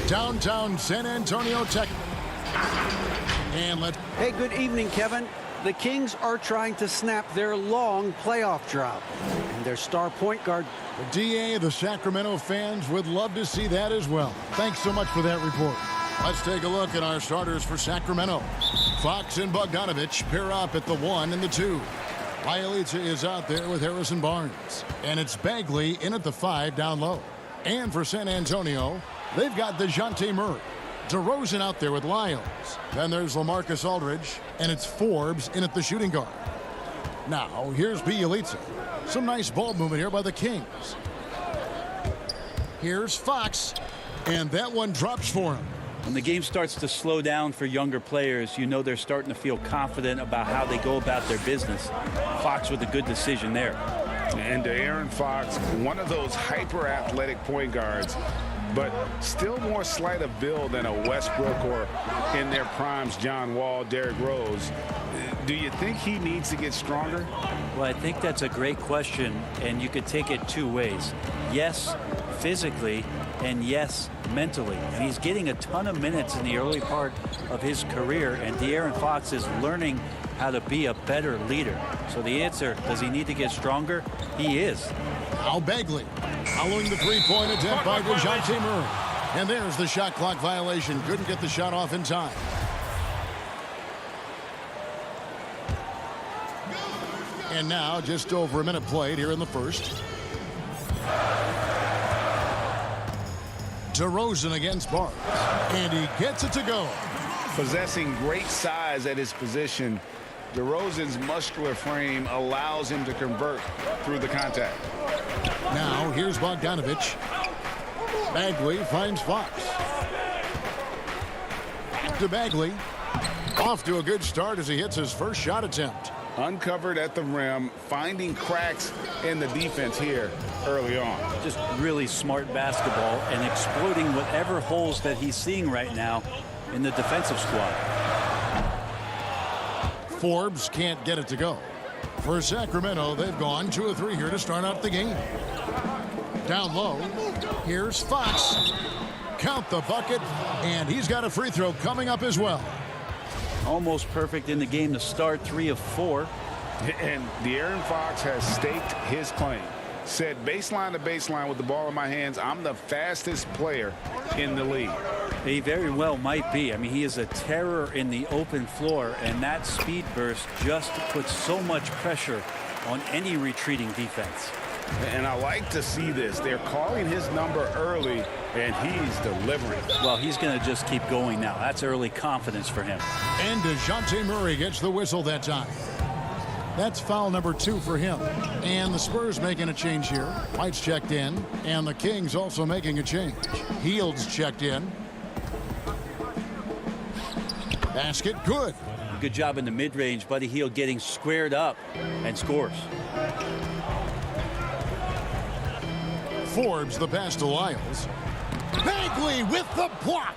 downtown San Antonio, Texas. And Hey, good evening, Kevin. The Kings are trying to snap their long playoff drought. And their star point guard. The DA, the Sacramento fans would love to see that as well. Thanks so much for that report. Let's take a look at our starters for Sacramento. Fox and Bogdanovich pair up at the 1 and the 2. Bielitsa is out there with Harrison Barnes. And it's Bagley in at the 5 down low. And for San Antonio, they've got DeJounte Murray. DeRozan out there with Lyles. Then there's LaMarcus Aldridge. And it's Forbes in at the shooting guard. Now, here's Bielitsa. Some nice ball movement here by the Kings. Here's Fox. And that one drops for him. When the game starts to slow down for younger players, you know they're starting to feel confident about how they go about their business. Fox with a good decision there. And De'Aaron Fox, one of those hyper-athletic point guards, but still more slight of build than a Westbrook or in their primes, John Wall, Derrick Rose. Do you think he needs to get stronger? Well, I think that's a great question, and you could take it two ways. Yes, physically, and yes, mentally. And he's getting a ton of minutes in the early part of his career, and De'Aaron Fox is learning how to be a better leader. So the answer, does he need to get stronger? He is. Now Bagley following the three-point attempt by DeJounte Murray. And there's the shot clock violation. Couldn't get the shot off in time. And now just over a minute played here in the first. DeRozan against Barnes. And he gets it to go. Possessing great size at his position, DeRozan's muscular frame allows him to convert through the contact. Now here's Bogdanovich. Bagley finds Fox. To Bagley. Off to a good start as he hits his first shot attempt. Uncovered at the rim, finding cracks in the defense here early on. Just really smart basketball and exploiting whatever holes that he's seeing right now in the defensive squad. Forbes can't get it to go. For Sacramento, they've gone 2 of 3 here to start out the game. Down low, here's Fox. Count the bucket, and he's got a free throw coming up as well. Almost perfect in the game to start, 3 of 4. And De'Aaron Fox has staked his claim. Said baseline to baseline with the ball in my hands, I'm the fastest player in the league. He very well might be. I mean, he is a terror in the open floor, and that speed burst just puts so much pressure on any retreating defense. And I like to see this. They're calling his number early, and he's delivering. Well, he's going to just keep going now. That's early confidence for him. And DeJounte Murray gets the whistle that time. That's foul number 2 for him. And the Spurs making a change here. White's checked in, and the Kings also making a change. Hield's checked in. Basket good. Good job in the mid-range. Buddy Hield getting squared up and scores. Forbes the pass to Lyles. Bagley with the block.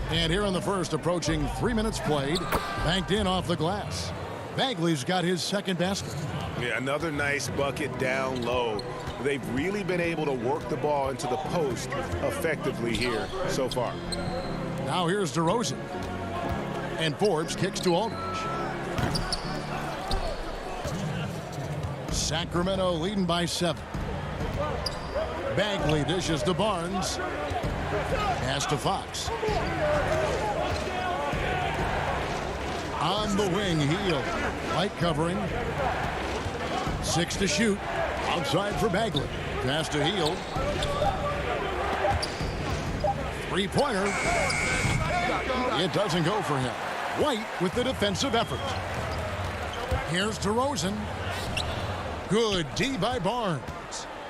And here in the first, approaching 3 minutes played, banked in off the glass. Bagley's got his second basket. Yeah, another nice bucket down low. They've really been able to work the ball into the post effectively here so far. Now here's DeRozan. And Forbes kicks to Aldridge. Sacramento leading by 7. Bagley dishes to Barnes. Pass to Fox. On the wing, Hield. Light covering. 6 to shoot. Outside for Bagley. Pass to Hield. Three-pointer. It doesn't go for him. White with the defensive effort. Here's DeRozan. Good D by Barnes.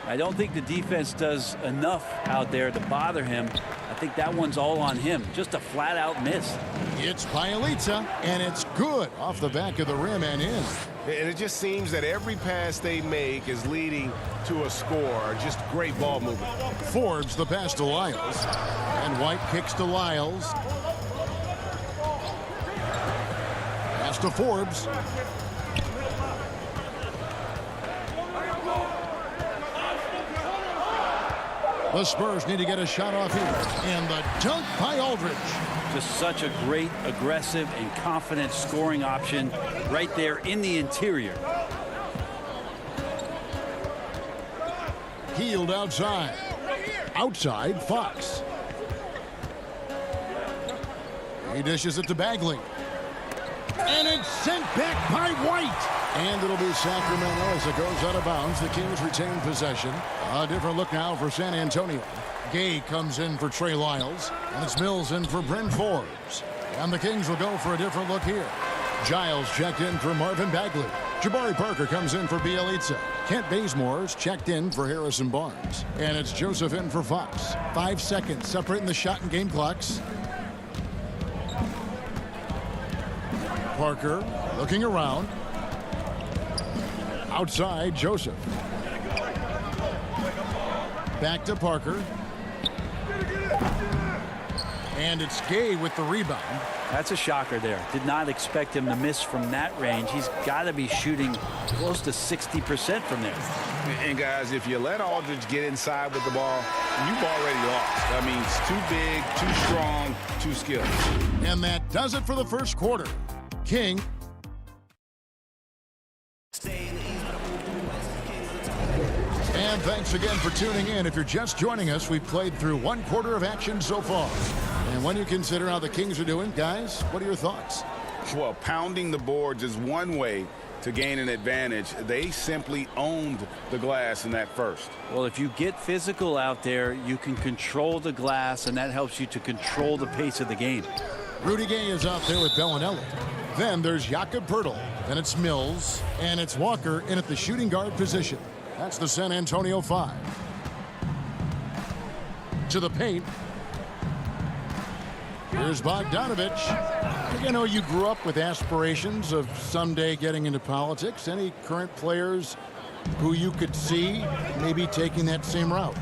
I don't think the defense does enough out there to bother him. I think that one's all on him. Just a flat-out miss. It's Bielitsa, and it's good off the back of the rim and in. And it just seems that every pass they make is leading to a score. Just great ball movement. Forbes the pass to Lyles. And White kicks to Lyles. Pass to Forbes. The Spurs need to get a shot off here. And the dunk by Aldridge. Just such a great, aggressive, and confident scoring option right there in the interior. Healed outside. Outside, Fox. He dishes it to Bagley. And it's sent back by White. And it'll be Sacramento as it goes out of bounds. The Kings retain possession. A different look now for San Antonio. Gay comes in for Trey Lyles. And it's Mills in for Bryn Forbes. And the Kings will go for a different look here. Giles checked in for Marvin Bagley. Jabari Parker comes in for Bielitsa. Kent Bazemore's checked in for Harrison Barnes. And it's Joseph in for Fox. 5 seconds separating the shot and game clocks. Parker looking around. Outside, Joseph. Back to Parker. And it's Gay with the rebound. That's a shocker there. Did not expect him to miss from that range. He's got to be shooting close to 60% from there. And guys, if you let Aldridge get inside with the ball, you've already lost. I mean, it's too big, too strong, too skilled. And that does it for the first quarter. King. And thanks again for tuning in. If you're just joining us, we've played through one quarter of action so far. And when you consider how the Kings are doing, guys, what are your thoughts? Well, pounding the boards is one way to gain an advantage. They simply owned the glass in that first. Well, if you get physical out there, you can control the glass, and that helps you to control the pace of the game. Rudy Gay is out there with Bellinelli. Then there's Jakob Poeltl. Then it's Mills. And it's Walker in at the shooting guard position. That's the San Antonio 5. To the paint. Here's Bogdanovich. You know, you grew up with aspirations of someday getting into politics. Any current players who you could see maybe taking that same route?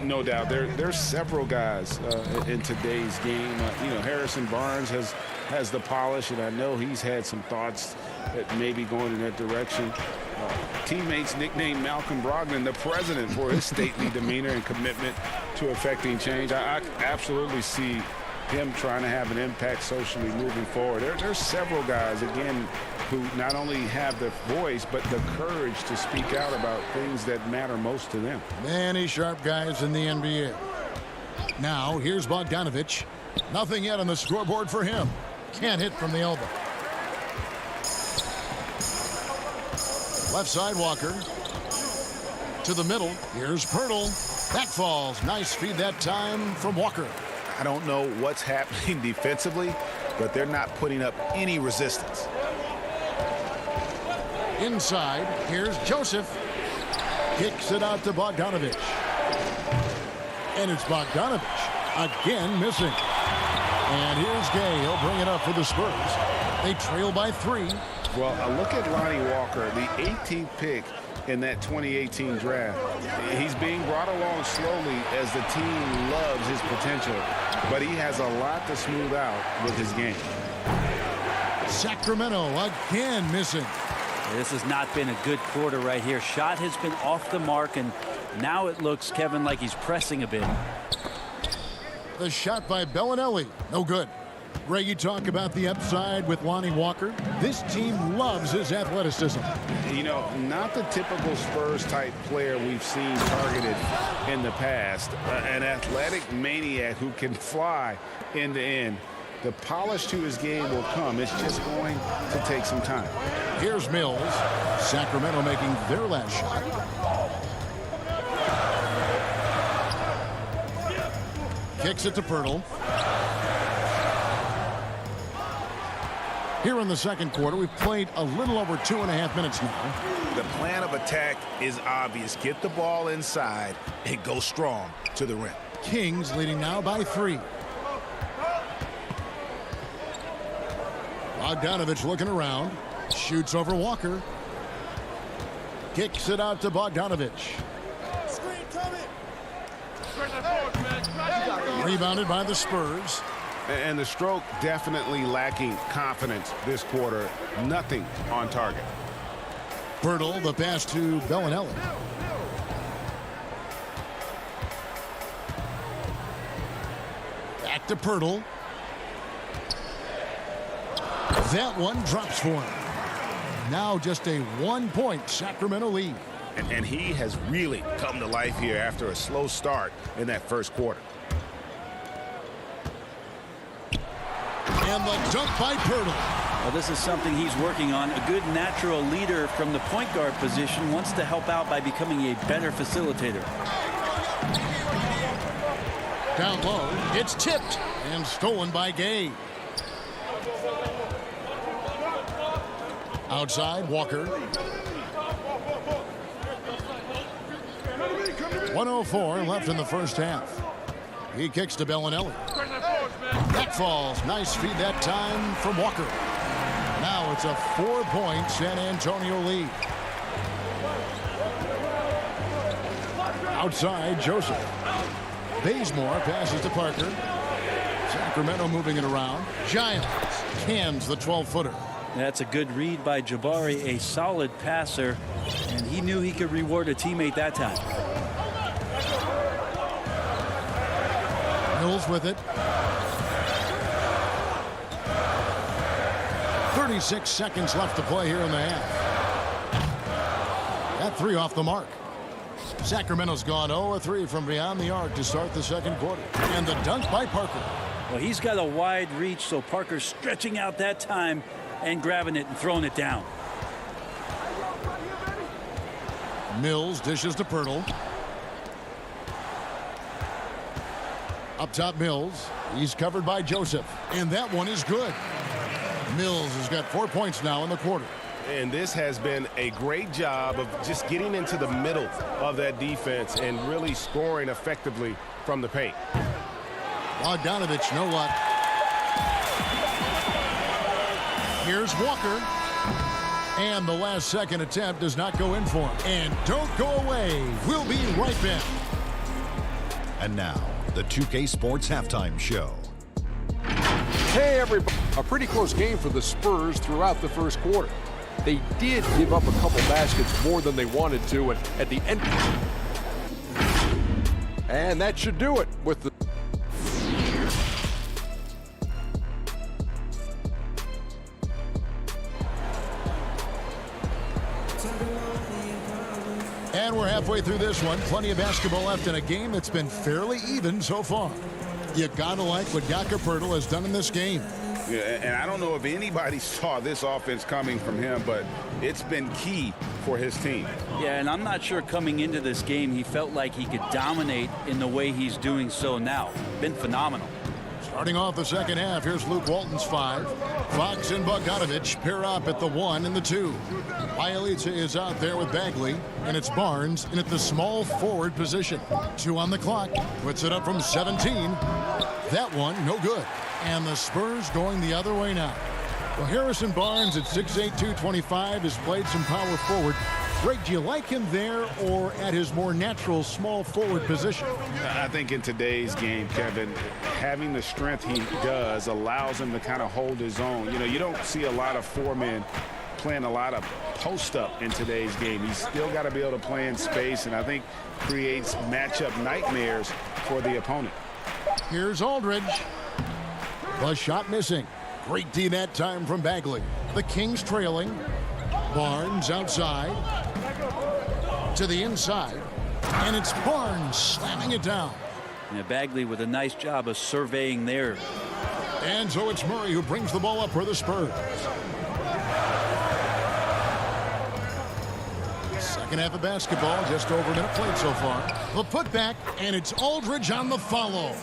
No doubt. There's several guys in today's game. Harrison Barnes has the polish, and I know he's had some thoughts that maybe going in that direction. Teammates nicknamed Malcolm Brogdon the president for his stately demeanor and commitment to affecting change. I absolutely see him trying to have an impact socially moving forward. There's several guys, again, who not only have the voice, but the courage to speak out about things that matter most to them. Many sharp guys in the NBA. Now, here's Bogdanovich. Nothing yet on the scoreboard for him. Can't hit from the elbow. Left side, Walker. To the middle. Here's Poeltl. Back falls. Nice feed that time from Walker. I don't know what's happening defensively, but they're not putting up any resistance. Inside, here's Joseph. Kicks it out to Bogdanovich. And it's Bogdanovich again missing. And here's Gay. He'll bring it up for the Spurs. They trail by 3. Well, a look at Lonnie Walker, the 18th pick in that 2018 draft. He's being brought along slowly as the team loves his potential, but he has a lot to smooth out with his game. Sacramento again missing. This has not been a good quarter right here. Shot has been off the mark, and now it looks, Kevin, like he's pressing a bit. The shot by Bellinelli. No good. Ray, you talk about the upside with Lonnie Walker. This team loves his athleticism. You know, not the typical Spurs-type player we've seen targeted in the past. An athletic maniac who can fly end to end. The polish to his game will come. It's just going to take some time. Here's Mills. Sacramento making their last shot. Kicks it to Poeltl. Here in the second quarter, we've played a little over 2.5 minutes now. The plan of attack is obvious. Get the ball inside and go strong to the rim. Kings leading now by 3. Bogdanovich looking around. Shoots over Walker. Kicks it out to Bogdanovich. Rebounded by the Spurs. And the stroke definitely lacking confidence this quarter. Nothing on target. Poeltl, the pass to Bellinelli. Back to Pirtle. That one drops for him. Now just a 1-point Sacramento lead. And he has really come to life here after a slow start in that first quarter. And the dunk by Pirtle. Well, this is something he's working on. A good natural leader from the point guard position wants to help out by becoming a better facilitator. Down low, it's tipped and stolen by Gay. Outside, Walker. 1:04 left in the first half. He kicks to Bellinelli. That falls. Nice feed that time from Walker. Now it's a 4-point San Antonio lead. Outside, Joseph. Bazemore passes to Parker. Sacramento moving it around. Giants cans the 12-footer. That's a good read by Jabari, a solid passer, and he knew he could reward a teammate that time. Mills with it. 36 seconds left to play here in the half. That three off the mark. Sacramento's gone 0-3 from beyond the arc to start the second quarter. And the dunk by Parker. Well, he's got a wide reach, so Parker's stretching out that time and grabbing it and throwing it down. Mills dishes to Pirtle. Up top, Mills. He's covered by Joseph. And that one is good. Mills has got 4 points now in the quarter. And this has been a great job of just getting into the middle of that defense and really scoring effectively from the paint. Bogdanovich, no luck. Here's Walker. And the last second attempt does not go in for him. And don't go away. We'll be right back. And now, the 2K Sports Halftime Show. Hey, everybody. A pretty close game for the Spurs throughout the first quarter. They did give up a couple baskets more than they wanted to, and at the end. And that should do it with the. And we're halfway through this one. Plenty of basketball left in a game that's been fairly even so far. You gotta like what Jakob Poeltl has done in this game. Yeah, and I don't know if anybody saw this offense coming from him, but it's been key for his team. Yeah, and I'm not sure coming into this game he felt like he could dominate in the way he's doing so now. Been phenomenal. Starting off the second half, here's Luke Walton's 5. Fox and Bogdanovich pair up at the 1 and the 2. Bialica is out there with Bagley, and it's Barnes in at the small forward position. 2 on the clock, puts it up from 17. That one, no good. And the Spurs going the other way now. Well, Harrison Barnes at 6'8", 225 has played some power forward. Greg, do you like him there or at his more natural small forward position? I think in today's game, Kevin, having the strength he does allows him to kind of hold his own. You know, you don't see a lot of 4 men playing a lot of post-up in today's game. He's still got to be able to play in space, and I think creates matchup nightmares for the opponent. Here's Aldridge. The shot missing. Great D that time from Bagley. The Kings trailing. Barnes outside. To the inside. And it's Barnes slamming it down. Yeah, Bagley with a nice job of surveying there. And so it's Murray who brings the ball up for the Spurs. Second half of basketball, just over a minute played so far. The putback, and it's Aldridge on the follow.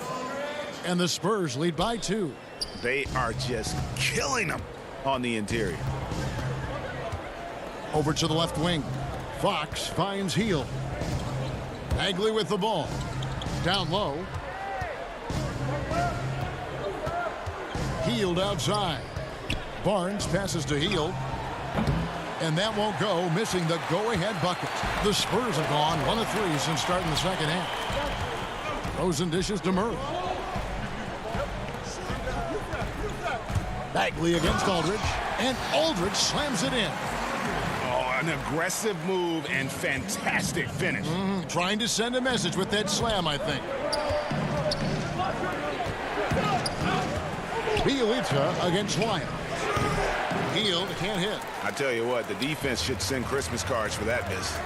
And the Spurs lead by 2. They are just killing them on the interior. Over to the left wing. Fox finds Hield. Bagley with the ball. Down low. Hield outside. Barnes passes to Hield. And that won't go, missing the go-ahead bucket. The Spurs have gone 1 of 3 since starting the second half. Rosen dishes to Murray. Bagley against Aldridge, and Aldridge slams it in. Oh, an aggressive move and fantastic finish. Trying to send a message with that slam, I think. Bielitsa against Wyatt. Hield can't hit. I tell you what, the defense should send Christmas cards for that miss.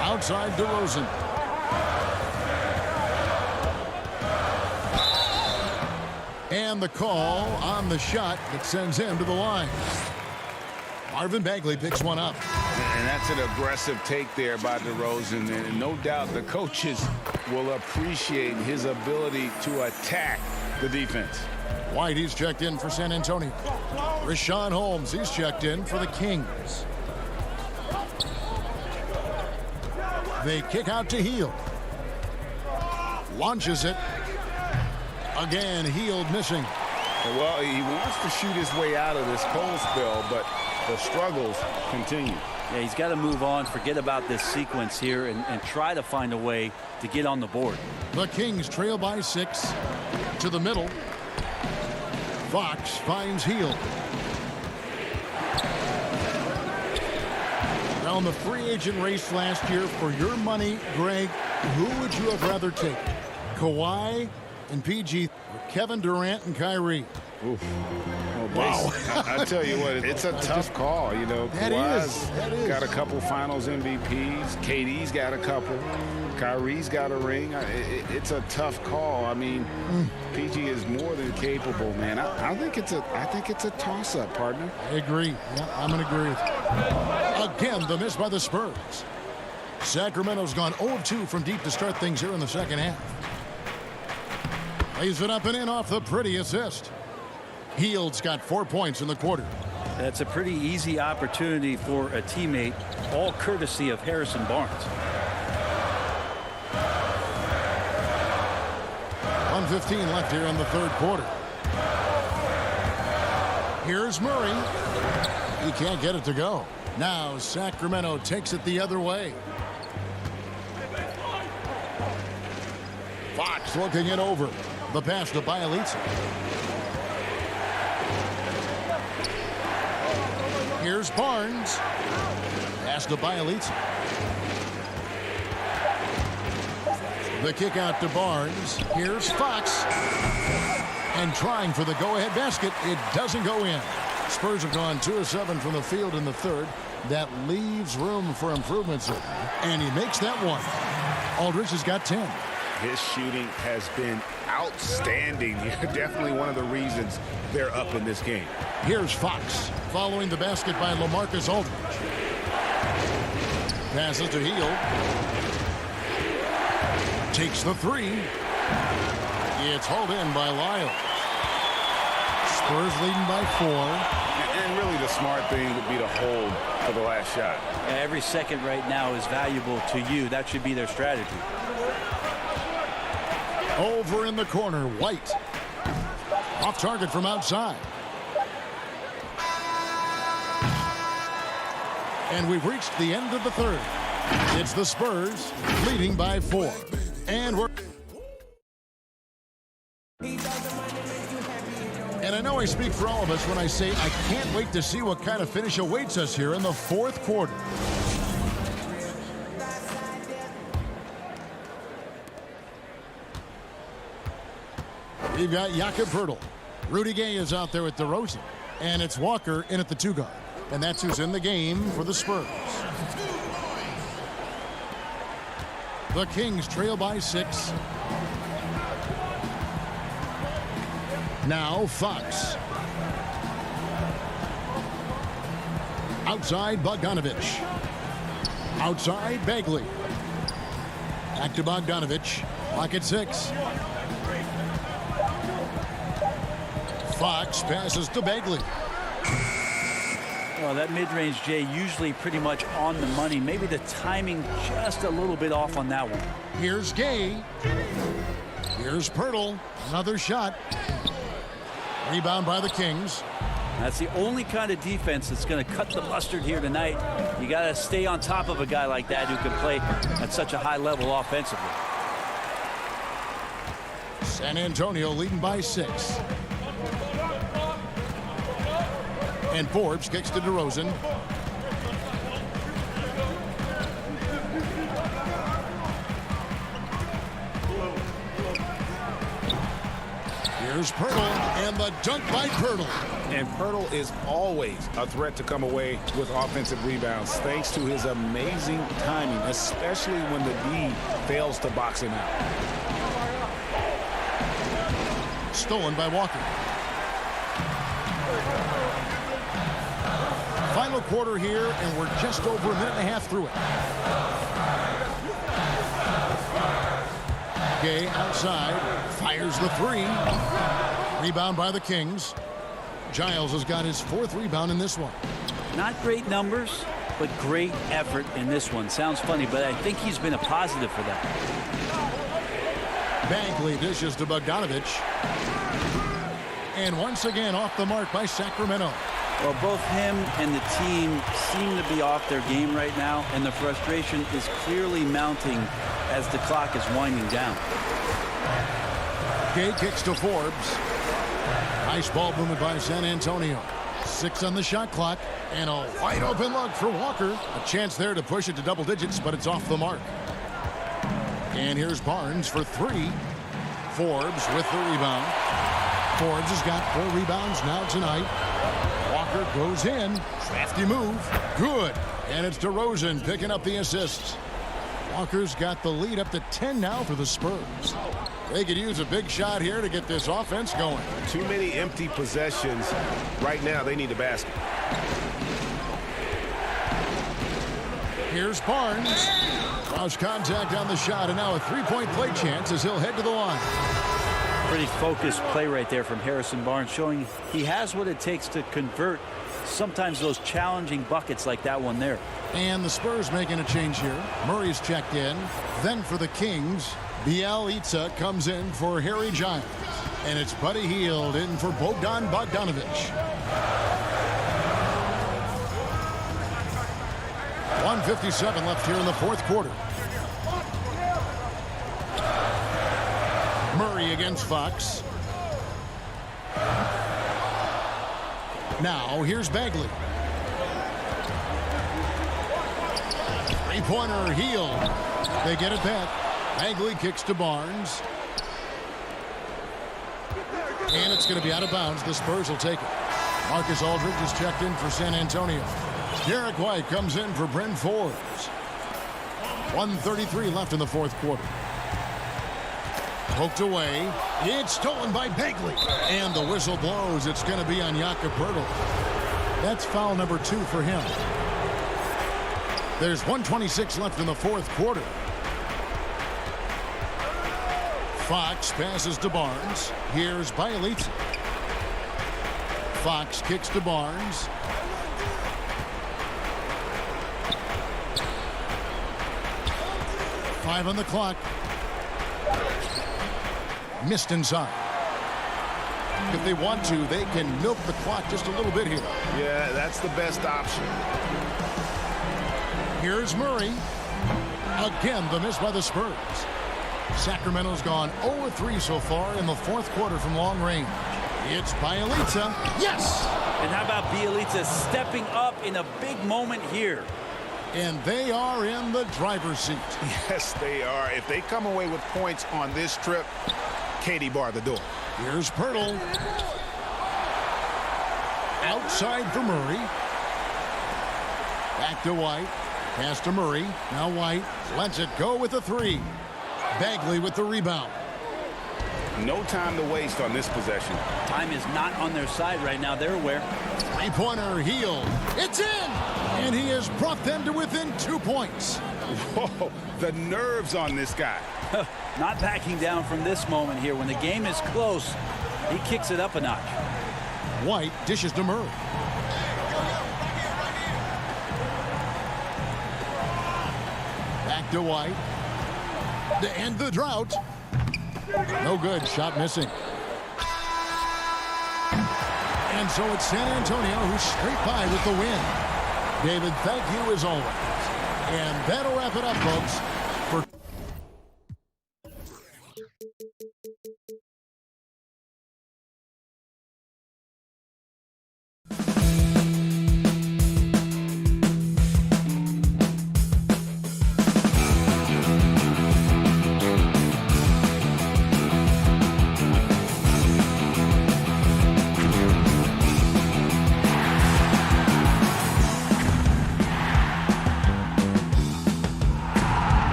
Outside DeRozan. And the call on the shot that sends him to the line. Marvin Bagley picks one up. And that's an aggressive take there by DeRozan. And no doubt the coaches will appreciate his ability to attack the defense. White, he's checked in for San Antonio. Rashawn Holmes, he's checked in for the Kings. They kick out to Hield. Launches it. Again, Hield missing. Well, he wants to shoot his way out of this cold spell, but the struggles continue. Yeah, he's got to move on, forget about this sequence here, and try to find a way to get on the board. The Kings trail by 6 to the middle. Fox finds Hield. Now in the free agent race last year, for your money, Greg, who would you have rather take? Kawhi and PG, or Kevin Durant and Kyrie? Oof. Wow. I tell you what, it's a tough call. You know, Kawhi's that is. got a couple finals MVPs. KD's got a couple. Kyrie's got a ring. It's a tough call. I mean, PG is more than capable, man. I think it's a toss-up, partner. I agree. Yeah, I'm going to agree with you. Again, the miss by the Spurs. Sacramento's gone 0-2 from deep to start things here in the second half. Lays it up and in off the pretty assist. Hield's got 4 points in the quarter. That's a pretty easy opportunity for a teammate, all courtesy of Harrison Barnes. 1:15 left here in the third quarter. Here's Murray. He can't get it to go. Now Sacramento takes it the other way. Fox looking it over. The pass to Bielitsa. Here's Barnes. Pass to Bielitsa. The kick out to Barnes. Here's Fox. And trying for the go-ahead basket. It doesn't go in. Spurs have gone 2 of 7 from the field in the third. That leaves room for improvements. And he makes that one. Aldridge has got 10. His shooting has been outstanding. Definitely one of the reasons they're up in this game. Here's Fox following the basket by LaMarcus Aldridge. Passes to Hield. Takes the three. It's hauled in by Lyle. Spurs leading by 4. And really the smart thing would be to hold for the last shot. Yeah, every second right now is valuable to you. That should be their strategy. Over in the corner, White. Off target from outside. And we've reached the end of the third. It's the Spurs leading by 4. And we're... And I know I speak for all of us when I say I can't wait to see what kind of finish awaits us here in the fourth quarter. We've got Jakob Poeltl. Rudy Gay is out there with DeRozan. And it's Walker in at the 2 guard. And that's who's in the game for the Spurs. The Kings trail by 6. Now Fox. Outside Bogdanovich. Outside Bagley. Back to Bogdanovich. Clock at 6. Fox passes to Bagley. Well, that mid-range, Jay, usually pretty much on the money. Maybe the timing just a little bit off on that one. Here's Gay. Here's Poeltl. Another shot. Rebound by the Kings. That's the only kind of defense that's going to cut the mustard here tonight. You got to stay on top of a guy like that who can play at such a high level offensively. San Antonio leading by 6. And Forbes kicks to DeRozan. Here's Pirtle, and the dunk by Pirtle. And Pirtle is always a threat to come away with offensive rebounds thanks to his amazing timing, especially when the D fails to box him out. Stolen by Walker. Final quarter here, and we're just over a minute and a half through it. Gay outside, fires the three. Rebound by the Kings. Giles has got his 4th rebound in this one. Not great numbers, but great effort in this one. Sounds funny, but I think he's been a positive for that. Bagley dishes to Bogdanovich. And once again off the mark by Sacramento. Well, both him and the team seem to be off their game right now, and the frustration is clearly mounting as the clock is winding down. Gay kicks to Forbes. Nice ball movement by San Antonio. 6 on the shot clock, and a wide open look for Walker. A chance there to push it to double digits, but it's off the mark. And here's Barnes for 3. Forbes with the rebound. Forbes has got 4 rebounds now tonight. Walker goes in. Crafty move. Good. And it's DeRozan picking up the assists. Walker's got the lead up to 10 now for the Spurs. They could use a big shot here to get this offense going. Too many empty possessions. Right now, they need a basket. Here's Barnes. Lost contact on the shot, and now a 3-point play chance as he'll head to the line. Pretty focused play right there from Harrison Barnes, showing he has what it takes to convert sometimes those challenging buckets like that one there. And the Spurs making a change here. Murray's checked in. Then for the Kings, Bielitsa comes in for Harry Giles. And it's Buddy Hield in for Bogdan Bogdanovich. 1:57 left here in the 4th quarter. Murray against Fox. Now here's Bagley. 3-pointer Hield. They get it back. Bagley kicks to Barnes. And it's going to be out of bounds. The Spurs will take it. Marcus Aldridge is checked in for San Antonio. Derek White comes in for Bryn Forbes. 1:33 left in the 4th quarter. Poked away. It's stolen by Bagley. And the whistle blows. It's going to be on Jakob Poeltl. That's foul number 2 for him. There's 1:26 left in the 4th quarter. Fox passes to Barnes. Here's Bielitsa. Fox kicks to Barnes. Five on the clock. Missed inside. If they want to, they can milk the clock just a little bit here. Yeah, that's the best option. Here's Murray. Again, the miss by the Spurs. Sacramento's gone 0-3 so far in the 4th quarter from long range. It's Bielitsa. Yes! And how about Bielitsa stepping up in a big moment here? And they are in the driver's seat. Yes, they are. If they come away with points on this trip, Katie bar the door. Here's Pirtle. Outside for Murray. Back to White. Pass to Murray. Now White lets it go with the 3. Bagley with the rebound. No time to waste on this possession. Time is not on their side right now. They're aware. 3-pointer Hield. It's in! And he has brought them to within 2 points. Whoa, the nerves on this guy. Not backing down from this moment here. When the game is close, he kicks it up a notch. White dishes to Murray. Back to White. To end the drought. No good. Shot missing. And so it's San Antonio who's straight by with the win. David, thank you as always. And that'll wrap it up, folks.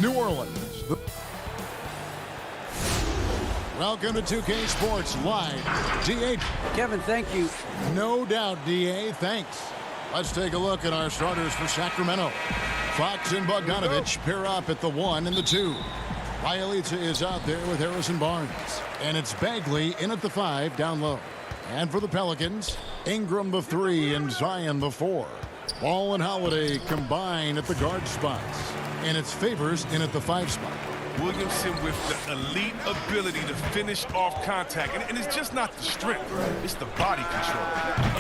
New Orleans. Welcome to 2K Sports Live. D.A. Kevin, thank you. No doubt, D.A. Thanks. Let's take a look at our starters for Sacramento. Fox and Bogdanovich pair up at the 1 and the 2. Bielitsa is out there with Harrison Barnes. And it's Bagley in at the 5 down low. And for the Pelicans, Ingram the 3 and Zion the 4. Ball and Holiday combine at the guard spots. And it's Favors in at the 5 spot. Williamson with the elite ability to finish off contact. And it's just not the strength, it's the body control.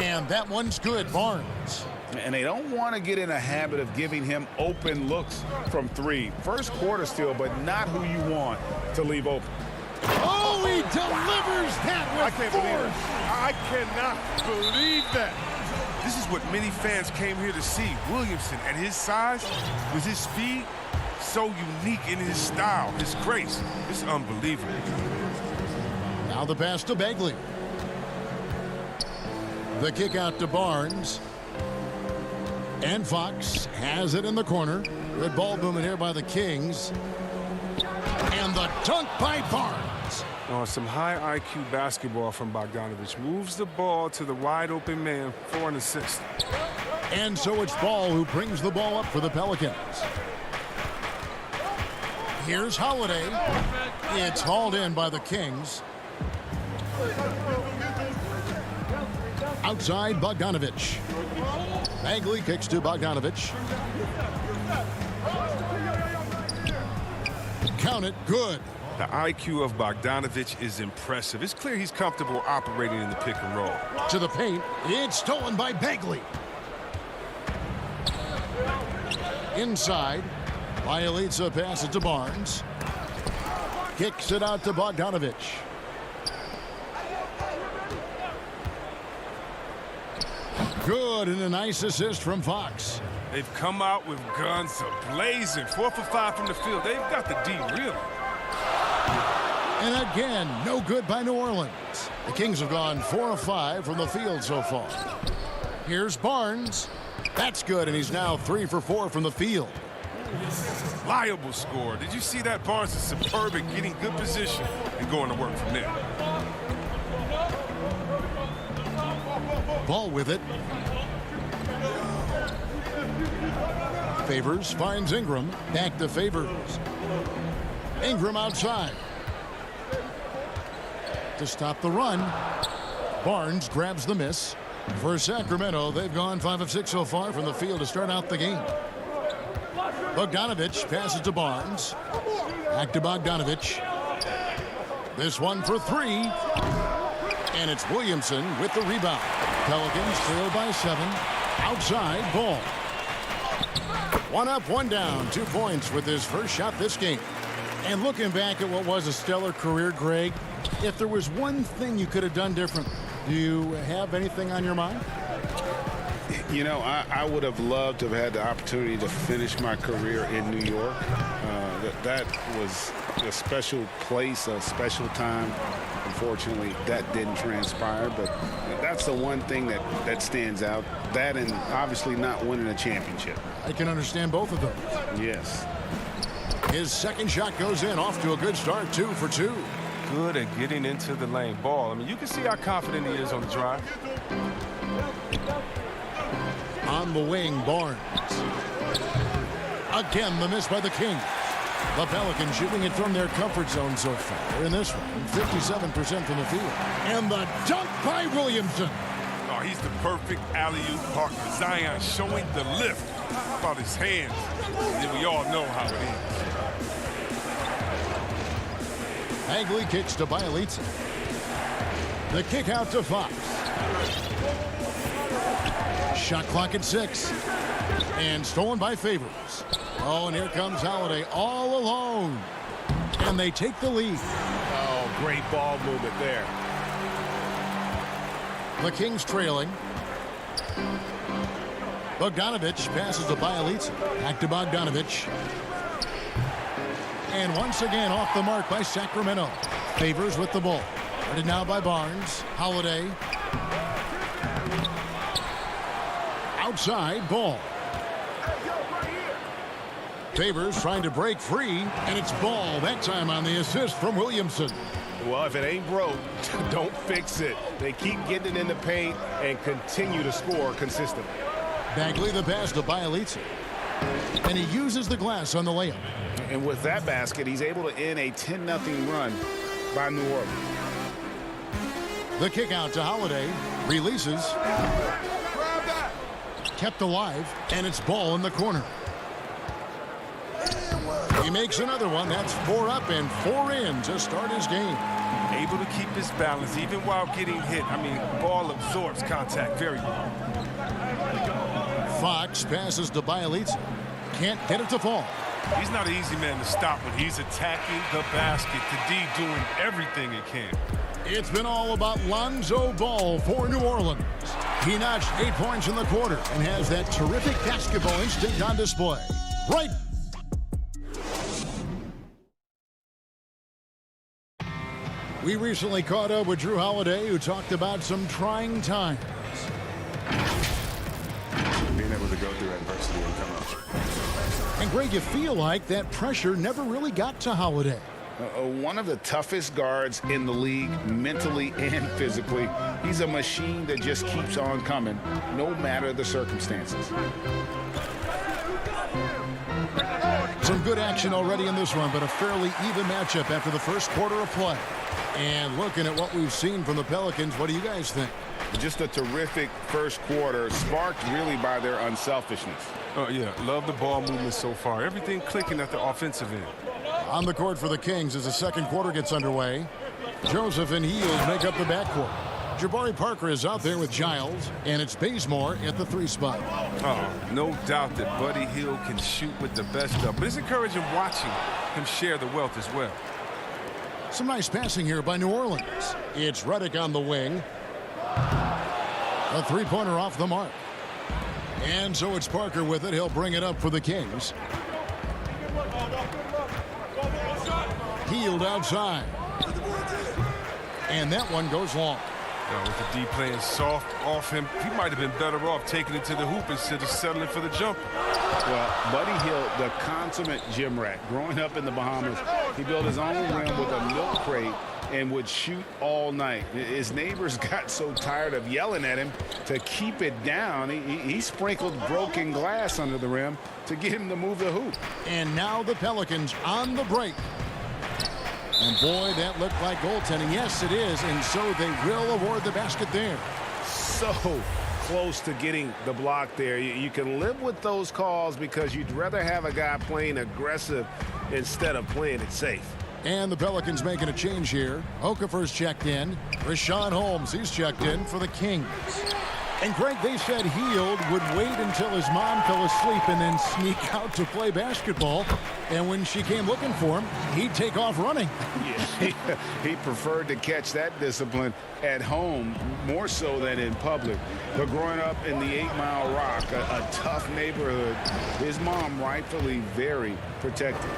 And that one's good, Barnes. And they don't want to get in a habit of giving him open looks from 3. First quarter still, but not who you want to leave open. Oh, he delivers that with force. I cannot believe that. This is what many fans came here to see. Williamson, at his size, with his speed, so unique in his style, his grace. It's unbelievable. Now the pass to Bagley. The kick out to Barnes. And Fox has it in the corner. Good ball movement here by the Kings. And the dunk by Barnes. Oh, some high IQ basketball from Bogdanovich. Moves the ball to the wide open man for an assist. And so it's Ball who brings the ball up for the Pelicans. Here's Holiday. It's hauled in by the Kings. Outside Bogdanovich. Bagley kicks to Bogdanovich. Count it, good. The IQ of Bogdanovich is impressive. It's clear he's comfortable operating in the pick and roll. To the paint, it's stolen by Bagley. Inside, Bielitsa passes to Barnes. Kicks it out to Bogdanovich. Good, and a nice assist from Fox. They've come out with guns blazing. 4 for 5 from the field. They've got the D really. And again, no good by New Orleans. The Kings have gone 4 of 5 from the field so far. Here's Barnes. That's good, and he's now 3 for 4 from the field. Liable score. Did you see that? Barnes is superb at getting good position and going to work from there. Ball with it. Favors finds Ingram. Back to Favors. Ingram outside. To stop the run. Barnes grabs the miss. For Sacramento, they've gone 5 of 6 so far from the field to start out the game. Bogdanovich passes to Barnes. Back to Bogdanovich. This one for 3. And it's Williamson with the rebound. Pelicans trail by 7. Outside, Ball. 1 up, 1 down. 2 points with his first shot this game. And looking back at what was a stellar career, Greg, if there was one thing you could have done different, do you have anything on your mind? You know, I would have loved to have had the opportunity to finish my career in New York. That was a special place, a special time. Unfortunately, that didn't transpire, but that's the one thing that stands out. That and obviously not winning a championship. I can understand both of those. Yes. His second shot goes in, off to a good start, 2 for 2. Good at getting into the lane. Ball. I mean, you can see how confident he is on the drive. On the wing, Barnes. Again, the miss by the Kings. The Pelicans shooting it from their comfort zone so far in this one. 57% from the field. And the dunk by Williamson. Oh, he's the perfect alley-oop partner. Zion showing the lift. How about his hands? And we all know how it is. Bagley kicks to Bielitsa. The kick out to Fox. Shot clock at 6. And stolen by Favors. Oh, and here comes Holiday all alone. And they take the lead. Oh, great ball movement there. The Kings trailing. Bogdanovich passes to Bielitsa. Back to Bogdanovich. And once again off the mark by Sacramento. Favors with the ball. Guarded now by Barnes. Holiday. Outside, Ball. Favors trying to break free, and it's Ball that time on the assist from Williamson. Well, if it ain't broke, don't fix it. They keep getting it in the paint and continue to score consistently. Bagley the pass to Bielitsa. And he uses the glass on the layup. And with that basket, he's able to end a 10-0 run by New Orleans. The kick out to Holiday. Releases. Kept alive, and it's Ball in the corner. He makes another one. That's 4 up and 4 in to start his game. Able to keep his balance even while getting hit. I mean, Ball absorbs contact very well. Fox passes to Bielitsa. Can't get it to fall. He's not an easy man to stop when he's attacking the basket. The D doing everything he can. It's been all about Lonzo Ball for New Orleans. He notched 8 points in the quarter and has that terrific basketball instinct on display. Right. We recently caught up with Drew Holiday, who talked about some trying times. Being able to go through adversity and come out. And Greg, you feel like that pressure never really got to Holiday. One of the toughest guards in the league, mentally and physically. He's a machine that just keeps on coming, no matter the circumstances. Some good action already in this one, but a fairly even matchup after the first quarter of play. And looking at what we've seen from the Pelicans, what do you guys think? Just a terrific first quarter, sparked really by their unselfishness. Oh, yeah, love the ball movement so far. Everything clicking at the offensive end. On the court for the Kings as the second quarter gets underway. Joseph and Hield make up the backcourt. Jabari Parker is out there with Giles, and it's Bazemore at the 3 spot. Oh, no doubt that Buddy Hield can shoot with the best of, but it's encouraging watching him share the wealth as well. Some nice passing here by New Orleans. It's Redick on the wing. A 3-pointer off the mark. And so it's Parker with it. He'll bring it up for the Kings. Hield outside. And that one goes long. With the D playing soft off him, he might have been better off taking it to the hoop instead of settling for the jumper. Well, Buddy Hield, the consummate gym rat. Growing up in the Bahamas, he built his own rim with a milk crate and would shoot all night. His neighbors got so tired of yelling at him to keep it down. He sprinkled broken glass under the rim to get him to move the hoop. And now the Pelicans on the break. And boy, that looked like goaltending. Yes, it is. And so they will award the basket there. So close to getting the block there. You can live with those calls because you'd rather have a guy playing aggressive instead of playing it safe. And the Pelicans making a change here. Okafor's checked in. Rashawn Holmes, he's checked in for the Kings. And Greg, they said Hield would wait until his mom fell asleep and then sneak out to play basketball. And when she came looking for him, he'd take off running. Yeah, he preferred to catch that discipline at home more so than in public. But growing up in the 8 Mile Rock, a tough neighborhood, his mom rightfully very protective.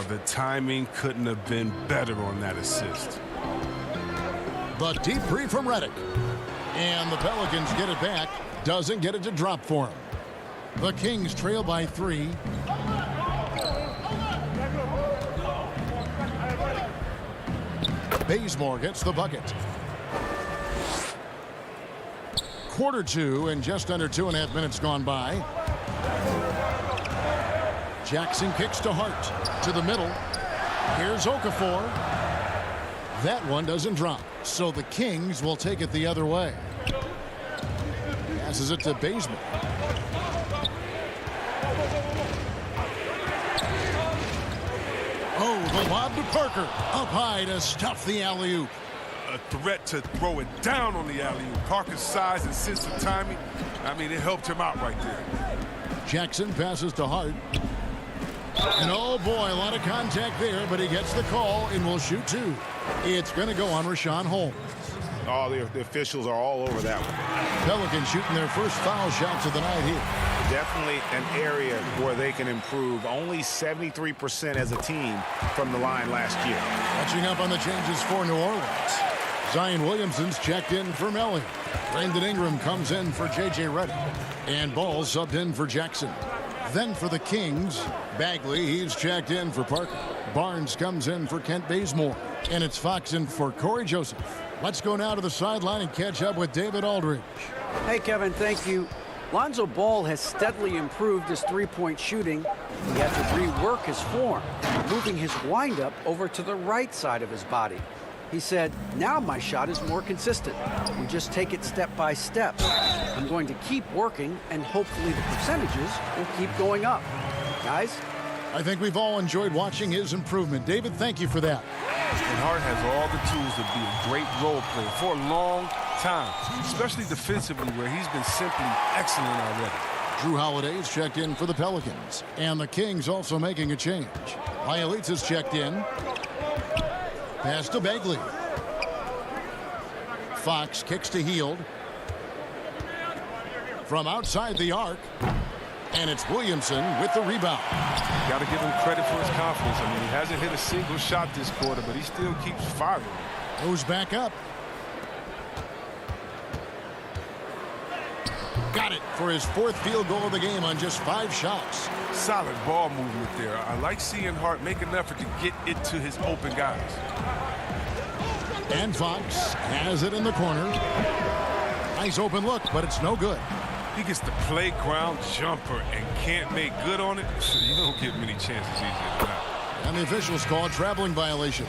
The timing couldn't have been better on that assist. The deep three from Redick. And the Pelicans get it back. Doesn't get it to drop for him. The Kings trail by 3. Bazemore gets the bucket. Quarter 2 and just under 2.5 minutes gone by. Jackson kicks to Hart. To the middle. Here's Okafor. That one doesn't drop. So the Kings will take it the other way. Passes it to Bazemore. Oh, the lob to Parker. Up high to stuff the alley-oop. A threat to throw it down on the alley-oop. Parker's size and sense of timing, I mean, it helped him out right there. Jackson passes to Hart. And oh boy, a lot of contact there, but he gets the call and will shoot 2. It's going to go on Rashawn Holmes. Oh, the officials are all over that one. Pelicans shooting their first foul shots of the night here. Definitely an area where they can improve. Only 73% as a team from the line last year. Catching up on the changes for New Orleans. Zion Williamson's checked in for Melly. Brandon Ingram comes in for J.J. Redick. And Ball subbed in for Jackson. Then for the Kings, Bagley, he's checked in for Parker. Barnes comes in for Kent Bazemore. And it's Fox in for Corey Joseph. Let's go now to the sideline and catch up with David Aldridge. Hey, Kevin, thank you. Lonzo Ball has steadily improved his three-point shooting. He had to rework his form, moving his windup over to the right side of his body. He said, now my shot is more consistent. We just take it step by step. I'm going to keep working, and hopefully the percentages will keep going up. Guys? I think we've all enjoyed watching his improvement. David, thank you for that. And Hart has all the tools to be a great role player for a long time, especially defensively, where he's been simply excellent already. Drew Holiday's checked in for the Pelicans. And the Kings also making a change. Bielitsa's checked in. Pass to Bagley. Fox kicks to Hield. From outside the arc. And it's Williamson with the rebound. Got to give him credit for his confidence. I mean, he hasn't hit a single shot this quarter, but he still keeps firing. Goes back up. Got it for his fourth field goal of the game on just 5 shots. Solid ball movement there. I like seeing Hart make an effort to get it to his open guys. And Fox has it in the corner. Nice open look, but it's no good. He gets the playground jumper and can't make good on it. You don't get many chances easier than that. And the officials call a traveling violation.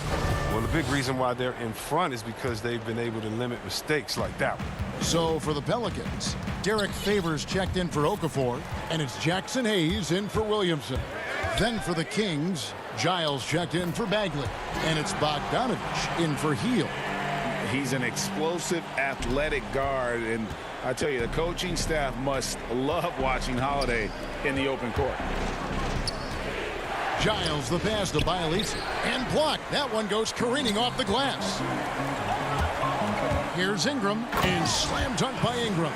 Well, the big reason why they're in front is because they've been able to limit mistakes like that one. So for the Pelicans, Derek Favors checked in for Okafor, and it's Jackson Hayes in for Williamson. Then for the Kings, Giles checked in for Bagley, and it's Bogdanovich in for Hield. He's an explosive, athletic guard, and I tell you, the coaching staff must love watching Holiday in the open court. Giles the pass to Bielitsa, and blocked. That one goes careening off the glass. Here's Ingram, and slam dunk by Ingram.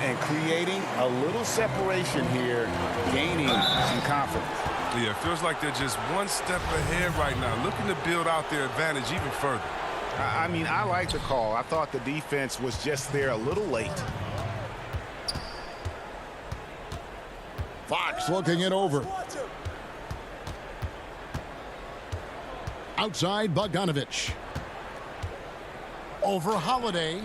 And creating a little separation here, gaining some confidence. Yeah, it feels like they're just one step ahead right now, looking to build out their advantage even further. I mean, I like the call. I thought the defense was just there a little late. Fox looking it over. Outside Bogdanovich. Over Holiday.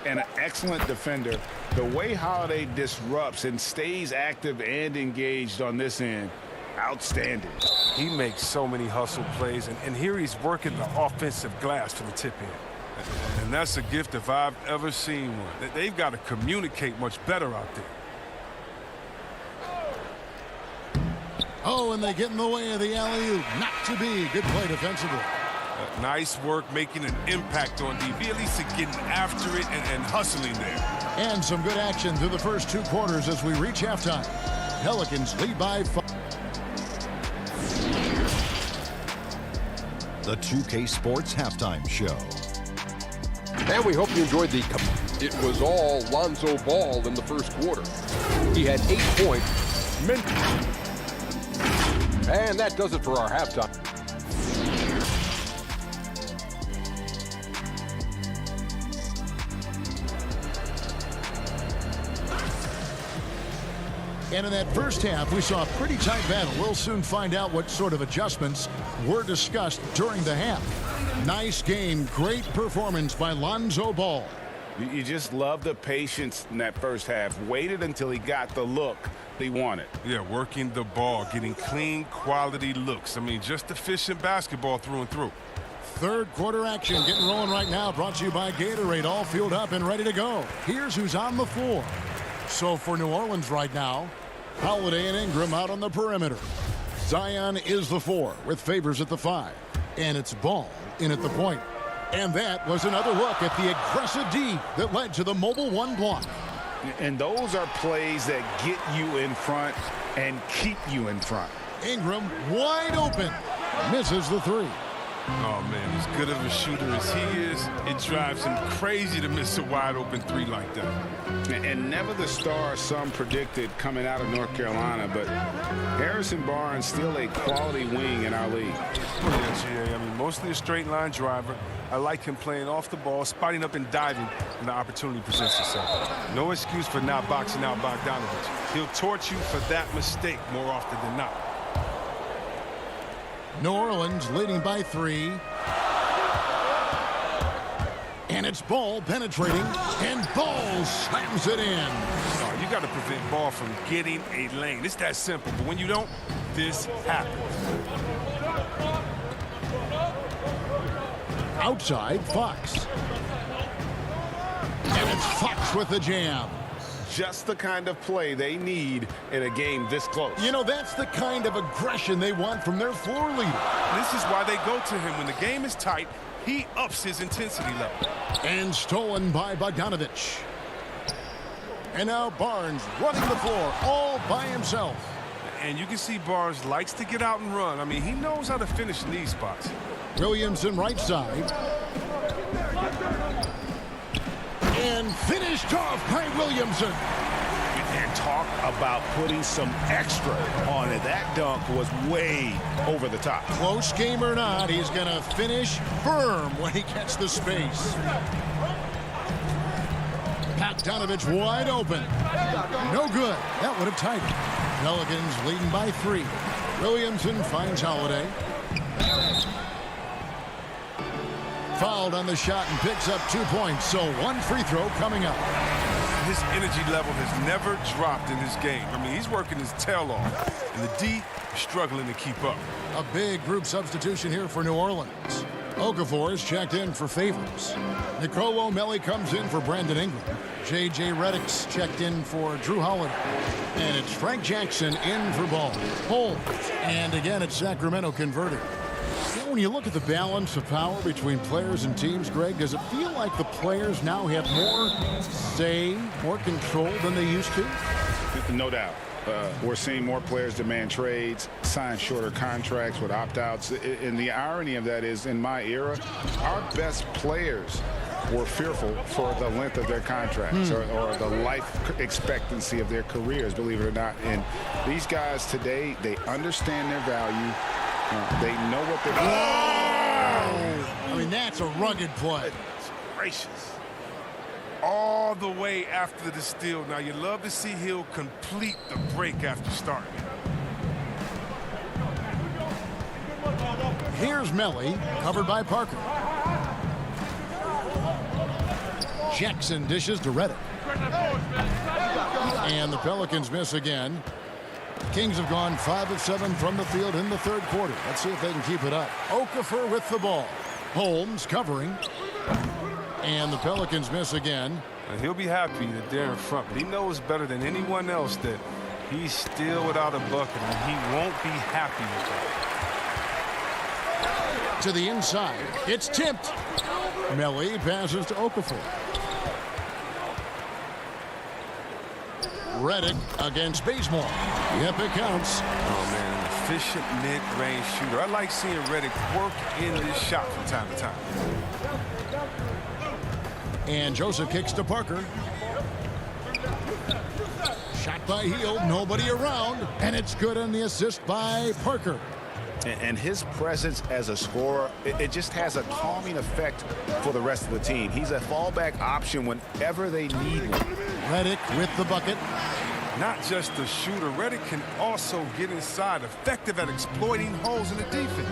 And an excellent defender. The way Holiday disrupts and stays active and engaged on this end, outstanding. He makes so many hustle plays, and here he's working the offensive glass for the tip-in. And that's a gift if I've ever seen one. They've got to communicate much better out there. Oh, and they get in the way of the alley-oop. Not to be. Good play defensively. Nice work making an impact on DB, at least getting after it and hustling there. And some good action through the first 2 quarters as we reach halftime. Pelicans lead by 5. The 2K Sports Halftime Show. And we hope you enjoyed the... It was all Lonzo Ball in the first quarter. He had 8 points. And that does it for our halftime. And in that first half, we saw a pretty tight battle. We'll soon find out what sort of adjustments were discussed during the half. Nice game. Great performance by Lonzo Ball. You just love the patience in that first half. Waited until he got the look he wanted. Yeah, working the ball, getting clean, quality looks. I mean, just efficient basketball through and through. Third quarter action getting rolling right now. Brought to you by Gatorade. All fueled up and ready to go. Here's who's on the floor. So for New Orleans right now, Holiday and Ingram out on the perimeter. Zion is the 4 with Favors at the 5. And it's Ball in at the point. And that was another look at the aggressive D that led to the mobile 1 block. And those are plays that get you in front and keep you in front. Ingram wide open. Misses the 3. Oh, man, as good of a shooter as he is, it drives him crazy to miss a wide-open three like that. And never the star some predicted coming out of North Carolina, but Harrison Barnes still a quality wing in our league. Yeah, GA. I mean, mostly a straight-line driver. I like him playing off the ball, spotting up and diving when the opportunity presents itself. No excuse for not boxing out Bogdanovich. He'll torch you for that mistake more often than not. New Orleans leading by 3. And it's Ball penetrating, and Ball slams it in. Oh, you got to prevent Ball from getting a lane. It's that simple, but when you don't, this happens. Outside, Fox. And it's Fox with the jam. Just the kind of play they need in a game this close. You know, that's the kind of aggression they want from their floor leader. This is why they go to him. When the game is tight, he ups his intensity level. And stolen by Bogdanovich. And now Barnes running the floor all by himself. And you can see Barnes likes to get out and run. I mean, he knows how to finish in these spots. Williamson right side. And finished off by Williamson. And talk about putting some extra on it. That dunk was way over the top. Close game or not, he's going to finish firm when he gets the space. Bogdanovich wide open. No good. That would have tied it. Pelicans leading by 3. Williamson finds Holiday. Fouled on the shot and picks up 2 points. So 1 free throw coming up. His energy level has never dropped in this game. I mean, he's working his tail off. And the D is struggling to keep up. A big group substitution here for New Orleans. Okafor is checked in for Favors. Nicolo O'Malley comes in for Brandon Ingram. J.J. Redick's checked in for Drew Holiday. And it's Frank Jackson in for Ball. Holmes. And again, it's Sacramento converted. You know, when you look at the balance of power between players and teams, Greg, does it feel like the players now have more say, more control than they used to? No doubt. We're seeing more players demand trades, sign shorter contracts with opt-outs. And the irony of that is, in my era, our best players were fearful for the length of their contracts or the life expectancy of their careers, believe it or not. And these guys today, they understand their value. They know what they're doing. I mean, that's a rugged play. Gracious. All the way after the steal. Now, you love to see Hill complete the break after starting. Here's Melly, covered by Parker. Jackson dishes to Redick. And the Pelicans miss again. Kings have gone 5 of 7 from the field in the third quarter. Let's see if they can keep it up. Okafor with the ball. Holmes covering. And the Pelicans miss again. And he'll be happy that they're in front, but he knows better than anyone else that he's still without a bucket, and he won't be happy with that. To the inside. It's tipped. Melly passes to Okafor. Redick against Bazemore. Yep, it counts. Oh, man, an efficient mid-range shooter. I like seeing Redick work in this shot from time to time. And Joseph kicks to Parker. Shot by Hield, nobody around, and it's good on the assist by Parker. And his presence as a scorer, it just has a calming effect for the rest of the team. He's a fallback option whenever they need one. Redick with the bucket. Not just a shooter, Redick can also get inside, effective at exploiting holes in the defense.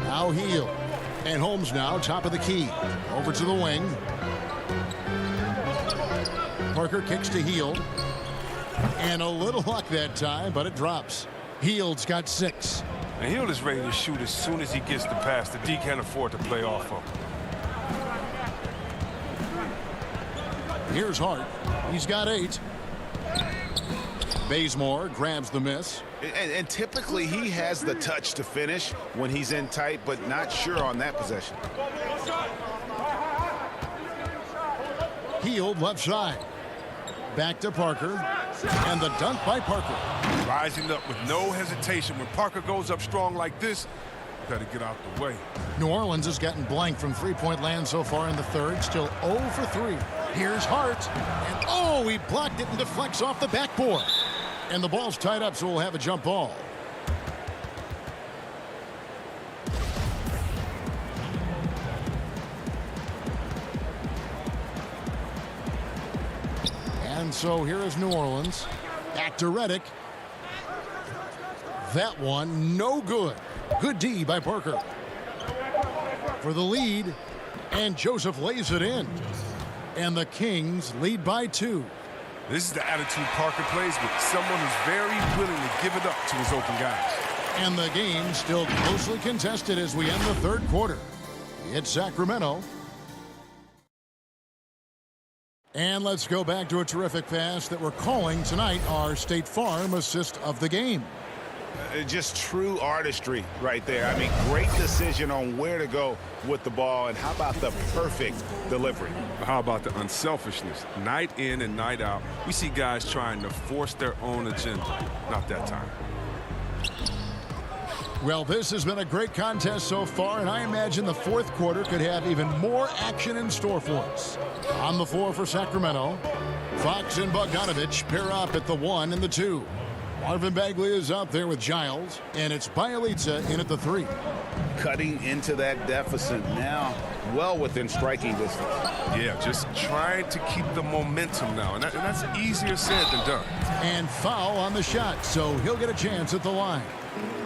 Now Hield. And Holmes now, top of the key. Over to the wing. Parker kicks to Hield. And a little luck that time, but it drops. Hield's got 6. And Hield is ready to shoot as soon as he gets the pass. The D can't afford to play off of. Here's Hart. He's got 8. Bazemore grabs the miss. And typically he has the touch to finish when he's in tight, but not sure on that possession. Hield left side. Back to Parker. And the dunk by Parker. Rising up with no hesitation. When Parker goes up strong like this, you got to get out the way. New Orleans has gotten blank from three-point land so far in the third. Still 0 for 3. Here's Hart. And oh, he blocked it and deflects off the backboard. And the ball's tied up, so we'll have a jump ball. And so here is New Orleans. Back to Redick. That one, no good. Good D by Parker. For the lead. And Joseph lays it in. And the Kings lead by 2. This is the attitude Parker plays with. Someone who's very willing to give it up to his open guys. And the game still closely contested as we end the third quarter. It's Sacramento. And let's go back to a terrific pass that we're calling tonight our State Farm assist of the game. Just true artistry right there. I mean, great decision on where to go with the ball, and how about the perfect delivery? How about the unselfishness? Night in and night out, we see guys trying to force their own agenda. Not that time. Well, this has been a great contest so far, and I imagine the fourth quarter could have even more action in store for us. On the floor for Sacramento, Fox and Bogdanovich pair up at the 1 and the 2. Marvin Bagley is out there with Giles, and it's Bielitsa in at the 3. Cutting into that deficit now, well within striking distance. Yeah, just trying to keep the momentum now, and that's easier said than done. And foul on the shot, so he'll get a chance at the line.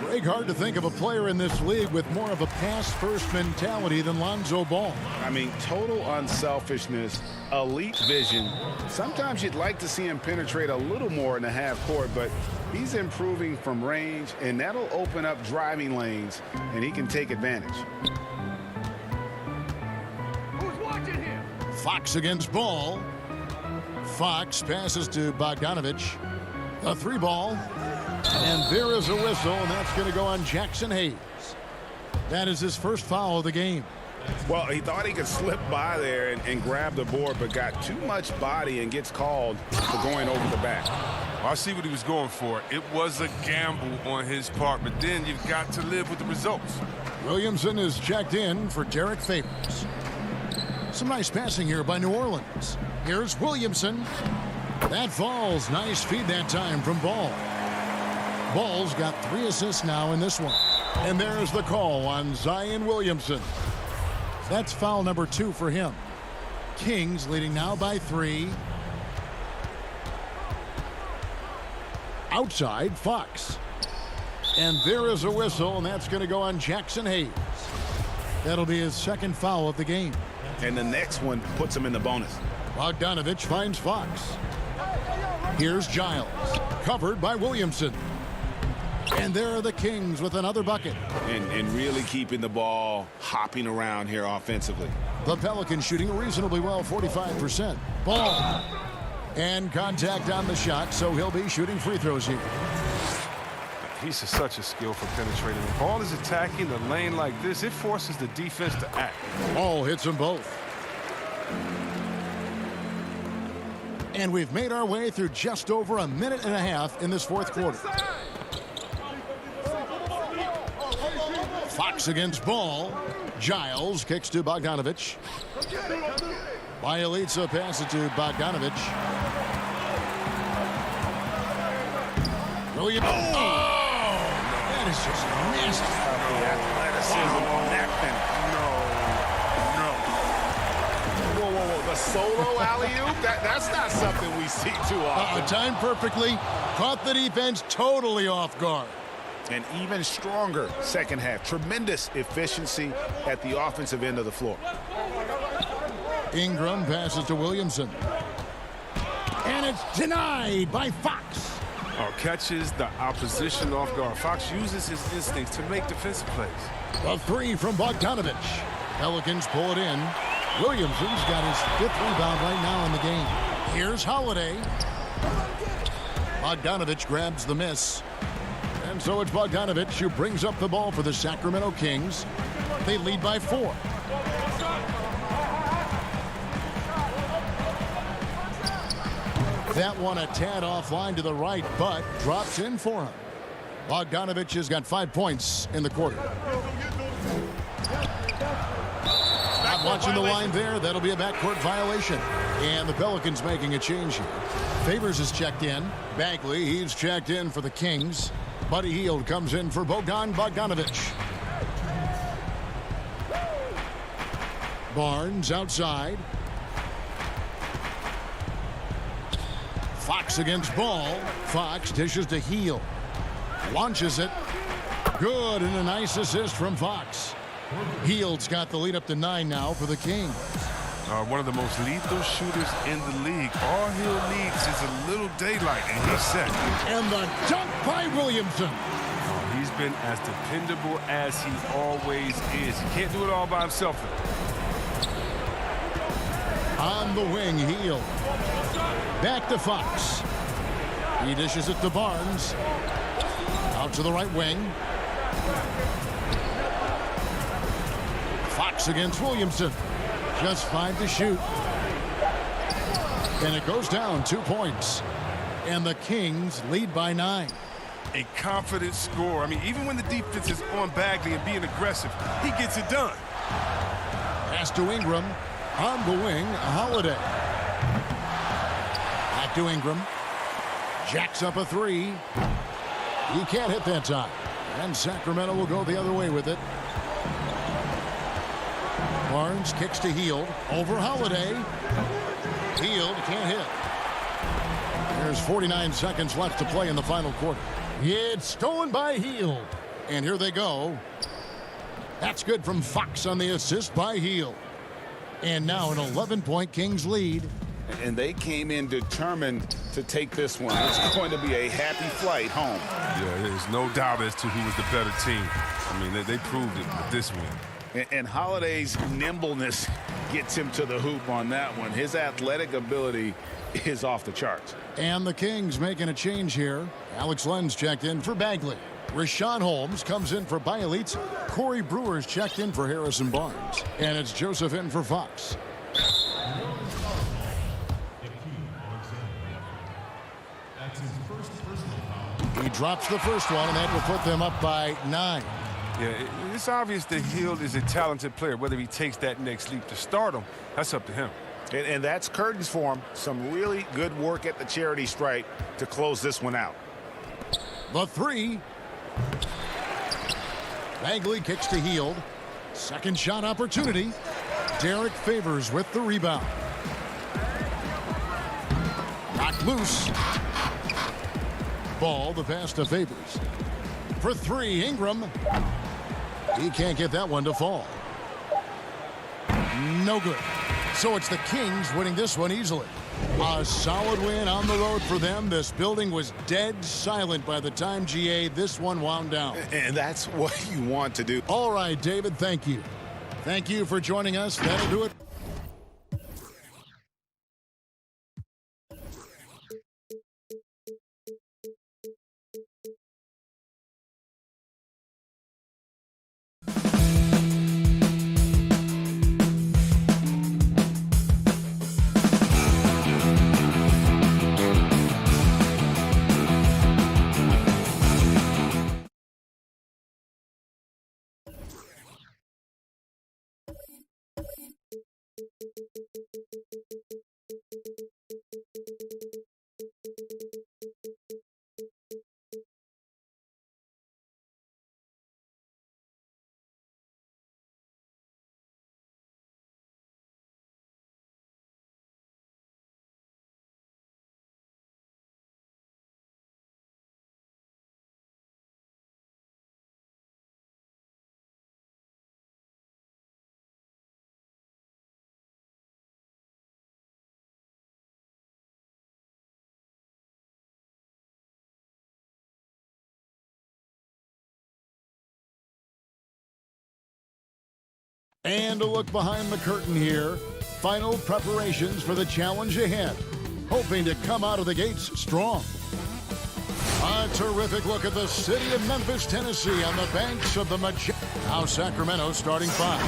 Greg, hard to think of a player in this league with more of a pass-first mentality than Lonzo Ball. I mean, total unselfishness, elite vision. Sometimes you'd like to see him penetrate a little more in the half court, but he's improving from range, and that'll open up driving lanes, and he can take advantage. Who's watching here? Fox against Ball. Fox passes to Bogdanovich. A 3 ball. And there is a whistle, and that's going to go on Jackson Hayes. That is his first foul of the game. Well, he thought he could slip by there and grab the board, but got too much body and gets called for going over the back. Well, I see what he was going for. It was a gamble on his part, but then you've got to live with the results. Williamson is checked in for Derek Favors. Some nice passing here by New Orleans. Here's Williamson. That falls. Nice feed that time from Ball. Ball's got 3 assists now in this one. And there's the call on Zion Williamson. That's foul number 2 for him. Kings leading now by 3. Outside, Fox. And there is a whistle, and that's going to go on Jackson Hayes. That'll be his second foul of the game. And the next one puts him in the bonus. Bogdanovich finds Fox. Here's Giles, covered by Williamson. And there are the Kings with another bucket. And really keeping the ball hopping around here offensively. The Pelicans shooting reasonably well, 45%. Ball. And contact on the shot, so he'll be shooting free throws here. He's such a skill for penetrating. If Ball is attacking the lane like this, it forces the defense to act. Ball hits them both. And we've made our way through just over a minute and a half in this fourth quarter. Fox against Ball. Giles kicks to Bogdanovich. Bielitsa passes to Bogdanovich. Williams. Oh! That is just nasty. The athleticism on that thing. No. Whoa. The solo alley-oop? That's not something we see too often. Timed perfectly. Caught the defense totally off guard. An even stronger second half. Tremendous efficiency at the offensive end of the floor. Ingram passes to Williamson. And it's denied by Fox. Catches the opposition off guard. Fox uses his instincts to make defensive plays. A 3 from Bogdanovich. Pelicans pull it in. Williamson's got his 5th rebound right now in the game. Here's Holiday. Bogdanovich grabs the miss. And so it's Bogdanovich who brings up the ball for the Sacramento Kings. They lead by 4. That one a tad offline to the right, but drops in for him. Bogdanovich has got 5 points in the quarter. Not watching the line there. That'll be a backcourt violation. And the Pelicans making a change here. Favors is checked in. Bagley, he's checked in for the Kings. Buddy Hield comes in for Bogdanovich. Barnes outside. Fox against Ball. Fox dishes to Hield. Launches it. Good, and a nice assist from Fox. Hield's got the lead up to 9 now for the Kings. One of the most lethal shooters in the league. All Hield needs is a little daylight, and he's set. And the dunk by Williamson. He's been as dependable as he always is. He can't do it all by himself. On the wing, Hield. Back to Fox. He dishes it to Barnes. Out to the right wing. Fox against Williamson. Just 5 to shoot. And it goes down 2 points. And the Kings lead by 9. A confident scorer. I mean, even when the defense is on Bagley and being aggressive, he gets it done. Pass to Ingram. On the wing, Holiday. Back to Ingram. Jacks up a 3. He can't hit that time. And Sacramento will go the other way with it. Barnes kicks to Hield. Over Holiday. Hield can't hit. There's 49 seconds left to play in the final quarter. It's stolen by Hield. And here they go. That's good from Fox on the assist by Hield. And now an 11-point Kings lead. And they came in determined to take this one. It's going to be a happy flight home. Yeah, there's no doubt as to who was the better team. I mean, they proved it with this win. And Holiday's nimbleness gets him to the hoop on that one. His athletic ability is off the charts. And the Kings making a change here. Alex Len's checked in for Bagley. Rashawn Holmes comes in for Bielitsa. Corey Brewer's checked in for Harrison Barnes. And it's Joseph in for Fox. He drops the first one, and that will put them up by 9. Yeah, it's obvious that Hield is a talented player. Whether he takes that next leap to stardom, that's up to him. And that's curtains for him. Some really good work at the charity stripe to close this one out. The 3. Bagley kicks to Hield. Second shot opportunity. Derek Favors with the rebound. Knocked loose. Ball, the pass to Favors. For 3, Ingram. He can't get that one to fall. No good. So it's the Kings winning this one easily. A solid win on the road for them. This building was dead silent by the time, GA, this one wound down. And that's what you want to do. All right, David, thank you. Thank you for joining us. That'll do it. And a look behind the curtain here. Final preparations for the challenge ahead. Hoping to come out of the gates strong. A terrific look at the city of Memphis, Tennessee on the banks of the Now Sacramento starting 5.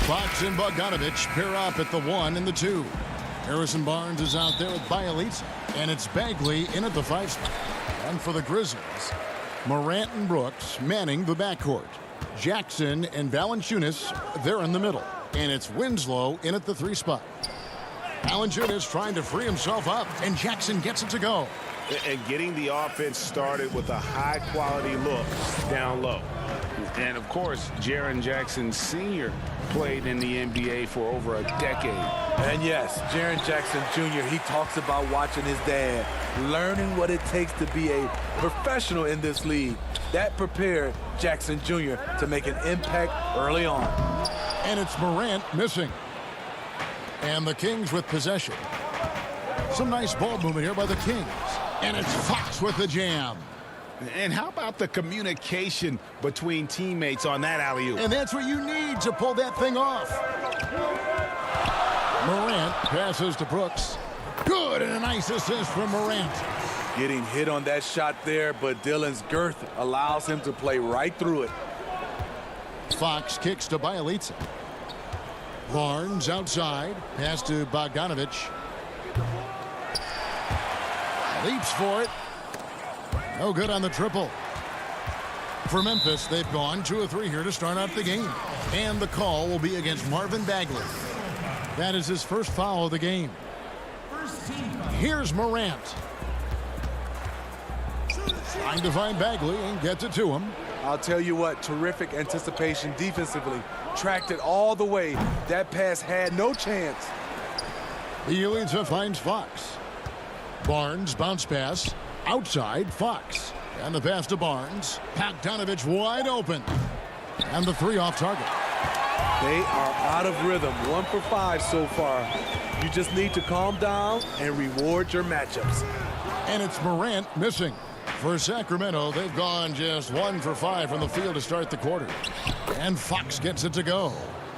Fox and Bogdanovich pair up at the 1 and the 2. Harrison Barnes is out there with Bielitsa, and it's Bagley in at the 5 spot. And for the Grizzlies, Morant and Brooks manning the backcourt. Jackson and Valanciunas, they're in the middle. And it's Winslow in at the 3 spot. Valanciunas trying to free himself up, and Jackson gets it to go. And getting the offense started with a high-quality look down low. And, of course, Jaren Jackson Sr. played in the NBA for over a decade. And, yes, Jaren Jackson Jr., he talks about watching his dad, learning what it takes to be a professional in this league. That prepared Jackson Jr. to make an impact early on. And it's Morant missing. And the Kings with possession. Some nice ball movement here by the Kings. And it's Fox with the jam. And how about the communication between teammates on that alley-oop? And that's what you need to pull that thing off. Morant passes to Brooks. Good, and a nice assist from Morant. Getting hit on that shot there, but Dillon's girth allows him to play right through it. Fox kicks to Bielitsa. Barnes outside. Pass to Bogdanovich. Leaps for it. No good on the triple. For Memphis, they've gone 2 of 3 here to start out the game. And the call will be against Marvin Bagley. That is his first foul of the game. Here's Morant. Trying to find Bagley and gets it to him. I'll tell you what, terrific anticipation defensively. Tracked it all the way. That pass had no chance. Bielitsa finds Fox. Barnes bounce pass. Outside, Fox. And the pass to Barnes. Bogdanovich wide open. And the 3 off target. They are out of rhythm. 1 for 5 so far. You just need to calm down and reward your matchups. And it's Morant missing. For Sacramento, they've gone just 1 for 5 from the field to start the quarter. And Fox gets it to go.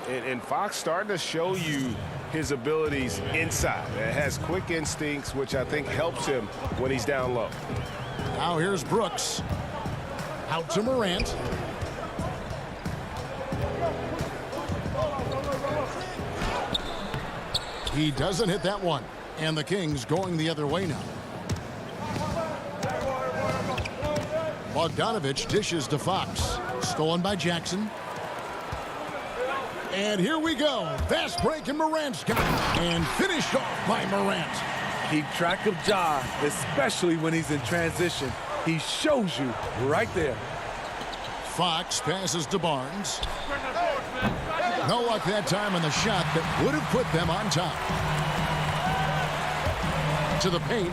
And Fox starting to show you his abilities inside. It has quick instincts, which I think helps him when he's down low. Now here's Brooks. Out to Morant. He doesn't hit that one. And the Kings going the other way now. Bogdanovich dishes to Fox. Stolen by Jackson. And here we go. Fast break, and Morant's got it. And finished off by Morant. Keep track of Ja, especially when he's in transition. He shows you right there. Fox passes to Barnes. No luck that time on the shot that would have put them on top. To the paint.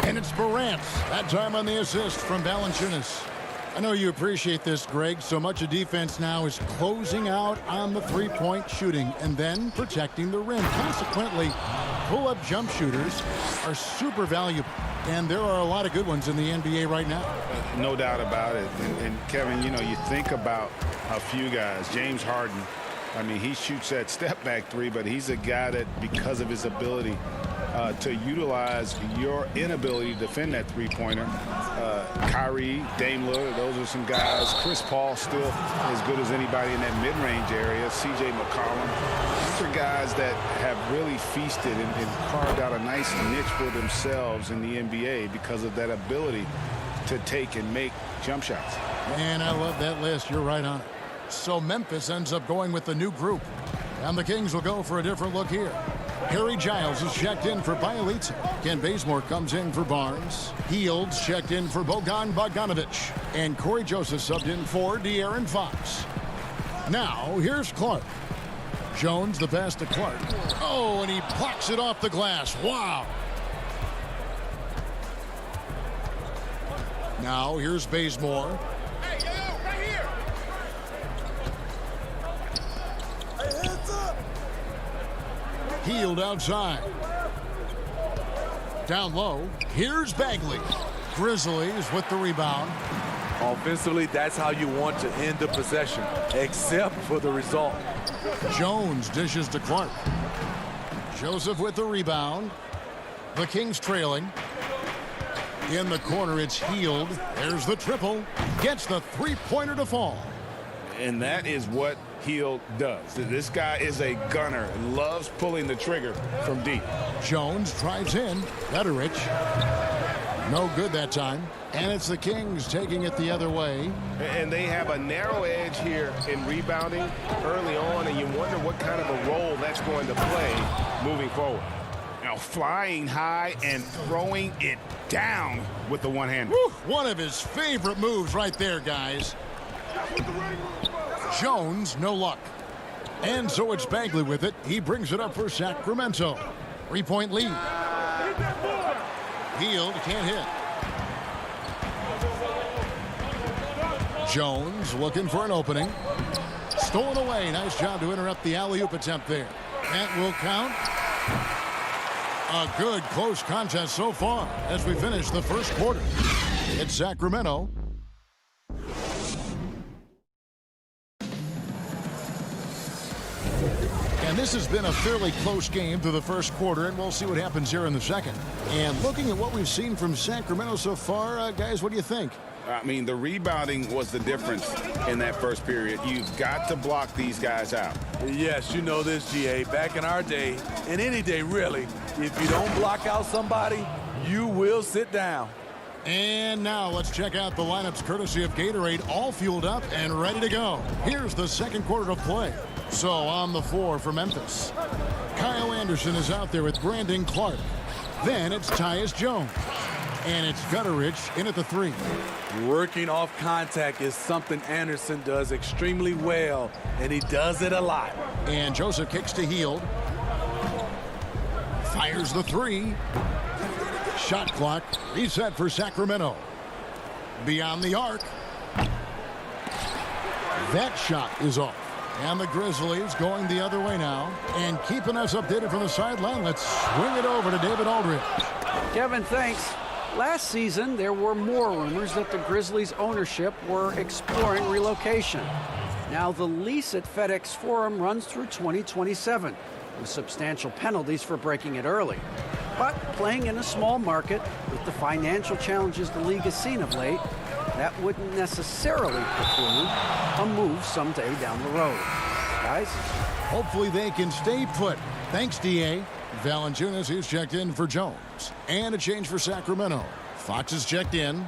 And it's Morant. That time on the assist from Valanciunas. I know you appreciate this, Greg. So much of defense now is closing out on the 3-point shooting and then protecting the rim. Consequently, pull-up jump shooters are super valuable. And there are a lot of good ones in the NBA right now. No doubt about it. And Kevin, you know, you think about a few guys. James Harden, I mean, he shoots that step-back 3, but he's a guy that, because of his ability to utilize your inability to defend that 3-pointer. Kyrie, Dame Lillard, those are some guys. Chris Paul still as good as anybody in that mid-range area. C.J. McCollum. These are guys that have really feasted and carved out a nice niche for themselves in the NBA because of that ability to take and make jump shots. Man, I love that list. You're right on it. So Memphis ends up going with the new group. And the Kings will go for a different look here. Harry Giles is checked in for Bielitsa. Ken Bazemore comes in for Barnes. Fields checked in for Bogdanovich. And Corey Joseph subbed in for De'Aaron Fox. Now, here's Clark. Jones, the pass to Clark. Oh, and he plucks it off the glass. Wow. Now, here's Bazemore. Hey, yo, right here. Hey, hands up. Healed outside. Down low. Here's Bagley. Grizzlies with the rebound. Offensively, that's how you want to end the possession, except for the result. Jones dishes to Clark. Joseph with the rebound. The Kings trailing. In the corner, it's Hield. There's the triple. Gets the 3-pointer to fall. And that is what Hield does. This guy is a gunner and loves pulling the trigger from deep. Jones drives in. Gutterich. No good that time. And it's the Kings taking it the other way. And they have a narrow edge here in rebounding early on, and you wonder what kind of a role that's going to play moving forward. Now flying high and throwing it down with the one-hander. One of his favorite moves right there, guys. Jones, no luck. And so it's Bagley with it. He brings it up for Sacramento. 3-point lead. Hield can't hit. Jones looking for an opening. Stolen away. Nice job to interrupt the alley-oop attempt there. That will count. A good close contest so far as we finish the first quarter. It's Sacramento. And this has been a fairly close game through the first quarter, and we'll see what happens here in the second. And looking at what we've seen from Sacramento so far, guys, what do you think? I mean, the rebounding was the difference in that first period. You've got to block these guys out. Yes, you know this, GA. Back in our day, and any day really, if you don't block out somebody, you will sit down. And now let's check out the lineups courtesy of Gatorade, all fueled up and ready to go. Here's the second quarter of play. So on the floor for Memphis, Kyle Anderson is out there with Brandon Clark. Then it's Tyus Jones. And it's Gutterich in at the 3. Working off contact is something Anderson does extremely well, and he does it a lot. And Joseph kicks to Hield. Fires the 3. Shot clock reset for Sacramento. Beyond the arc. That shot is off. And the Grizzlies going the other way now. And keeping us updated from the sideline, let's swing it over to David Aldridge. Kevin, thanks. Last season, there were more rumors that the Grizzlies' ownership were exploring relocation. Now, the lease at FedEx Forum runs through 2027, with substantial penalties for breaking it early. But playing in a small market with the financial challenges the league has seen of late, that wouldn't necessarily preclude a move someday down the road. Guys? Hopefully they can stay put. Thanks, D.A. Valanciunas, he's checked in for Jones. And a change for Sacramento. Fox is checked in.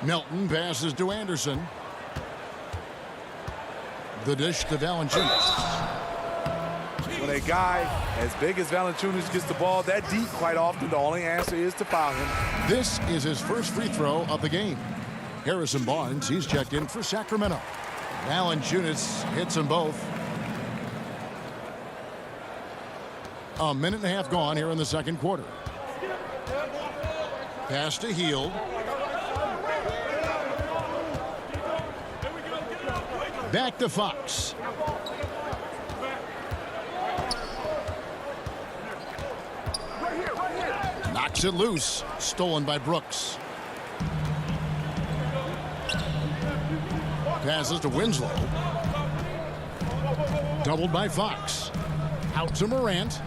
Milton passes to Anderson. The dish to Valanciunas. When a guy as big as Valanciunas gets the ball that deep, quite often the only answer is to foul him. This is his first free throw of the game. Harrison Barnes, he's checked in for Sacramento. Valanciunas hits them both. A minute and a half gone here in the second quarter. Pass to Hield. Back to Fox. Knocks it loose. Stolen by Brooks. Passes to Winslow. Doubled by Fox. Out to Morant.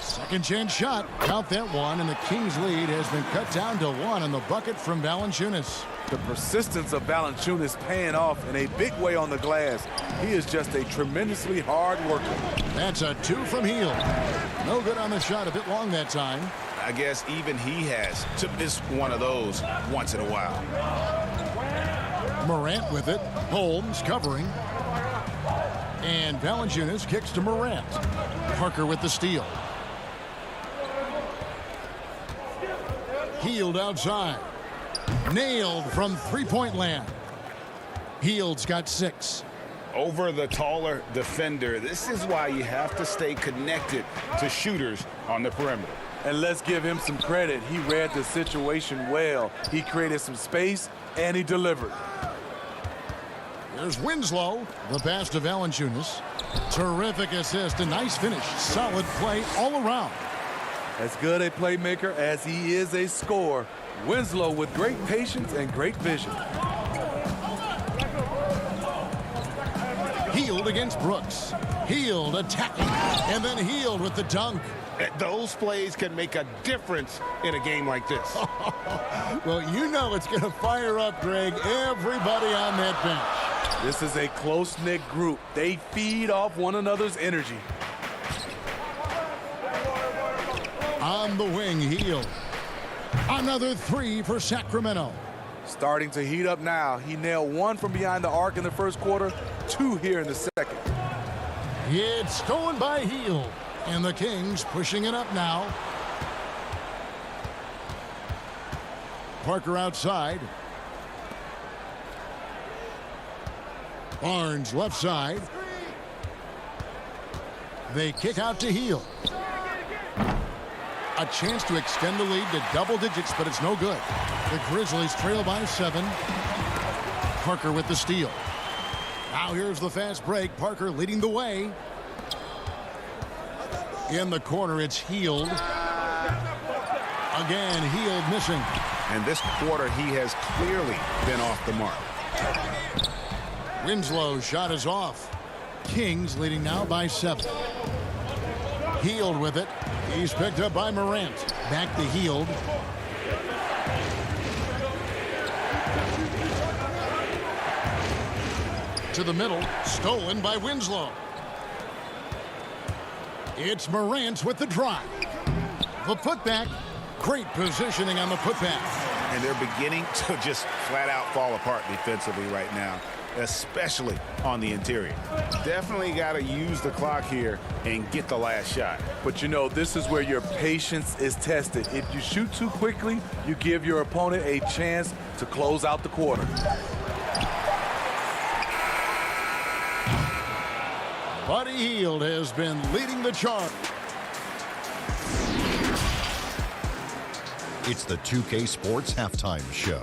Second chance shot. Count that one, and the Kings lead has been cut down to 1 on the bucket from Valanciunas. The persistence of Valanciunas paying off in a big way on the glass. He is just a tremendously hard worker. That's a 2 from Hield. No good on the shot, a bit long that time. I guess even he has to miss one of those once in a while. Morant with it. Holmes covering. And Valanciunas kicks to Morant. Parker with the steal. Hield outside. Nailed from three-point land. Hield's got 6. Over the taller defender. This is why you have to stay connected to shooters on the perimeter. And let's give him some credit. He read the situation well. He created some space, and he delivered. There's Winslow. The pass to Valanciunas. Terrific assist. A nice finish. Solid play all around. As good a playmaker as he is a scorer, Winslow with great patience and great vision. Hield against Brooks. Hield attacking, and then Hield with the dunk. Those plays can make a difference in a game like this. Well, you know it's going to fire up, Greg, everybody on that bench. This is a close-knit group. They feed off one another's energy. On the wing, Hield. Another three for Sacramento. Starting to heat up now. He nailed one from behind the arc in the first quarter, two here in the second. It's stolen by Hield. And the Kings pushing it up now. Parker outside. Barnes left side. They kick out to Hield. A chance to extend the lead to double digits, but it's no good. The Grizzlies trail by 7. Parker with the steal. Now here's the fast break. Parker leading the way. In the corner, it's Hield. Again, Hield missing. And this quarter, he has clearly been off the mark. Winslow's shot is off. Kings leading now by 7. Hield with it. He's picked up by Morant. Back to Hield. To the middle. Stolen by Winslow. It's Morant with the drive. The putback. Great positioning on the putback. And they're beginning to just flat out fall apart defensively right now, especially on the interior. Definitely got to use the clock here and get the last shot. But you know, this is where your patience is tested. If you shoot too quickly, you give your opponent a chance to close out the quarter. Buddy Hield has been leading the charge. It's the 2K Sports Halftime Show.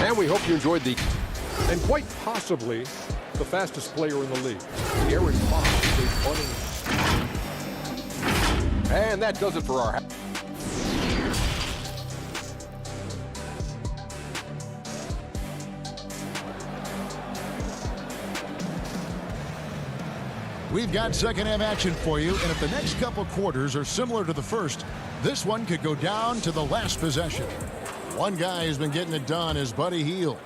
And we hope you enjoyed the, and quite possibly, the fastest player in the league. Aaron Fox is running. And that does it for our We've got second half action for you, and if the next couple quarters are similar to the first, this one could go down to the last possession. One guy who's been getting it done is Buddy Hield.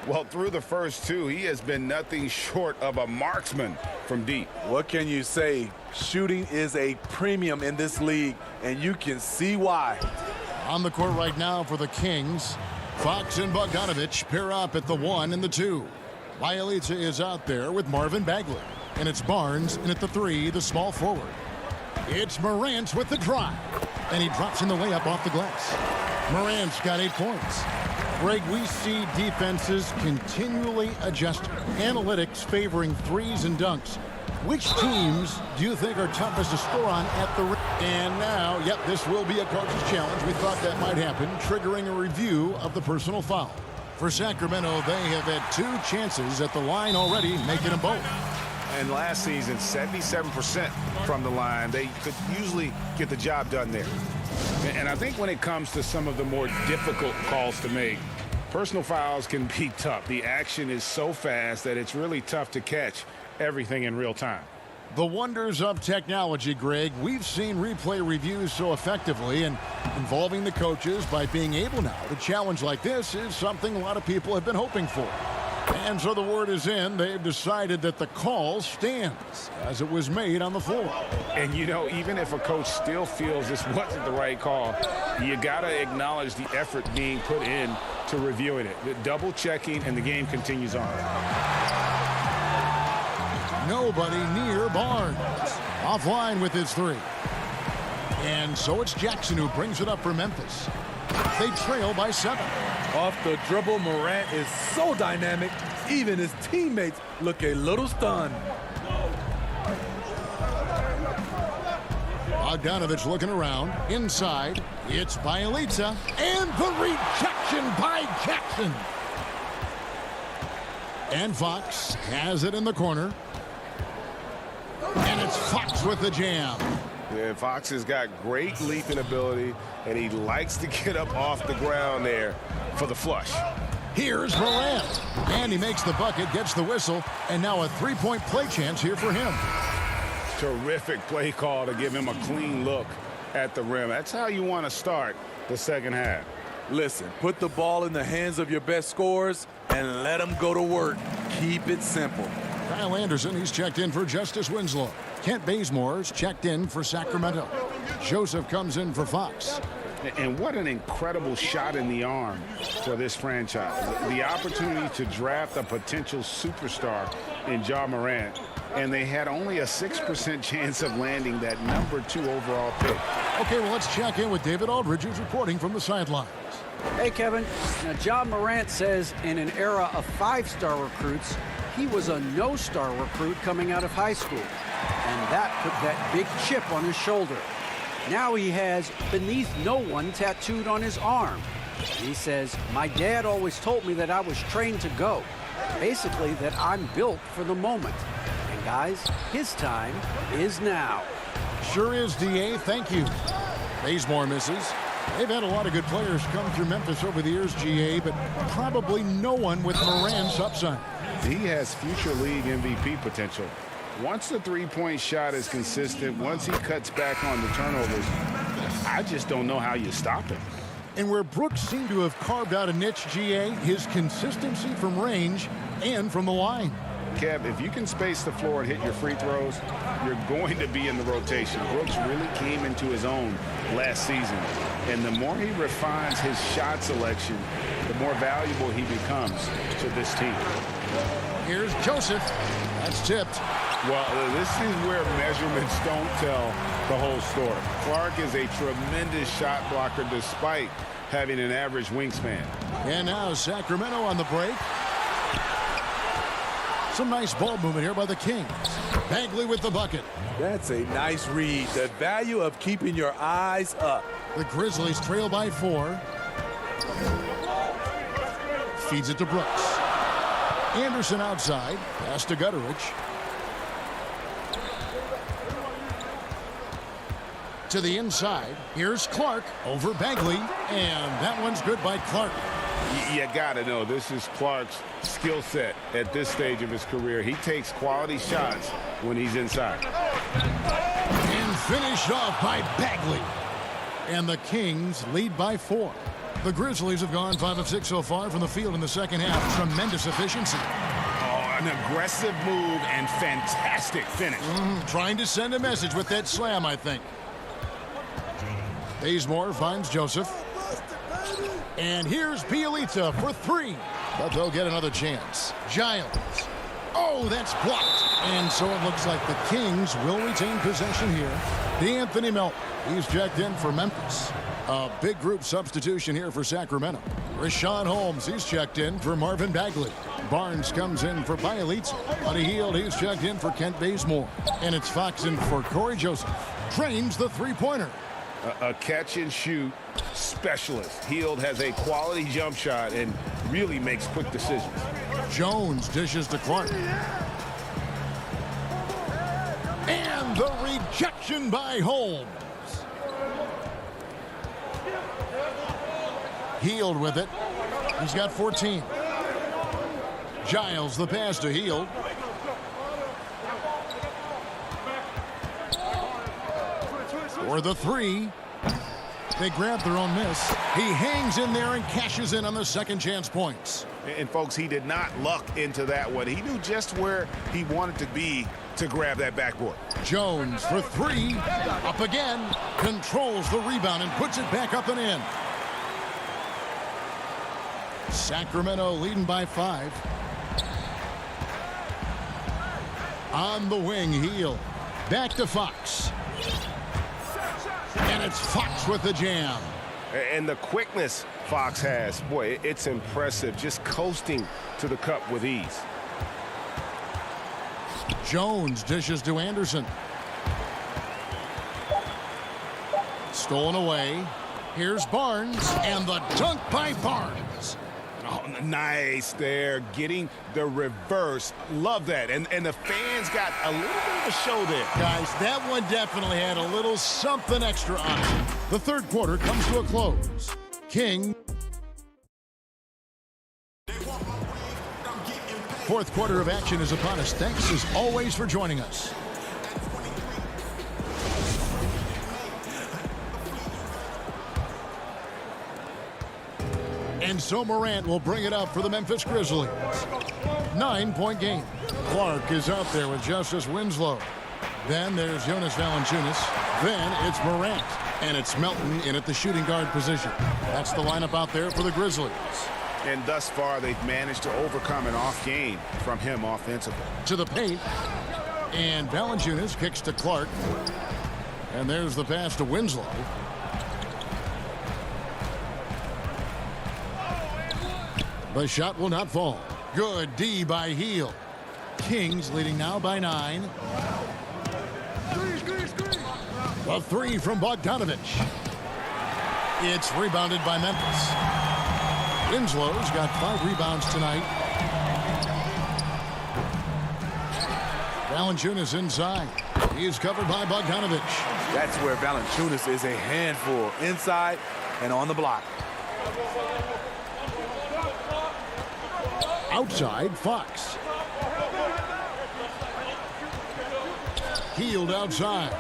Well, through the first two, he has been nothing short of a marksman from deep. What can you say? Shooting is a premium in this league, and you can see why. On the court right now for the Kings, Fox and Bogdanovich pair up at the 1 and the 2. Bielitsa is out there with Marvin Bagley. And it's Barnes, and at the 3, the small forward. It's Morant with the drive. And he drops in the layup off the glass. Morant's got 8 points. Greg, we see defenses continually adjusting. Analytics favoring threes and dunks. Which teams do you think are toughest to score on at the rim? And now, yep, this will be a coach's challenge. We thought that might happen, triggering a review of the personal foul. For Sacramento, they have had 2 chances at the line already, making them both. And last season, 77% from the line. They could usually get the job done there. And I think when it comes to some of the more difficult calls to make, personal fouls can be tough. The action is so fast that it's really tough to catch everything in real time. The wonders of technology, Greg. We've seen replay reviews so effectively, and involving the coaches by being able now to challenge like this is something a lot of people have been hoping for. And so the word is in. They've decided that the call stands as it was made on the floor. And, you know, even if a coach still feels this wasn't the right call, you got to acknowledge the effort being put in to reviewing it. The double checking, and the game continues on. Nobody near Barnes. Offline with his 3. And so it's Jackson who brings it up for Memphis. They trail by 7. Off the dribble, Morant is so dynamic, even his teammates look a little stunned. Bogdanovich looking around. Inside, it's Bielitsa, and the rejection by Jackson. And Fox has it in the corner. And it's Fox with the jam. Yeah, Fox has got great leaping ability, and he likes to get up off the ground there for the flush. Here's Morant. And he makes the bucket, gets the whistle, and now a three-point play chance here for him. Terrific play call to give him a clean look at the rim. That's how you want to start the second half. Listen, put the ball in the hands of your best scorers and let them go to work. Keep it simple. Kyle Anderson, he's checked in for Justice Winslow. Kent Bazemore's checked in for Sacramento. Joseph comes in for Fox. And what an incredible shot in the arm for this franchise. The opportunity to draft a potential superstar in Ja Morant, and they had only a 6% chance of landing that #2 overall pick. Okay, well, let's check in with David Aldridge, who's reporting from the sidelines. Hey, Kevin. Now, Ja Morant says in an era of 5-star recruits, he was a no-star recruit coming out of high school. And that put that big chip on his shoulder. Now he has "beneath no one" tattooed on his arm. He says, "My dad always told me that I was trained to go. Basically, that I'm built for the moment. And guys, his time is now." Sure is, DA. Thank you. Bazemore misses. They've had a lot of good players come through Memphis over the years, GA, but probably no one with Morant's upside. He has future league MVP potential. Once the three-point shot is consistent, once he cuts back on the turnovers, I just don't know how you stop him. And where Brooks seemed to have carved out a niche, GA, his consistency from range and from the line. Kev, if you can space the floor and hit your free throws, you're going to be in the rotation. Brooks really came into his own last season. And the more he refines his shot selection, the more valuable he becomes to this team. Here's Joseph. That's tipped. Well, this is where measurements don't tell the whole story. Clark is a tremendous shot blocker despite having an average wingspan. And now Sacramento on the break. Some nice ball movement here by the Kings. Bagley with the bucket. That's a nice read. The value of keeping your eyes up. The Grizzlies trail by 4. Feeds it to Brooks. Anderson outside. Pass to Gutteridge. To the inside. Here's Clark over Bagley. And that one's good by Clark. You got to know this is Clark's skill set at this stage of his career. He takes quality shots when he's inside. And finished off by Bagley. And the Kings lead by 4. The Grizzlies have gone 5 of 6 so far from the field in the second half. Tremendous efficiency. Oh, an aggressive move and fantastic finish. Trying to send a message with that slam, I think. Bazemore finds Joseph. And here's Bielitsa for 3. But they'll get another chance. Giles. Oh, that's blocked. And so it looks like the Kings will retain possession here. D'Anthony Melton. He's checked in for Memphis. A big group substitution here for Sacramento. Rashawn Holmes, he's checked in for Marvin Bagley. Barnes comes in for Bielitsa. Buddy Hield, he's checked in for Kent Bazemore. And it's Fox in for Corey Joseph. Trains the three-pointer. A catch-and-shoot specialist. Hield has a quality jump shot and really makes quick decisions. Jones dishes to Clark. And the rejection by Holmes. Hield with it. He's got 14. Giles the pass to Hield. For the 3. They grab their own miss. He hangs in there and cashes in on the second chance points. And folks, he did not luck into that one. He knew just where he wanted to be to grab that backboard. Jones for 3. Up again. Controls the rebound and puts it back up and in. Sacramento leading by 5. On the wing, Hield. Back to Fox. And it's Fox with the jam. And the quickness Fox has, boy, it's impressive. Just coasting to the cup with ease. Jones dishes to Anderson. Stolen away. Here's Barnes, and the dunk by Barnes. Oh, nice there, getting the reverse. Love that. And the fans got a little bit of a show there. Guys, that one definitely had a little something extra on it. The third quarter comes to a close. King. fourth quarter of action is upon us. Thanks as always for joining us. And so Morant will bring it up for the Memphis Grizzlies. 9-point game. Clark is out there with Justice Winslow. Then there's Jonas Valanciunas. Then it's Morant. And it's Melton in at the shooting guard position. That's the lineup out there for the Grizzlies. And thus far, they've managed to overcome an off game from him offensively. To the paint. And Valanciunas kicks to Clark. And there's the pass to Winslow. The shot will not fall. Good D by Hield. Kings leading now by 9. The three from Bogdanovich. It's rebounded by Memphis. Winslow's got 5 rebounds tonight. Valanciunas inside. He's covered by Bogdanovich. That's where Valanciunas is a handful, inside and on the block. Outside, Fox. Hield outside.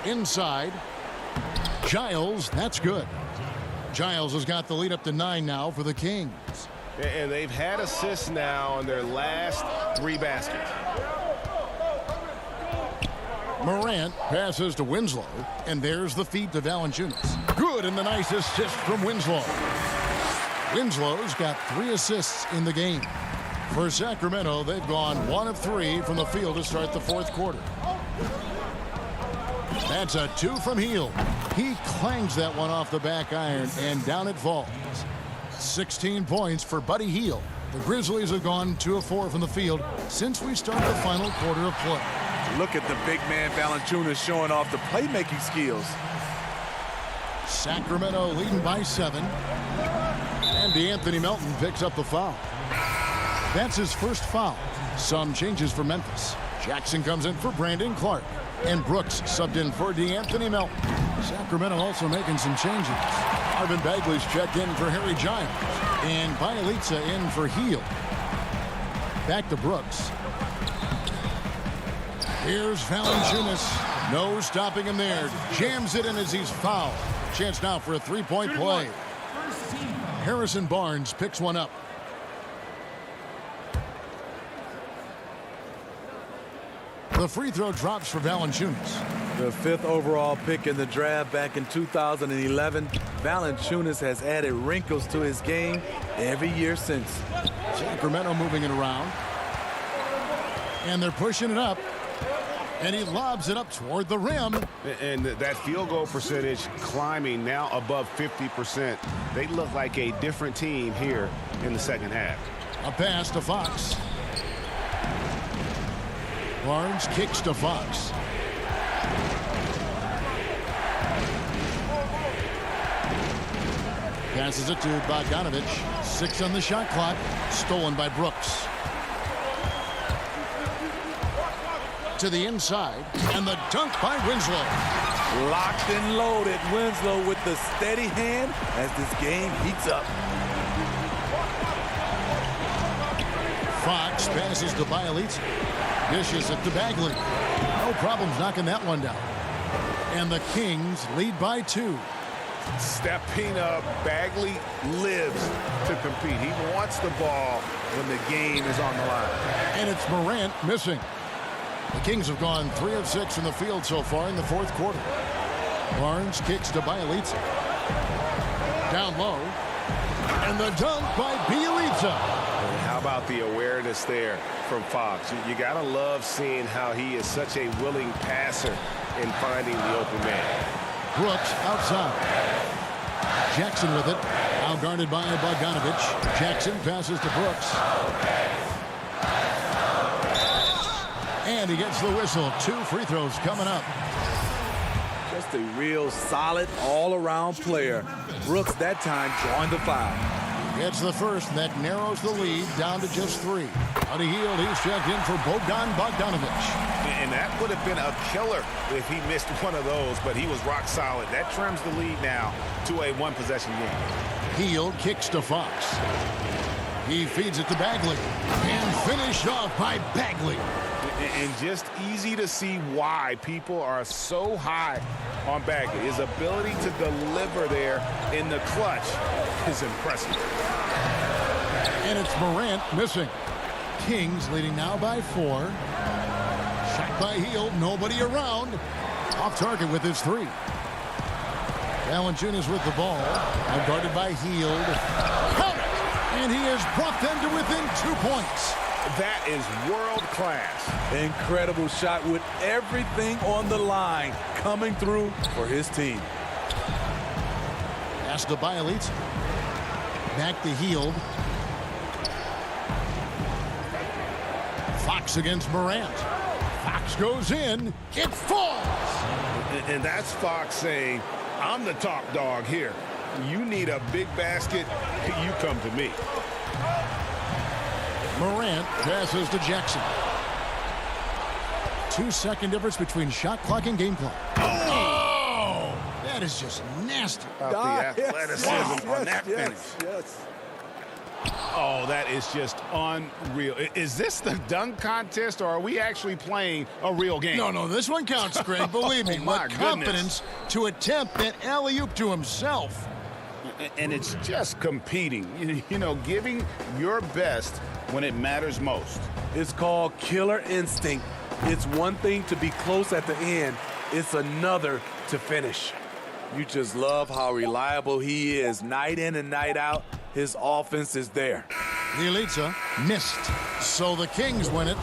Inside. Giles, that's good. Giles has got the lead up to 9 now for the Kings. And they've had assists now on their last 3 baskets. Morant passes to Winslow, and there's the feed to Valanciunas. Good, and the nice assist from Winslow. Winslow's got 3 assists in the game. For Sacramento, they've gone 1 of 3 from the field to start the fourth quarter. That's a 2 from Hield. He clangs that one off the back iron, and down it falls. 16 points for Buddy Hield. The Grizzlies have gone 2 of 4 from the field since we started the final quarter of play. Look at the big man Valanciunas showing off the playmaking skills. Sacramento leading by 7. And DeAnthony Melton picks up the foul. That's his first foul. Some changes for Memphis. Jackson comes in for Brandon Clark. And Brooks subbed in for DeAnthony Melton. Sacramento also making some changes. Marvin Bagley's checked in for Harry Giles. And Bielitsa in for Hield. Back to Brooks. Here's Valanciunas. No stopping him there. Jams it in as he's fouled. Chance now for a 3-point play. Harrison Barnes picks one up. The free throw drops for Valanciunas. The 5th overall pick in the draft back in 2011. Valanciunas has added wrinkles to his game every year since. Sacramento moving it around. And they're pushing it up. And he lobs it up toward the rim. And that field goal percentage climbing now above 50%. They look like a different team here in the second half. A pass to Fox. Barnes kicks to Fox. Passes it to Bogdanovich. 6 on the shot clock. Stolen by Brooks. To the inside, and the dunk by Winslow. Locked and loaded. Winslow with the steady hand as this game heats up. Fox passes to Bielitsa. Dishes it to Bagley. No problems knocking that one down. And the Kings lead by 2. Stepping up, Bagley lives to compete. He wants the ball when the game is on the line. And it's Morant missing. The Kings have gone 3 of 6 from the field so far in the fourth quarter. Barnes kicks to Bielitsa. Down low. And the dunk by Bielitsa. How about the awareness there from Fox? You got to love seeing how he is such a willing passer in finding the open man. Brooks outside. Jackson with it. Now guarded by Bogdanovich. Jackson passes to Brooks. And he gets the whistle. 2 free throws coming up. Just a real solid all-around player. Brooks that time drawing the foul. Gets the first, and that narrows the lead down to just 3. Buddy Hield, he's checked in for Bogdanovich. And that would have been a killer if he missed one of those, but he was rock solid. That trims the lead now to a 1-possession game. Hield kicks to Fox. He feeds it to Bagley. And finished off by Bagley. And just easy to see why people are so high on Bagley. His ability to deliver there in the clutch is impressive. And it's Morant missing. Kings leading now by 4. Shot by Hield. Nobody around. Off target with his 3. Valanciunas with the ball. Now guarded by Hield. Count it! And he has brought them to within 2 points. That is world class. Incredible shot with everything on the line coming through for his team. Pass to Bielitz. Back to Hield. Fox against Morant. Fox goes in. It falls. And that's Fox saying, I'm the top dog here. You need a big basket, you come to me. Morant passes to Jackson. 2-second difference between shot clock and game clock. Oh! That is just nasty. The athleticism on that finish. Yes. Oh, that is just unreal. Is this the dunk contest, or are we actually playing a real game? No, this one counts, Greg. Believe me. What confidence to attempt that alley-oop to himself. And it's just competing, you know, giving your best when it matters most. It's called killer instinct. It's one thing to be close at the end. It's another to finish. You just love how reliable he is. Night in and night out, his offense is there. Bielitsa missed. So the Kings win it.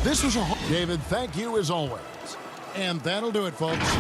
This was a... David, thank you as always. And that'll do it, folks.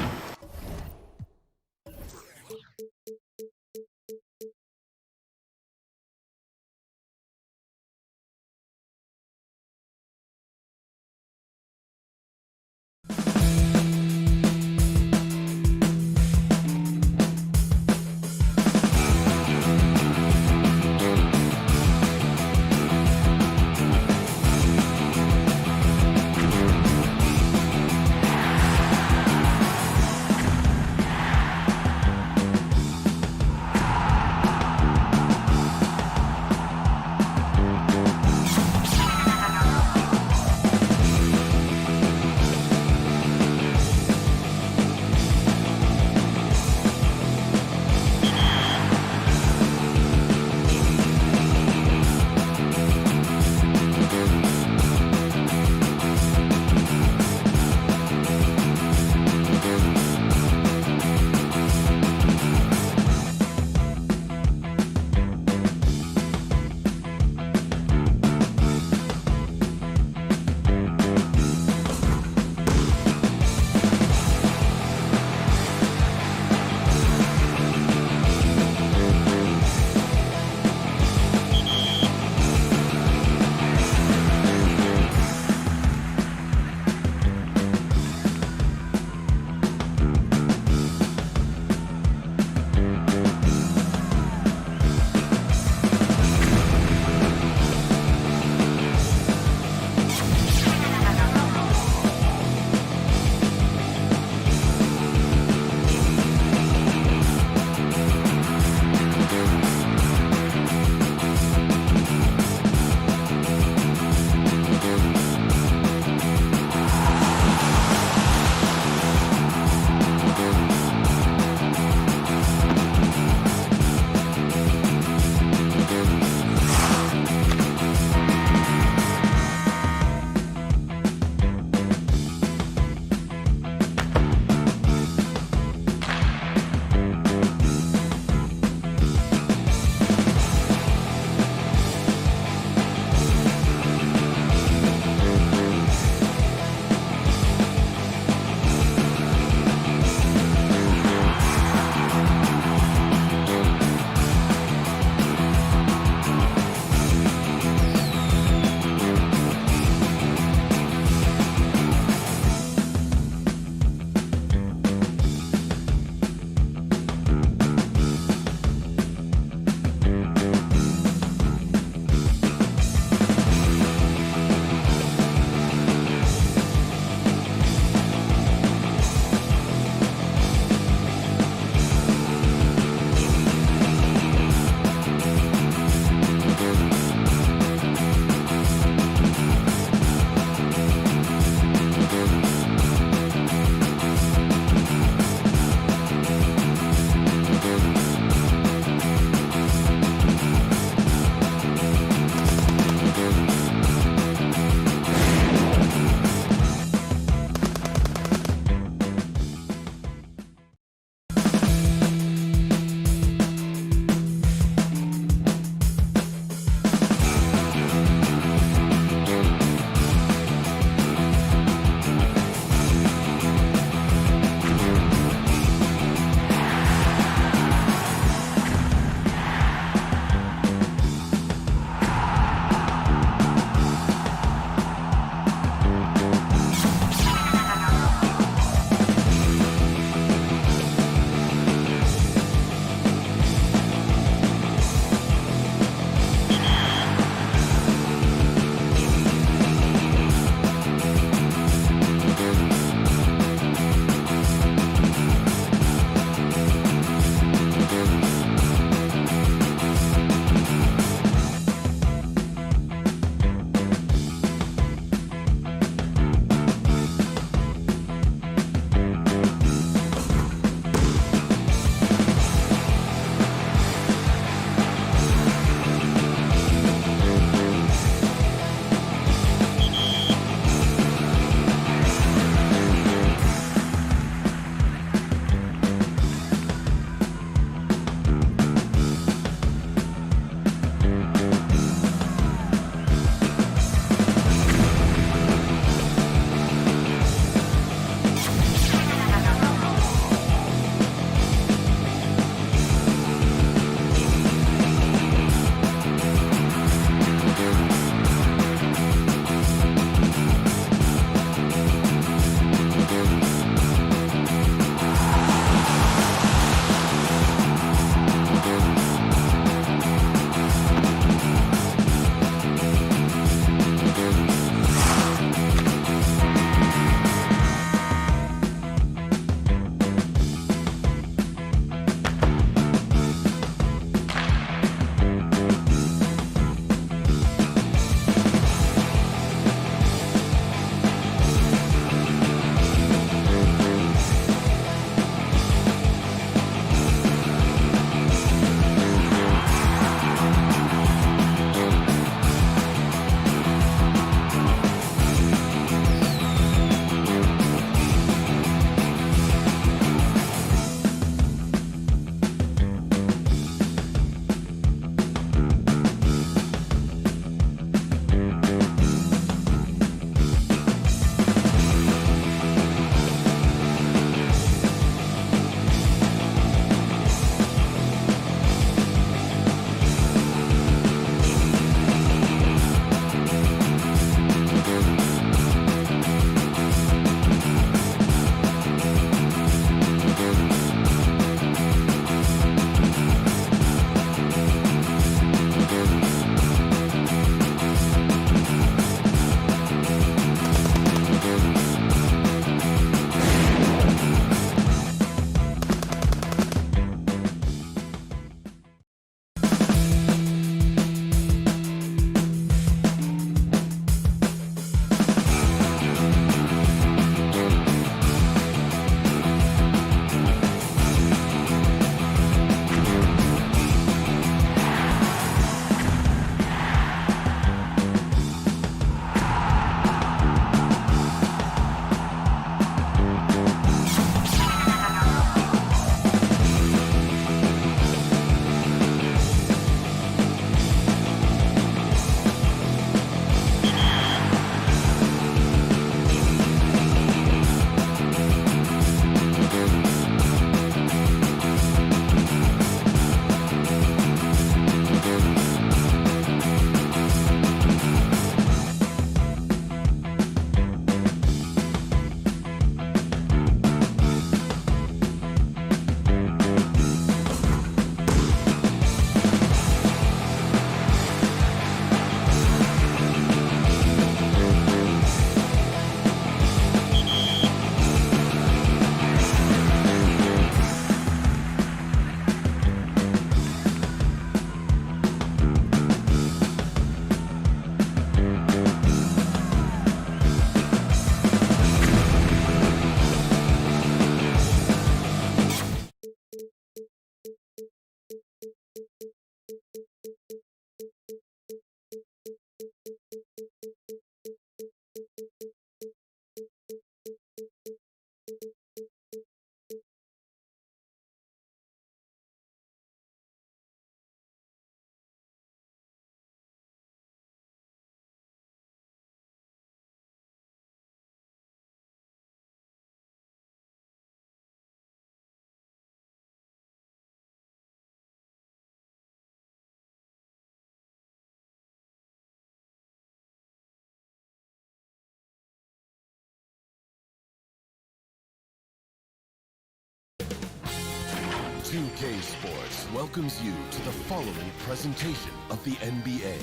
2K Sports welcomes you to the following presentation of the NBA.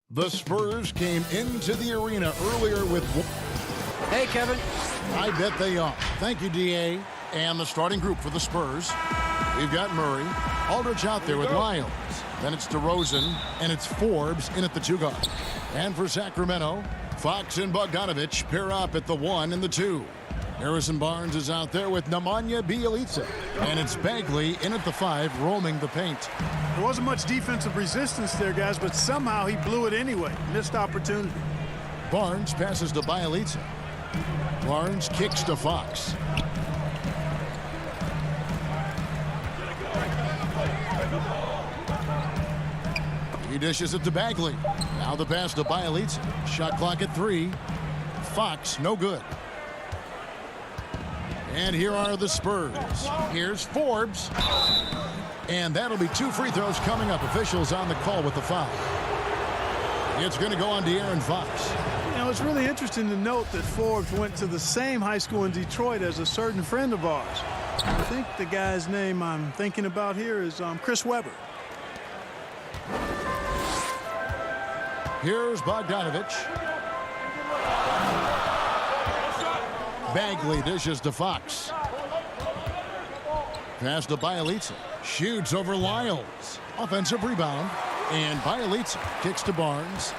The Spurs came into the arena earlier with... Hey, Kevin. I bet they are. Thank you, D.A. And the starting group for the Spurs. We've got Murray. Aldridge out there with Lyles. Then it's DeRozan, and it's Forbes in at the 2 guard. And for Sacramento, Fox and Bogdanovich pair up at the 1 and the 2. Harrison Barnes is out there with Nemanja Bjelica. And it's Bagley in at the 5, roaming the paint. There wasn't much defensive resistance there, guys, but somehow he blew it anyway. Missed opportunity. Barnes passes to Bjelica. Barnes kicks to Fox. He dishes it to Bagley. Now the pass to Bjelica. Shot clock at 3. Fox, no good. And here are the Spurs. Here's Forbes. And that'll be 2 free throws coming up. Officials on the call with the foul. It's going to go on De'Aaron Fox. You know, it's really interesting to note that Forbes went to the same high school in Detroit as a certain friend of ours. I think the guy's name I'm thinking about here is Chris Webber. Here's Bogdanovich. Bagley dishes to Fox. Pass to Bjelica. Shoots over Lyles. Offensive rebound. And Bjelica kicks to Barnes.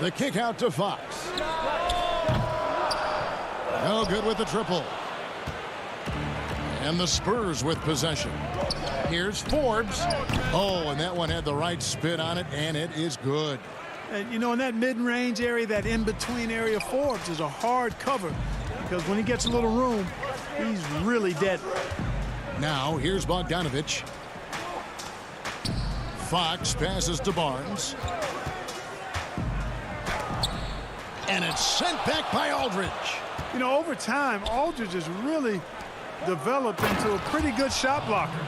The kick out to Fox. No good with the triple. And the Spurs with possession. Here's Forbes. Oh, and that one had the right spin on it, and it is good. And, you know, in that mid-range area, that in-between area, Forbes is a hard cover because when he gets a little room, he's really deadly. Now, here's Bogdanovich. Fox passes to Barnes. And it's sent back by Aldridge. You know, over time, Aldridge has really developed into a pretty good shot blocker.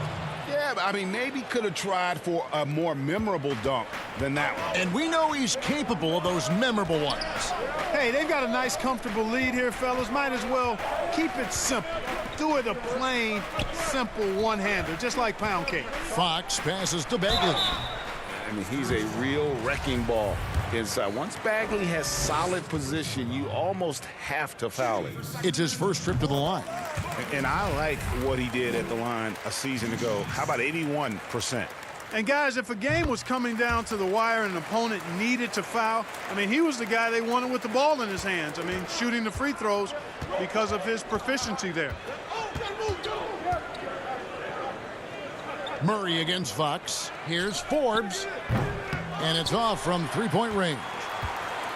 Yeah, I mean, maybe could have tried for a more memorable dunk than that one. And we know he's capable of those memorable ones. Hey, they've got a nice, comfortable lead here, fellas. Might as well keep it simple. Do it a plain, simple one-hander, just like pound cake. Fox passes to Bagley. I mean, he's a real wrecking ball inside. Once Bagley has solid position, you almost have to foul him. It's his first trip to the line. And I like what he did at the line a season ago. How about 81%? And, guys, if a game was coming down to the wire and an opponent needed to foul, I mean, he was the guy they wanted with the ball in his hands. I mean, shooting the free throws because of his proficiency there. Murray against Fox. Here's Forbes. And it's off from three-point range.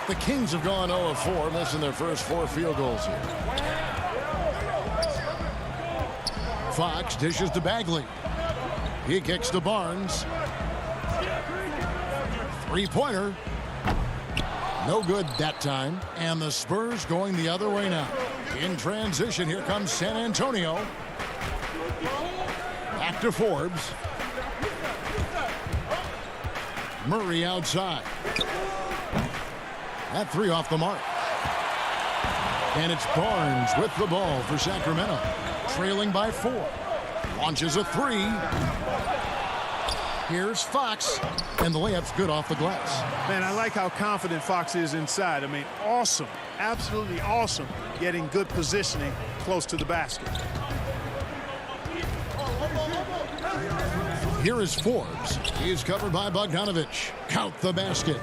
The Kings have gone 0 of 4, missing their first 4 field goals here. Fox dishes to Bagley. He kicks to Barnes. Three-pointer. No good that time. And the Spurs going the other way now. In transition, here comes San Antonio. Back to Forbes. Murray outside. That 3 off the mark. And it's Barnes with the ball for Sacramento. Trailing by 4. Launches a 3. Here's Fox. And the layup's good off the glass. Man, I like how confident Fox is inside. I mean, awesome. Absolutely awesome. Getting good positioning close to the basket. Here is Forbes. He's covered by Bogdanovich. Count the basket.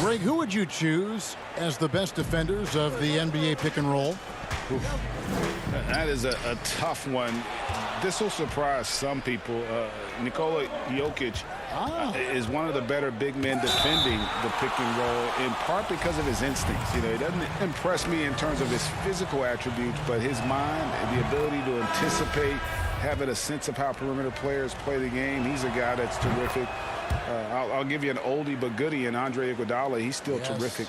Greg, who would you choose as the best defenders of the NBA pick and roll? Oof. That is a tough one. This will surprise some people. Nikola Jokic is one of the better big men defending the pick and roll, in part because of his instincts. You know, he doesn't impress me in terms of his physical attributes, but his mind and the ability to anticipate, having a sense of how perimeter players play the game. He's a guy that's terrific. I'll give you an oldie but goodie in Andre Iguodala. He's still terrific.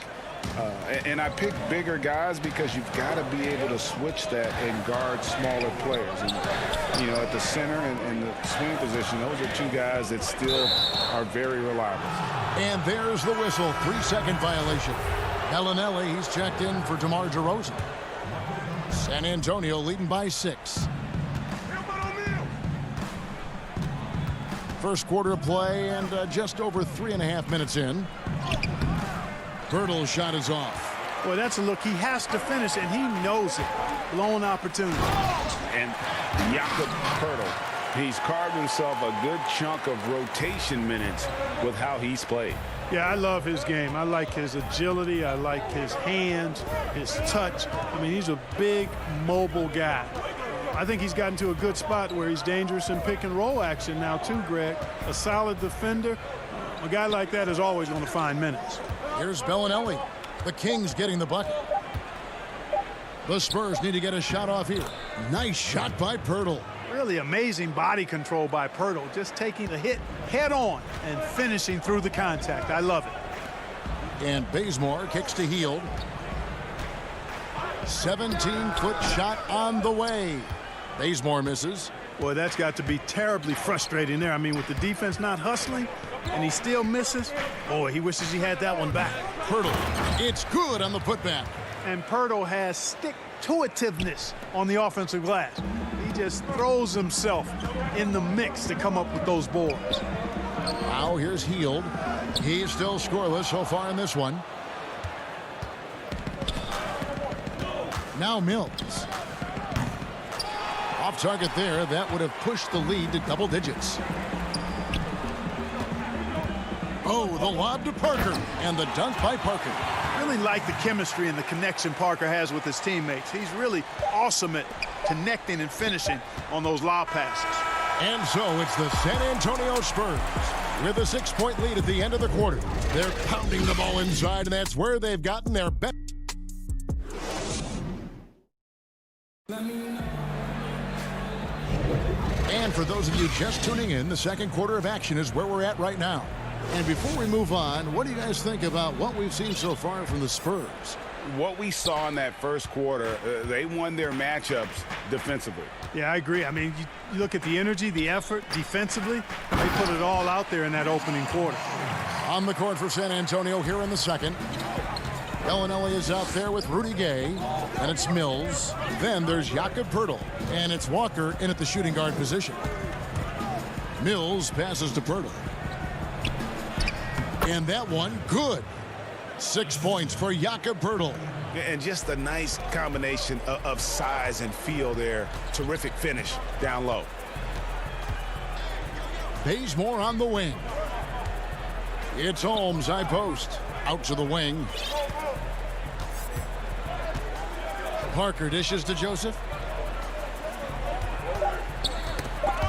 And I pick bigger guys because you've got to be able to switch that and guard smaller players. And, you know, at the center and the swing position, those are 2 guys that still are very reliable. And there's the whistle. 3-second violation. Bellinelli, he's checked in for DeMar DeRozan. San Antonio leading by 6. First quarter of play and just over 3.5 minutes in. Pirtle's shot is off. Well, that's a look he has to finish, and he knows it. Blown opportunity. And Jakob Pirtle, he's carved himself a good chunk of rotation minutes with how he's played. Yeah, I love his game. I like his agility. I like his hands, his touch. I mean, he's a big, mobile guy. I think he's gotten to a good spot where he's dangerous in pick and roll action now too, Greg. A solid defender. A guy like that is always going to find minutes. Here's Bellinelli. The Kings getting the bucket. The Spurs need to get a shot off here. Nice shot by Pirtle. Really amazing body control by Pirtle. Just taking the hit head on and finishing through the contact. I love it. And Bazemore kicks to Hield. 17-foot shot on the way. Bazemore misses. Boy, that's got to be terribly frustrating there. I mean, with the defense not hustling and he still misses, boy, he wishes he had that one back. Pirtle, it's good on the putback. And Pirtle has stick-to-itiveness on the offensive glass. He just throws himself in the mix to come up with those boards. Now here's Hield. He's still scoreless so far in this one. Now Mills. Off target there. That would have pushed the lead to double digits. Oh, the lob to Parker. And the dunk by Parker. Really like the chemistry and the connection Parker has with his teammates. He's really awesome at connecting and finishing on those lob passes. And so it's the San Antonio Spurs with a 6-point lead at the end of the quarter. They're pounding the ball inside, and that's where they've gotten their best. And for those of you just tuning in, the second quarter of action is where we're at right now. And before we move on, what do you guys think about what we've seen so far from the Spurs? What we saw in that first quarter, they won their matchups defensively. Yeah, I agree. I mean, you look at the energy, the effort defensively, they put it all out there in that opening quarter. On the court for San Antonio here in the second. Bellinelli is out there with Rudy Gay, and it's Mills. Then there's Jakob Pirtle, and it's Walker in at the shooting guard position. Mills passes to Pirtle. And that one, good. 6 points for Jakob Pirtle. And just a nice combination of size and feel there. Terrific finish down low. Bazemore on the wing. It's Holmes, high post. Out to the wing. Parker dishes to Joseph.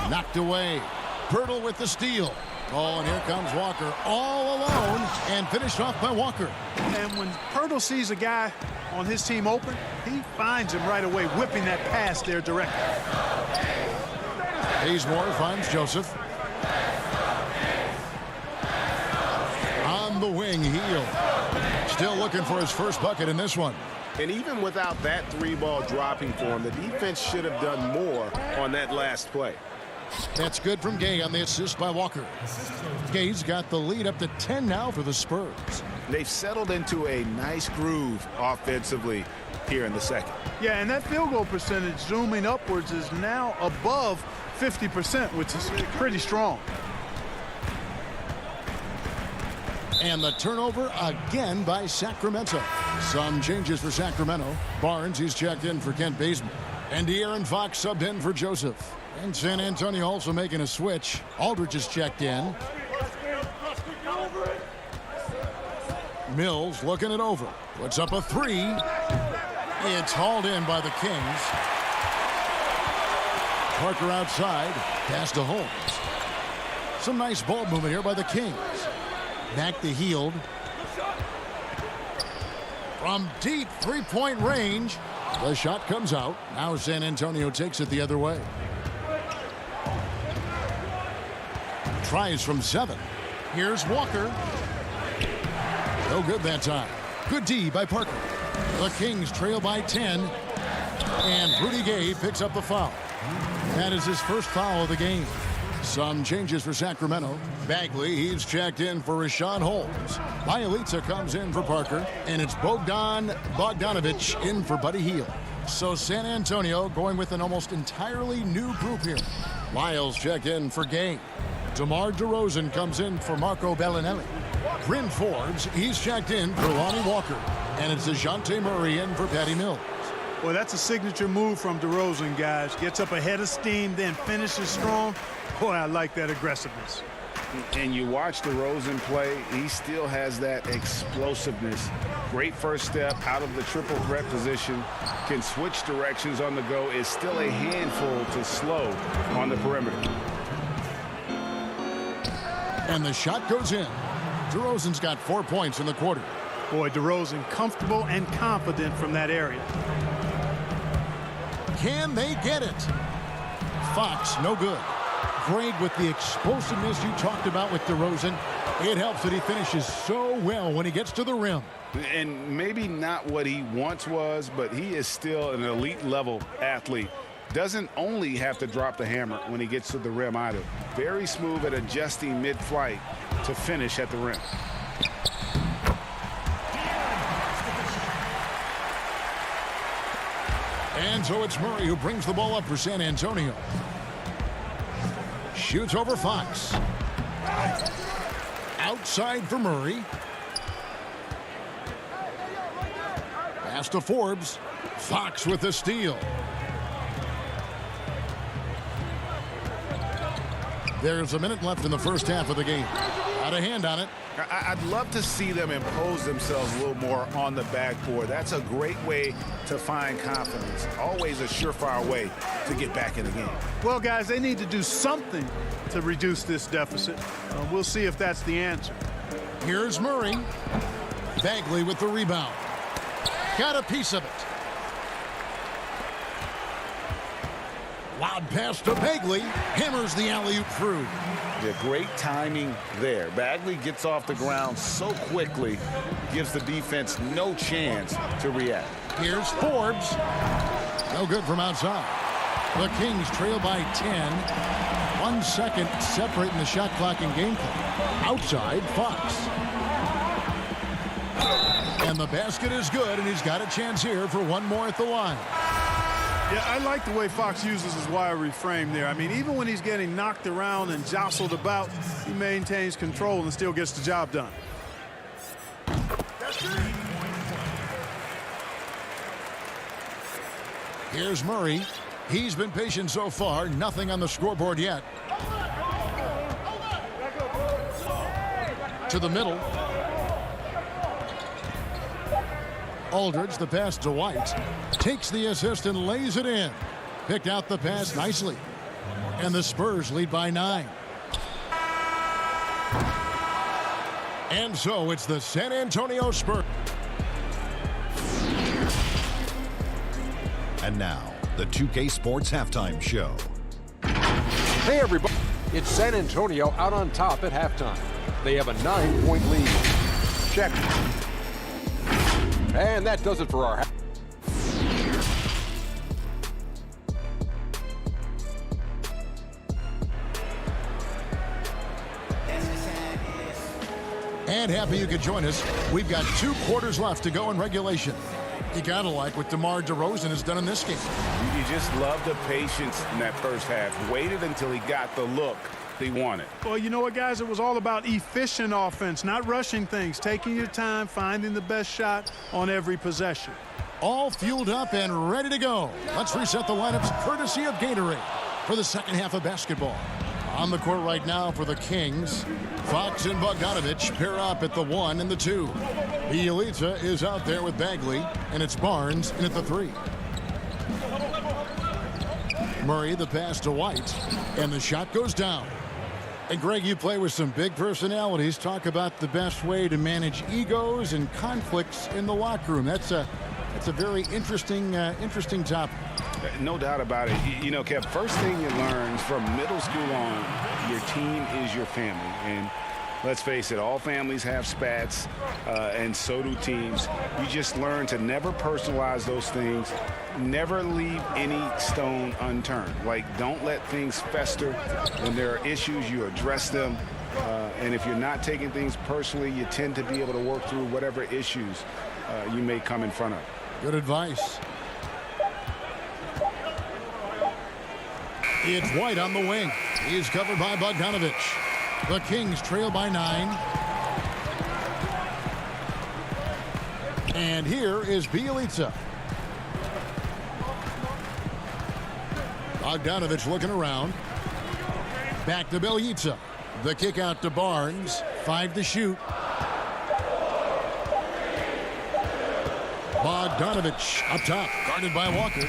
Knocked away. Pirtle with the steal. Oh, and here comes Walker all alone and finished off by Walker. And when Pirtle sees a guy on his team open, he finds him right away, whipping that pass there directly. Bazemore finds Joseph. On the wing, Hield. Still looking for his first bucket in this one. And even without that three-ball dropping for him, the defense should have done more on that last play. That's good from Gay on the assist by Walker. Gay's got the lead up to 10 now for the Spurs. They've settled into a nice groove offensively here in the second. Yeah, and that field goal percentage zooming upwards is now above 50%, which is pretty strong. And the turnover again by Sacramento. Some changes for Sacramento. Barnes, he's checked in for Kent Bazemore. And De'Aaron Fox subbed in for Joseph. And San Antonio also making a switch. Aldridge is checked in. Mills looking it over. Puts up a three. It's hauled in by the Kings. Parker outside. Pass to Holmes. Some nice ball movement here by the Kings. Back to Hield. From deep three-point range. The shot comes out. Now San Antonio takes it the other way. Tries from 7. Here's Walker. No good that time. Good D by Parker. The Kings trail by 10. And Rudy Gay picks up the foul. That is his first foul of the game. Some changes for Sacramento. Bagley, he's checked in for Rashawn Holmes. Bielitsa comes in for Parker. And it's Bogdanovich in for Buddy Hield. So San Antonio going with an almost entirely new group here. Lyles checked in for Gay. DeMar DeRozan comes in for Marco Bellinelli. Bryn Forbes, he's checked in for Lonnie Walker. And it's DeJounte Murray in for Patty Mills. Well, that's a signature move from DeRozan, guys. Gets up ahead of steam, then finishes strong. Boy, I like that aggressiveness. And you watch DeRozan play, he still has that explosiveness. Great first step out of the triple threat position. Can switch directions on the go. Is still a handful to slow on the perimeter. And the shot goes in. DeRozan's got 4 points in the quarter. Boy, DeRozan comfortable and confident from that area. Can they get it? Fox, no good. Greg, with the explosiveness you talked about with DeRozan, it helps that he finishes so well when he gets to the rim. And maybe not what he once was, but he is still an elite level athlete. Doesn't only have to drop the hammer when he gets to the rim either. Very smooth at adjusting mid-flight to finish at the rim. And so it's Murray who brings the ball up for San Antonio. Shoots over Fox. Outside for Murray. Pass to Forbes. Fox with the steal. There's a minute left in the first half of the game. Got a hand on it. I'd love to see them impose themselves a little more on the backboard. That's a great way to find confidence. Always a surefire way to get back in the game. Well, guys, they need to do something to reduce this deficit. We'll see if that's the answer. Here's Murray. Bagley with the rebound. Got a piece of it. Loud pass to Bagley. Hammers the alley-oop through. Yeah, great timing there. Bagley gets off the ground so quickly, gives the defense no chance to react. Here's Forbes. No good from outside. The Kings trail by 10. 1 second separating the shot clock and game clock. Outside, Fox. And the basket is good, and he's got a chance here for one more at the line. Yeah, I like the way Fox uses his wiry frame there. I mean, even when he's getting knocked around and jostled about, he maintains control and still gets the job done. Here's Murray. He's been patient so far. Nothing on the scoreboard yet. To the middle. Aldridge, the pass to White. Takes the assist and lays it in. Picked out the pass nicely. And the Spurs lead by 9. And so it's the San Antonio Spurs. And now, the 2K Sports Halftime Show. Hey, everybody. It's San Antonio out on top at halftime. They have a 9-point lead. Check. And that does it for our half. And happy you could join us. We've got 2 quarters left to go in regulation. You gotta like what DeMar DeRozan has done in this game. You just love the patience in that first half. Waited until he got the look he wanted. Well, you know what, guys? It was all about efficient offense, not rushing things, taking your time, finding the best shot on every possession. All fueled up and ready to go. Let's reset the lineups courtesy of Gatorade for the second half of basketball. On the court right now for the Kings, Fox and Bogdanovich pair up at the 1 and the 2. Bielitsa is out there with Bagley, and it's Barnes in at the 3. Murray, the pass to White, and the shot goes down. And Greg, you play with some big personalities. Talk about the best way to manage egos and conflicts in the locker room. That's a very interesting topic. No doubt about it. You know, Kev, first thing you learn from middle school on, your team is your family. And Let's face it, all families have spats, and so do teams. You just learn to never personalize those things. Never leave any stone unturned. Like, don't let things fester. When there are issues, you address them. And if you're not taking things personally, you tend to be able to work through whatever issues you may come in front of. Good advice. It's White on the wing. He's covered by Bogdanovich. The Kings trail by 9. And here is Bielitsa. Bogdanovich looking around. Back to Bielitsa. The kick out to Barnes. 5 to shoot. Bogdanovich up top, guarded by Walker.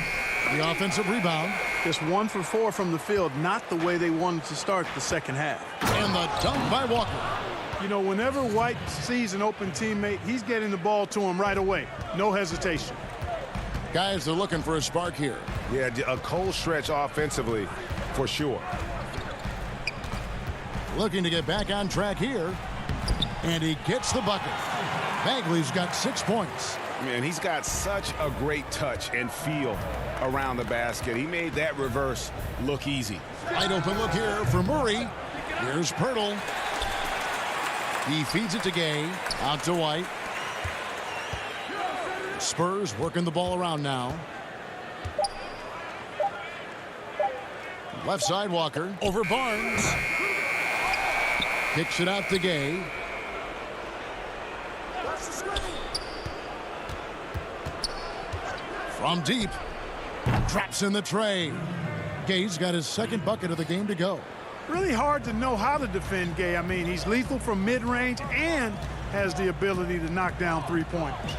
The offensive rebound. Just 1 for 4 from the field, not the way they wanted to start the second half. And the dunk by Walker. You know, whenever White sees an open teammate, he's getting the ball to him right away. No hesitation. Guys, they're looking for a spark here. Yeah, a cold stretch offensively for sure. Looking to get back on track here. And he gets the bucket. Bagley's got 6 points. Man, he's got such a great touch and feel around the basket. He made that reverse look easy. Wide open look here for Murray. Here's Pirtle. He feeds it to Gay. Out to White. Spurs working the ball around now. Left side Walker. Over Barnes. Kicks it out to Gay. From deep. Drops in the tray. Gay's got his second bucket of the game to go. Really hard to know how to defend Gay. I mean, he's lethal from mid-range and has the ability to knock down three-pointers.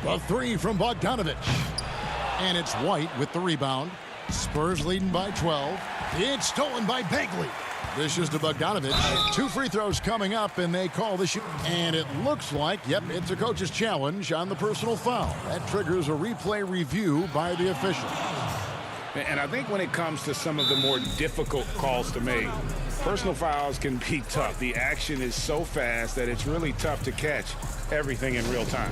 The 3 from Bogdanovich. And it's White with the rebound. Spurs leading by 12. It's stolen by Bagley. This is to Bogdanovich. 2 free throws coming up, and they call the shoot. And it looks like, yep, it's a coach's challenge on the personal foul. That triggers a replay review by the officials. And I think when it comes to some of the more difficult calls to make, personal fouls can be tough. The action is so fast that it's really tough to catch everything in real time.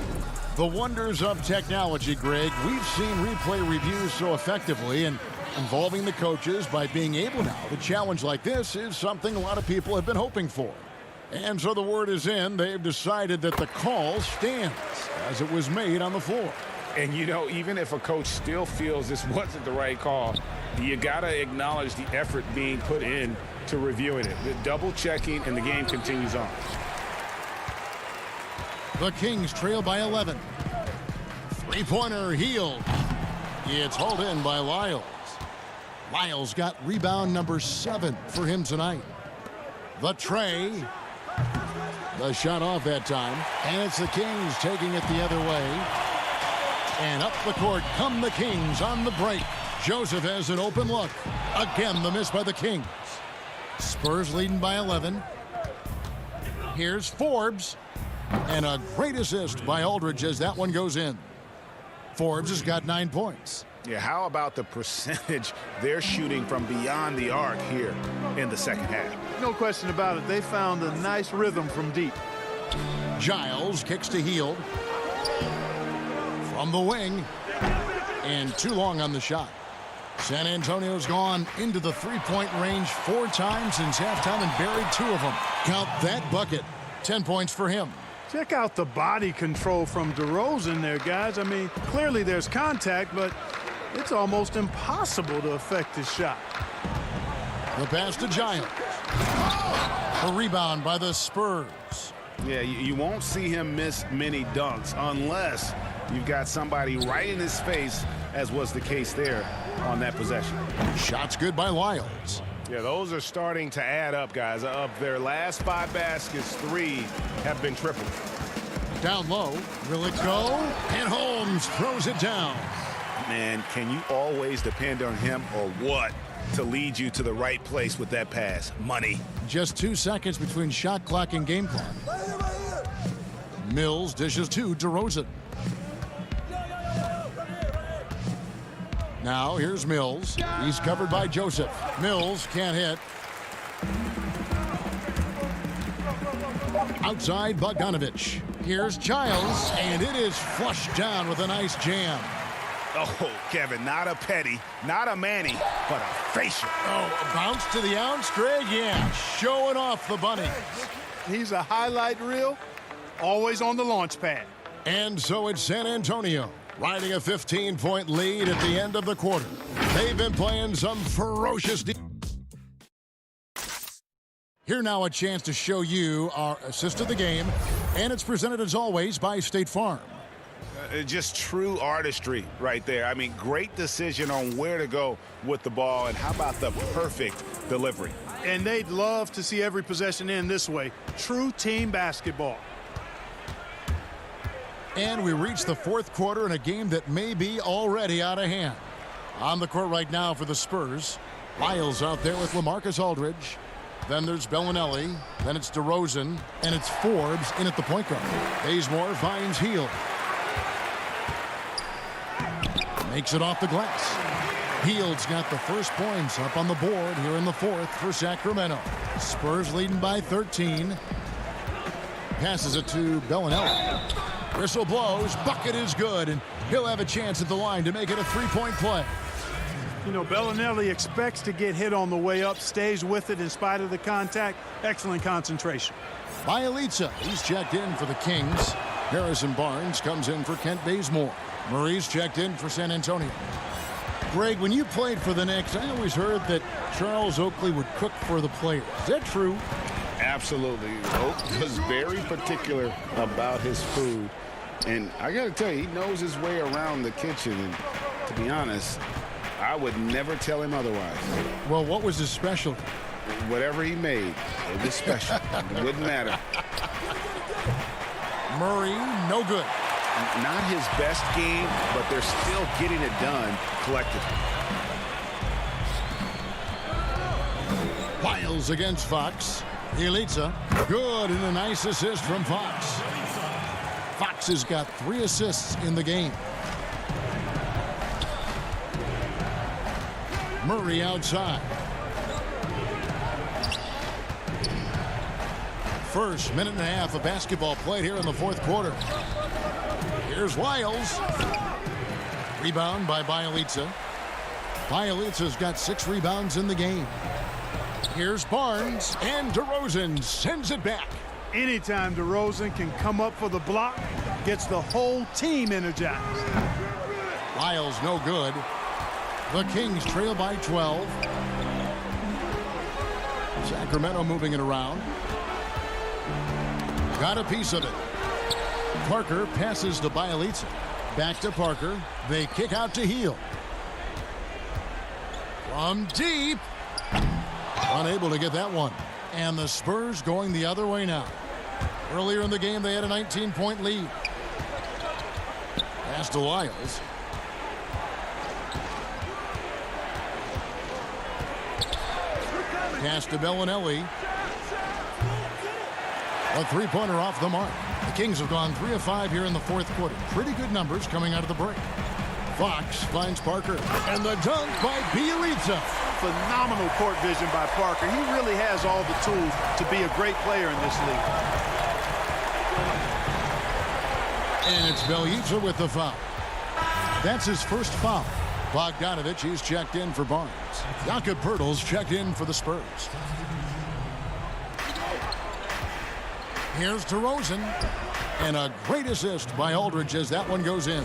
The wonders of technology, Greg. We've seen replay reviews so effectively, and involving the coaches by being able now to challenge like this is something a lot of people have been hoping for. And so the word is in. They've decided that the call stands as it was made on the floor. And, you know, even if a coach still feels this wasn't the right call, you got to acknowledge the effort being put in to reviewing it. The double checking, and the game continues on. The Kings trail by 11. Three-pointer Hield. It's hauled in by Lyles. Lyles got rebound number 7 for him tonight. The tray. The shot off that time. And it's the Kings taking it the other way. And up the court come the Kings on the break. Joseph has an open look. Again, the miss by the Kings. Spurs leading by 11. Here's Forbes. And a great assist by Aldridge as that one goes in. Forbes has got 9 points. Yeah, how about the percentage they're shooting from beyond the arc here in the second half? No question about it. They found a nice rhythm from deep. Giles kicks to Hield. From the wing. And too long on the shot. San Antonio's gone into the three-point range 4 times since halftime and buried 2 of them. Count that bucket. 10 points for him. Check out the body control from DeRozan there, guys. I mean, clearly there's contact, but it's almost impossible to affect his shot. The pass to Giles. A rebound by the Spurs. Yeah, you won't see him miss many dunks unless you've got somebody right in his face, as was the case there on that possession. Shots good by Lyles. Yeah, those are starting to add up, guys. Of their last 5 baskets, 3 have been triple. Down low. Will it go? And Holmes throws it down. Man, can you always depend on him or what to lead you to the right place with that pass? Money. Just 2 seconds between shot clock and game clock. Mills dishes to DeRozan. Now here's Mills. He's covered by Joseph. Mills can't hit. Outside Bogdanovich. Here's Giles, and it is flushed down with a nice jam. Oh, Kevin, not a petty, not a Manny, but a facial. Oh, a bounce to the ounce, Greg? Yeah, showing off the bunny. He's a highlight reel, always on the launch pad. And so it's San Antonio, riding a 15-point lead at the end of the quarter. They've been playing some ferocious defense. Here now a chance to show you our assist of the game, and it's presented as always by State Farm. Just true artistry right there. I mean, great decision on where to go with the ball, and how about the perfect delivery? And they'd love to see every possession end this way. True team basketball. And we reach the fourth quarter in a game that may be already out of hand. On the court right now for the Spurs, Lyles out there with LaMarcus Aldridge. Then there's Bellinelli. Then it's DeRozan. And it's Forbes in at the point guard. Bazemore finds Hield. Makes it off the glass. Hield's got the first points up on the board here in the fourth for Sacramento. Spurs leading by 13. Passes it to Bellinelli. Whistle blows. Bucket is good. And he'll have a chance at the line to make it a three-point play. You know, Bellinelli expects to get hit on the way up, stays with it in spite of the contact. Excellent concentration. Bielitsa, he's checked in for the Kings. Harrison Barnes comes in for Kent Bazemore. Murray's checked in for San Antonio. Greg, when you played for the Knicks, I always heard that Charles Oakley would cook for the players. Is that true? Absolutely. Oak was very particular about his food. And I got to tell you, he knows his way around the kitchen. And to be honest, I would never tell him otherwise. Well, what was his specialty? Whatever he made, it was special. It wouldn't matter. Murray, no good. Not his best game, but they're still getting it done collectively. Lyles against Fox. Bielitsa, good, and a nice assist from Fox. Fox has got 3 assists in the game. Murray outside. First minute and a half of basketball played here in the fourth quarter. Here's Lyles. Rebound by Bielitsa. Bielitsa's got 6 rebounds in the game. Here's Barnes, and DeRozan sends it back. Anytime DeRozan can come up for the block, gets the whole team energized. Lyles no good. The Kings trail by 12. Sacramento moving it around. Got a piece of it. Parker passes to Bielitsa. Back to Parker. They kick out to Hield. From deep. Unable to get that one. And the Spurs going the other way now. Earlier in the game, they had a 19-point lead. Pass to Lyles. Pass to Bellinelli. A three-pointer off the mark. The Kings have gone 3 of 5 here in the fourth quarter. Pretty good numbers coming out of the break. Fox finds Parker. And the dunk by Bielitsa. Phenomenal court vision by Parker. He really has all the tools to be a great player in this league. And it's Bielitsa with the foul. That's his first foul. Bogdanovich, he's checked in for Barnes. Jakob Poeltl's checked in for the Spurs. Here's DeRozan. And a great assist by Aldridge as that one goes in.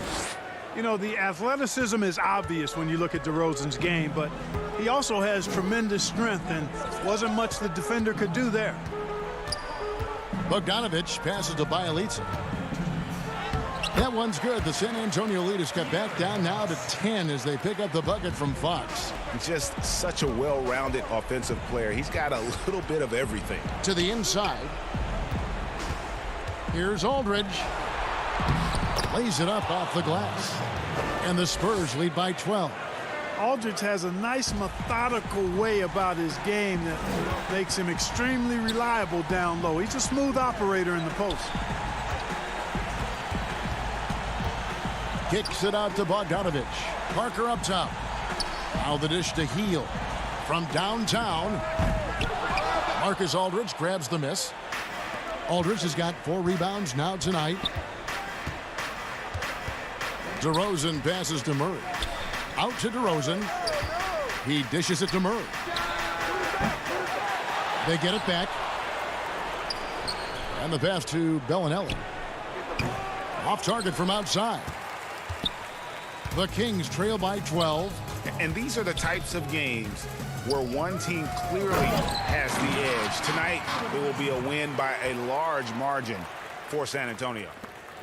You know, the athleticism is obvious when you look at DeRozan's game, but he also has tremendous strength, and wasn't much the defender could do there. Bogdanovich passes to Bielitsa. That one's good. The San Antonio lead is cut back down now to 10 as they pick up the bucket from Fox. Just such a well-rounded offensive player. He's got a little bit of everything. To the inside. Here's Aldridge. Lays it up off the glass. And the Spurs lead by 12. Aldridge has a nice methodical way about his game that makes him extremely reliable down low. He's a smooth operator in the post. Kicks it out to Bogdanovich. Parker up top. Now the dish to Hield. From downtown. Marcus Aldridge grabs the miss. Aldridge has got 4 rebounds now tonight. DeRozan passes to Murray. Out to DeRozan. He dishes it to Murray. They get it back. And the pass to Bellinelli. Off target from outside. The Kings trail by 12. And these are the types of games where one team clearly has the edge. Tonight, it will be a win by a large margin for San Antonio.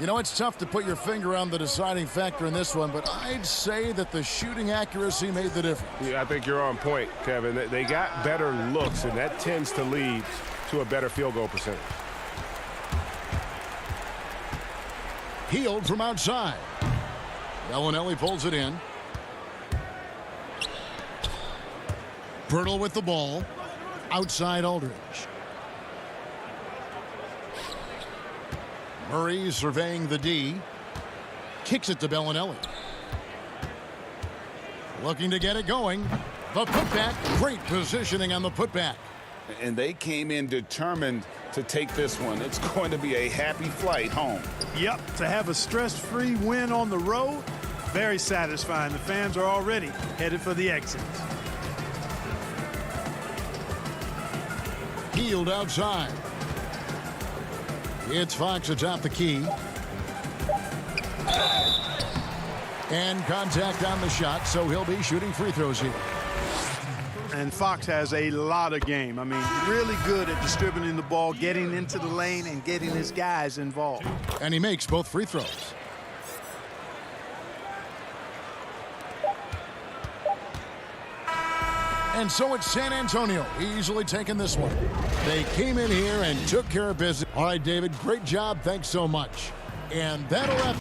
You know, it's tough to put your finger on the deciding factor in this one, but I'd say that the shooting accuracy made the difference. Yeah, I think you're on point, Kevin. They got better looks, and that tends to lead to a better field goal percentage. Healed from outside. Bellinelli pulls it in. Pirtle with the ball. Outside Aldridge. Murray surveying the D. Kicks it to Bellinelli. Looking to get it going. The putback. Great positioning on the putback. And they came in determined to take this one. It's going to be a happy flight home. Yep, to have a stress-free win on the road, very satisfying. The fans are already headed for the exits. Healed outside. It's Fox atop the key. And contact on the shot, so he'll be shooting free throws here. And Fox has a lot of game. I mean, really good at distributing the ball, getting into the lane, and getting his guys involved. And he makes both free throws. And so it's San Antonio easily taking this one. They came in here and took care of business. All right, David, great job. Thanks so much. And that'll have...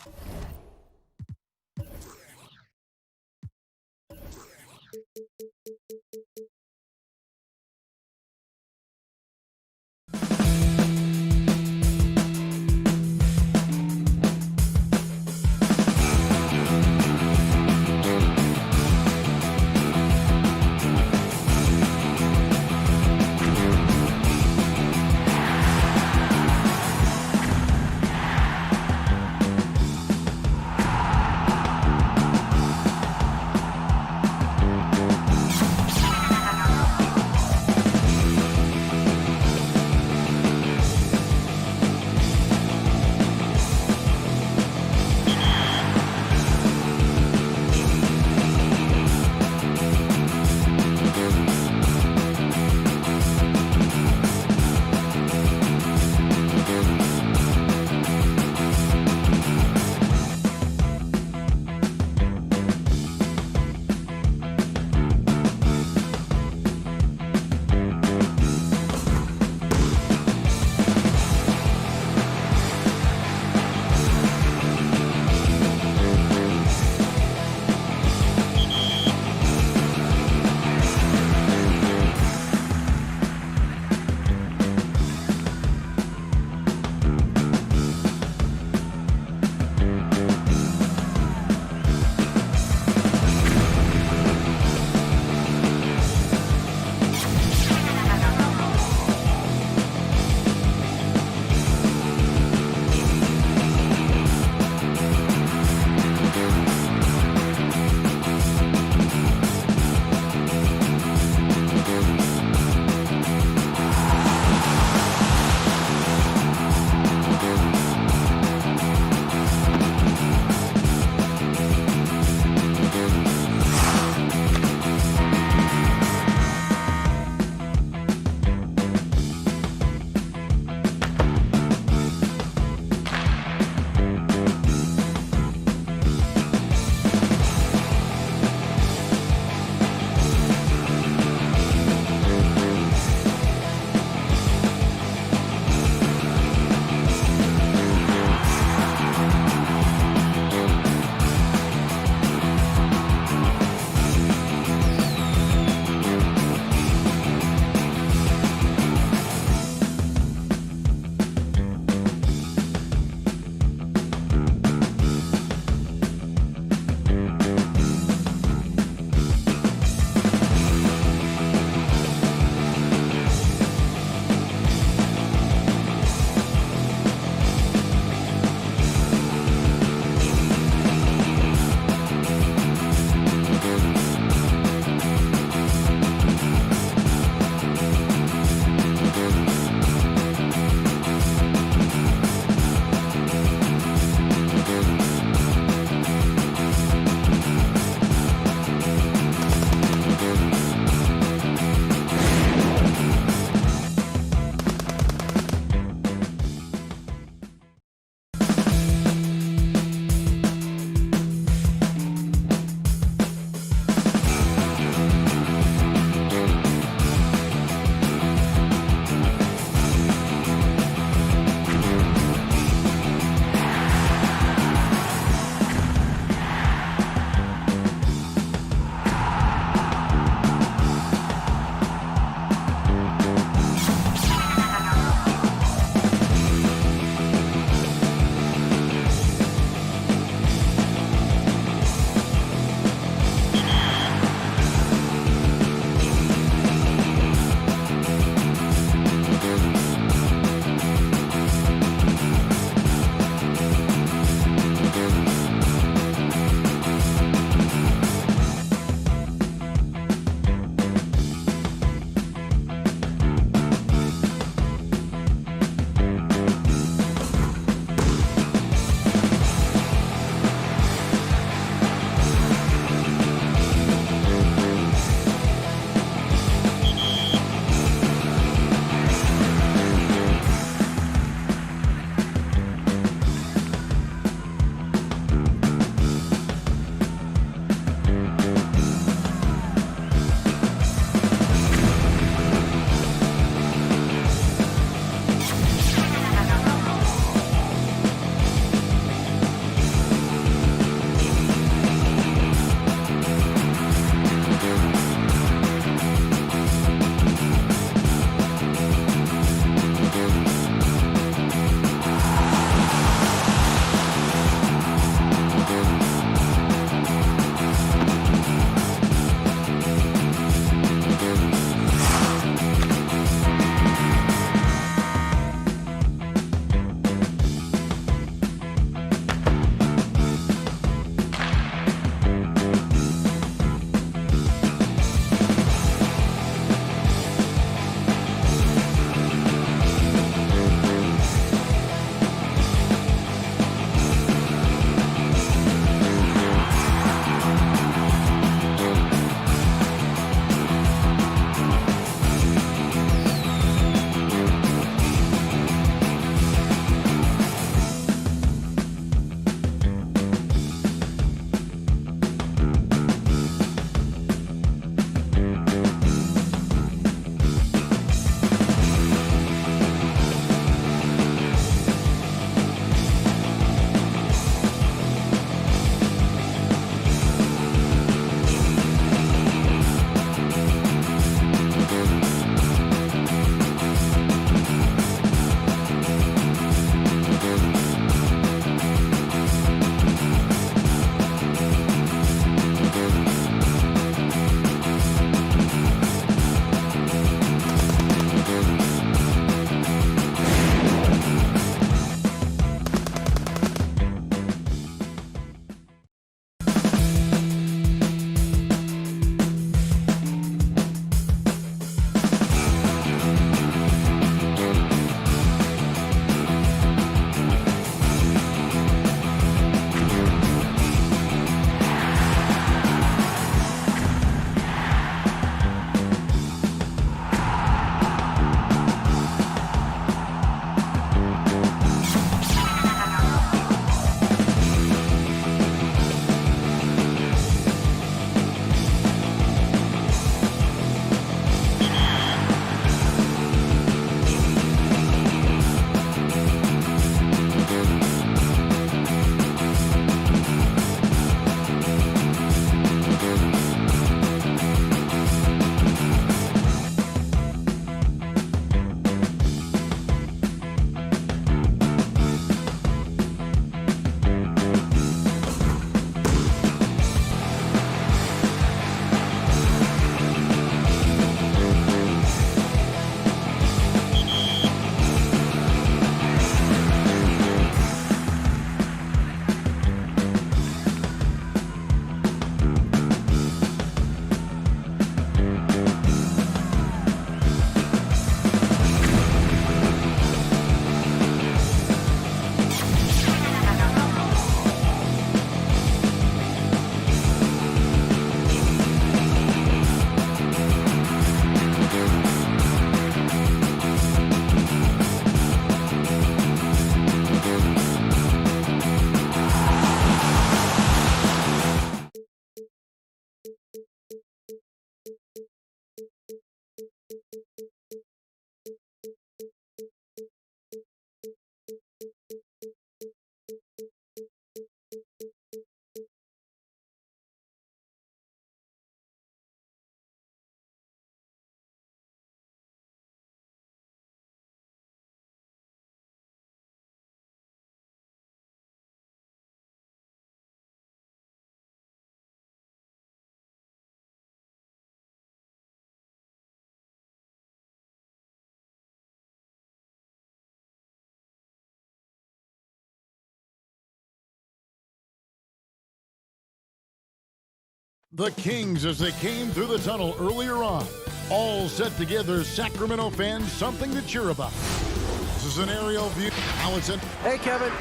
The Kings as they came through the tunnel earlier on. All set to give their Sacramento fans something to cheer about. This is an aerial view. Now it's in. Hey, Kevin.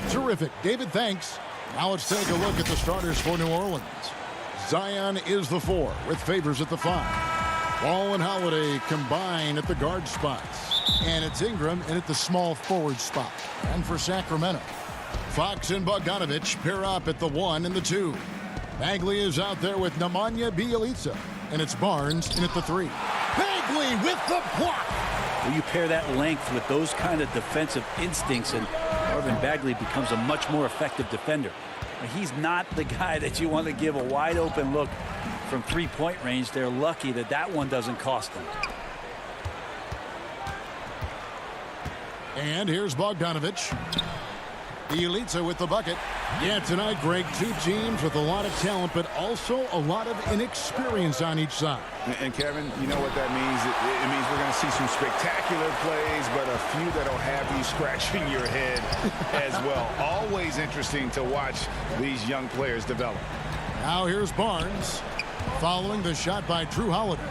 Terrific. David, thanks. Now let's take a look at the starters for New Orleans. Zion is the 4 with Favors at the 5. Ball and Holiday combine at the guard spots. And it's Ingram in at the small forward spot. And for Sacramento, Fox and Bogdanovich pair up at the 1 and the 2. Bagley is out there with Nemanja Bjelica, and it's Barnes in at the 3. Bagley with the block. Well, you pair that length with those kind of defensive instincts, and Marvin Bagley becomes a much more effective defender. He's not the guy that you want to give a wide open look from three-point range. They're lucky that that one doesn't cost them. And here's Bogdanovich. Bjelica with the bucket. Yeah, tonight, Greg, two teams with a lot of talent, but also a lot of inexperience on each side. And Kevin, you know what that means? It means we're going to see some spectacular plays, but a few that'll have you scratching your head as well. Always interesting to watch these young players develop. Now here's Barnes following the shot by Drew Holiday.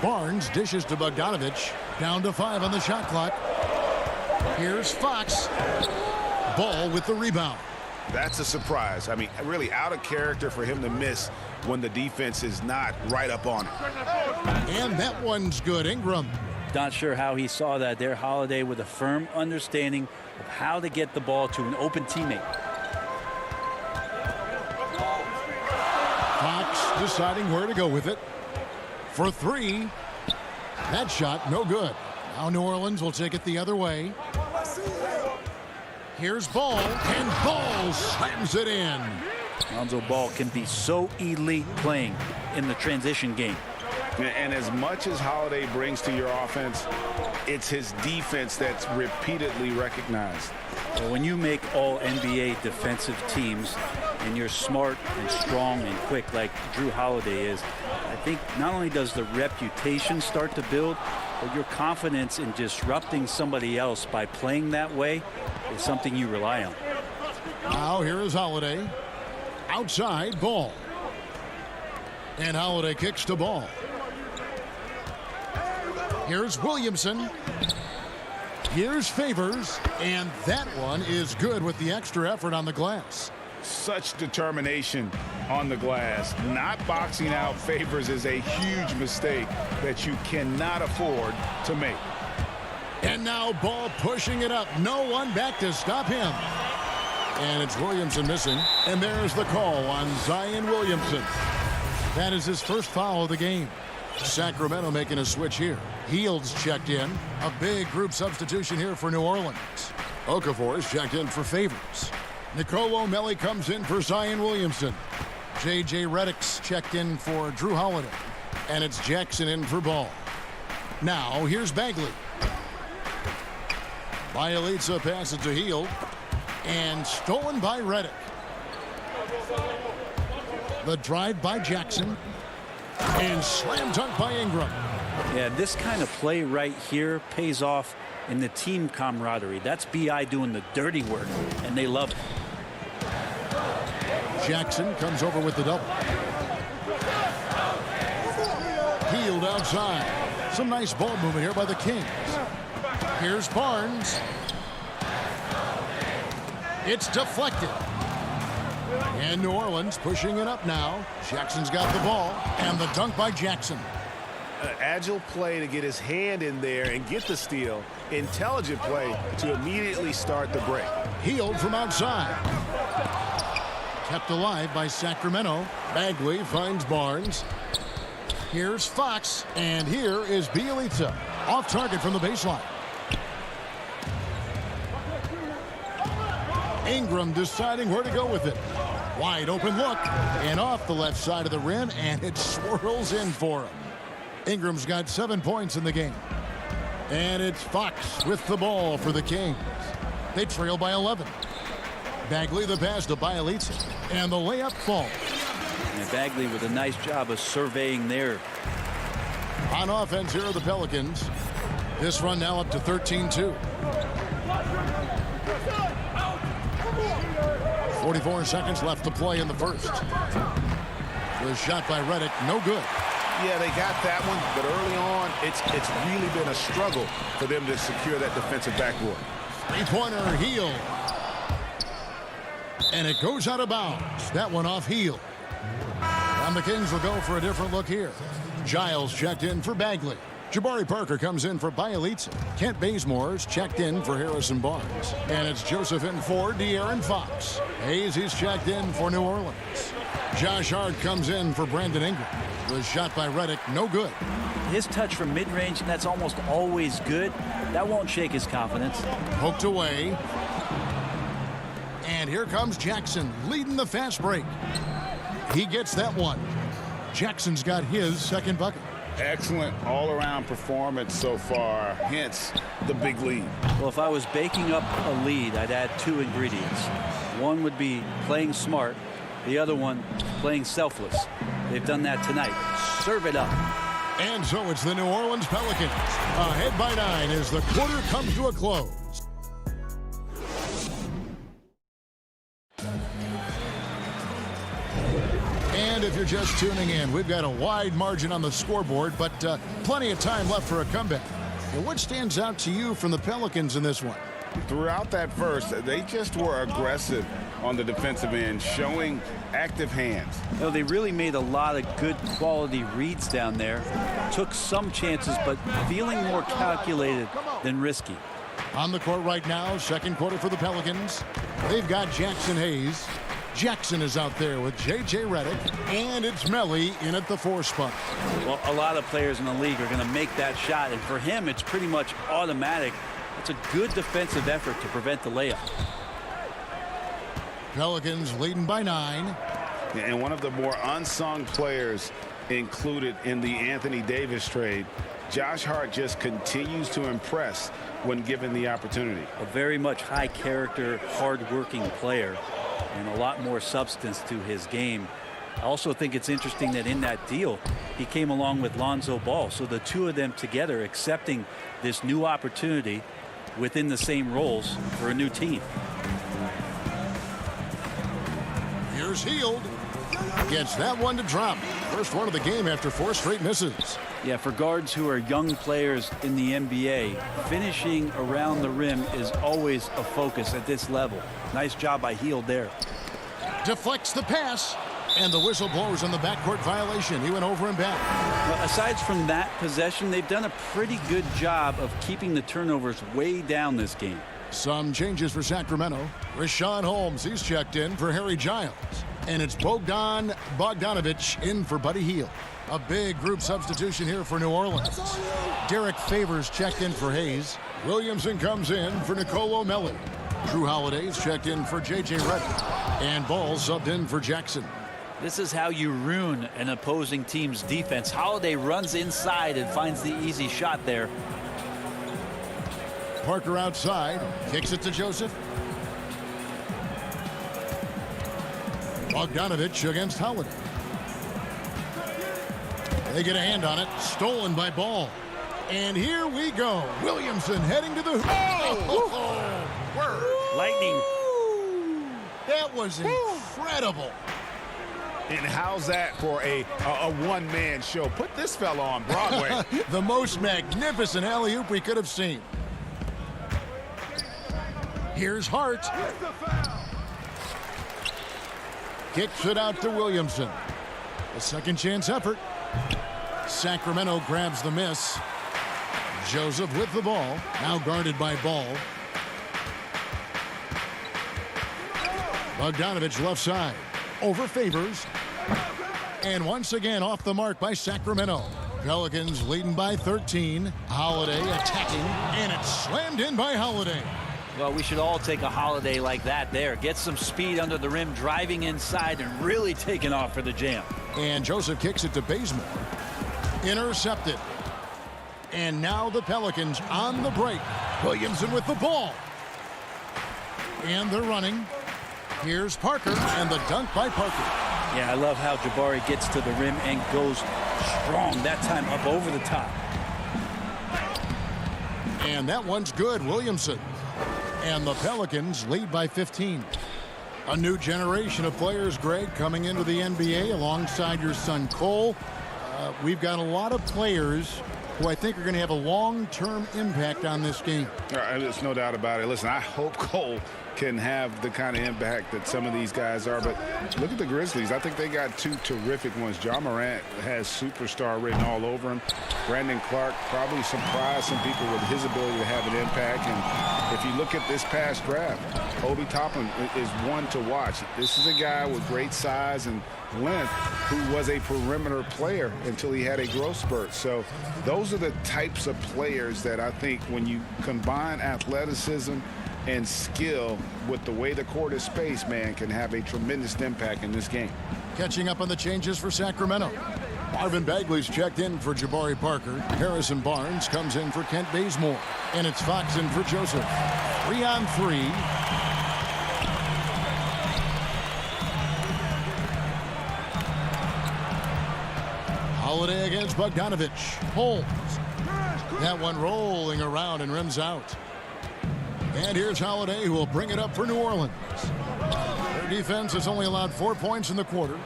Barnes dishes to Bogdanovich. Down to 5 on the shot clock. Here's Fox. Ball with the rebound. That's a surprise. I mean, really out of character for him to miss when the defense is not right up on it. And that one's good. Ingram. Not sure how he saw that there. Holiday with a firm understanding of how to get the ball to an open teammate. Fox deciding where to go with it. For 3. That shot no good. Now New Orleans will take it the other way. Here's Ball, and Ball slams it in. Lonzo Ball can be so elite playing in the transition game. And as much as Holiday brings to your offense, it's his defense that's repeatedly recognized. Well, when you make all NBA defensive teams and you're smart and strong and quick like Drew Holiday is, I think not only does the reputation start to build, but your confidence in disrupting somebody else by playing that way is something you rely on. Now here is Holiday. Outside, Ball. And Holiday kicks to Ball. Here's Williamson. Here's Favors. And that one is good with the extra effort on the glass. Such determination on the glass. Not boxing out Favors is a huge mistake that you cannot afford to make. And now Ball pushing it up. No one back to stop him. And it's Williamson missing. And there's the call on Zion Williamson. That is his first foul of the game. Sacramento making a switch here. Heald's checked in. A big group substitution here for New Orleans. Okafor's checked in for Favors. Nicolo Melli comes in for Zion Williamson. J.J. Redick's checked in for Drew Holiday. And it's Jackson in for Ball. Now here's Bagley. Bjelica passes to Hield. And stolen by Redick. The drive by Jackson. And slam dunk by Ingram. Yeah, this kind of play right here pays off in the team camaraderie. That's B.I. doing the dirty work, and they love it. Jackson comes over with the double. Hield outside. Some nice ball movement here by the Kings. Here's Barnes. It's deflected. And New Orleans pushing it up now. Jackson's got the ball. And the dunk by Jackson. An agile play to get his hand in there and get the steal. Intelligent play to immediately start the break. Hield from outside. Kept alive by Sacramento. Bagley finds Barnes. Here's Fox. And here is Bjelica. Off target from the baseline. Ingram deciding where to go with it. Wide open look. And off the left side of the rim. And it swirls in for him. Ingram's got 7 points in the game. And it's Fox with the ball for the Kings. They trail by 11. Bagley the pass to Bjelica. And the layup falls. And Bagley with a nice job of surveying there. On offense here are the Pelicans. This run now up to 13-2. 44 seconds left to play in the first. The shot by Redick, no good. Yeah, they got that one, but early on, it's really been a struggle for them to secure that defensive backboard. Three-pointer, Hield. And it goes out of bounds. That one off Hield. And the Kings will go for a different look here. Giles checked in for Bagley. Jabari Parker comes in for Bielitsa. Kent Bazemore's checked in for Harrison Barnes. And it's Joseph in for De'Aaron Fox. Hayes, he's checked in for New Orleans. Josh Hart comes in for Brandon Ingram. The shot by Redick, no good. His touch from mid-range, and that's almost always good. That won't shake his confidence. Poked away. And here comes Jackson leading the fast break. He gets that one. Jackson's got his second bucket. Excellent all-around performance so far, hence the big lead. Well, if I was baking up a lead, I'd add two ingredients. One would be playing smart. The other one, playing selfless. They've done that tonight. Serve it up. And so it's the New Orleans Pelicans. Ahead by 9 as the quarter comes to a close. And if you're just tuning in, we've got a wide margin on the scoreboard, but plenty of time left for a comeback. And what stands out to you from the Pelicans in this one? Throughout that first, they just were aggressive on the defensive end, showing active hands. You know, they really made a lot of good quality reads down there. Took some chances, but feeling more calculated than risky. On the court right now, second quarter for the Pelicans. They've got Jackson Hayes. Jackson is out there with J.J. Redick, and it's Melly in at the 4 spot. Well, a lot of players in the league are going to make that shot, and for him, it's pretty much automatic. It's a good defensive effort to prevent the layup. Pelicans leading by 9. And one of the more unsung players included in the Anthony Davis trade, Josh Hart just continues to impress when given the opportunity. A very much high character, hard-working player, and a lot more substance to his game. I also think it's interesting that in that deal, he came along with Lonzo Ball. So the two of them together accepting this new opportunity within the same roles for a new team. Here's Hield. Gets that one to drop. First one of the game after 4 straight misses. Yeah, for guards who are young players in the NBA, finishing around the rim is always a focus at this level. Nice job by Hield there. Deflects the pass, and the whistle blows on the backcourt violation. He went over and back. Well, aside from that possession, they've done a pretty good job of keeping the turnovers way down this game. Some changes for Sacramento. Rashawn Holmes, he's checked in for Harry Giles. And it's Bogdan Bogdanovic in for Buddy Hield. A big group substitution here for New Orleans. Derek Favors checked in for Hayes. Williamson comes in for Nicolo Melli. Drew Holiday's checked in for J.J. Redick. And Ball subbed in for Jackson. This is how you ruin an opposing team's defense. Holiday runs inside and finds the easy shot there. Parker outside, kicks it to Joseph. Bogdanovic against Holiday. They get a hand on it, stolen by Ball. And here we go. Williamson heading to the hoop. Lightning. That was incredible. And how's that for a one-man show? Put this fella on Broadway. The most magnificent alley-oop we could have seen. Here's Hart. Kicks it out to Williamson. A second chance effort. Sacramento grabs the miss. Joseph with the ball. Now guarded by Ball. Bogdanovic left side. Over Favors. And once again off the mark by Sacramento. Pelicans leading by 13. Holiday attacking. And it's slammed in by Holiday. Well, we should all take a Holiday like that there. Get some speed under the rim, driving inside, and really taking off for the jam. And Joseph kicks it to Bazemore. Intercepted. And now the Pelicans on the break. Williamson with the ball. And they're running. Here's Parker, and the dunk by Parker. Yeah, I love how Jabari gets to the rim and goes strong, that time up over the top. And that one's good, Williamson. And the Pelicans lead by 15. A new generation of players, Greg, coming into the NBA alongside your son Cole. We've got a lot of players who I think are going to have a long-term impact on this game. There's no doubt about it. Listen, I hope Cole can have the kind of impact that some of these guys are. But look at the Grizzlies. I think they got two terrific ones. Ja Morant has superstar written all over him. Brandon Clark probably surprised some people with his ability to have an impact. And if you look at this past draft, Obi Toppin is one to watch. This is a guy with great size and length who was a perimeter player until he had a growth spurt. So those are the types of players that I think when you combine athleticism and skill with the way the court is spaced, man, can have a tremendous impact in this game. Catching up on the changes for Sacramento. Marvin Bagley's checked in for Jabari Parker. Harrison Barnes comes in for Kent Bazemore. And it's Fox in for Joseph. 3-on-3. Holiday against Bogdanovich. Holmes. That one rolling around and rims out. And here's Holiday, who will bring it up for New Orleans. Their defense has only allowed 4 points in the quarter.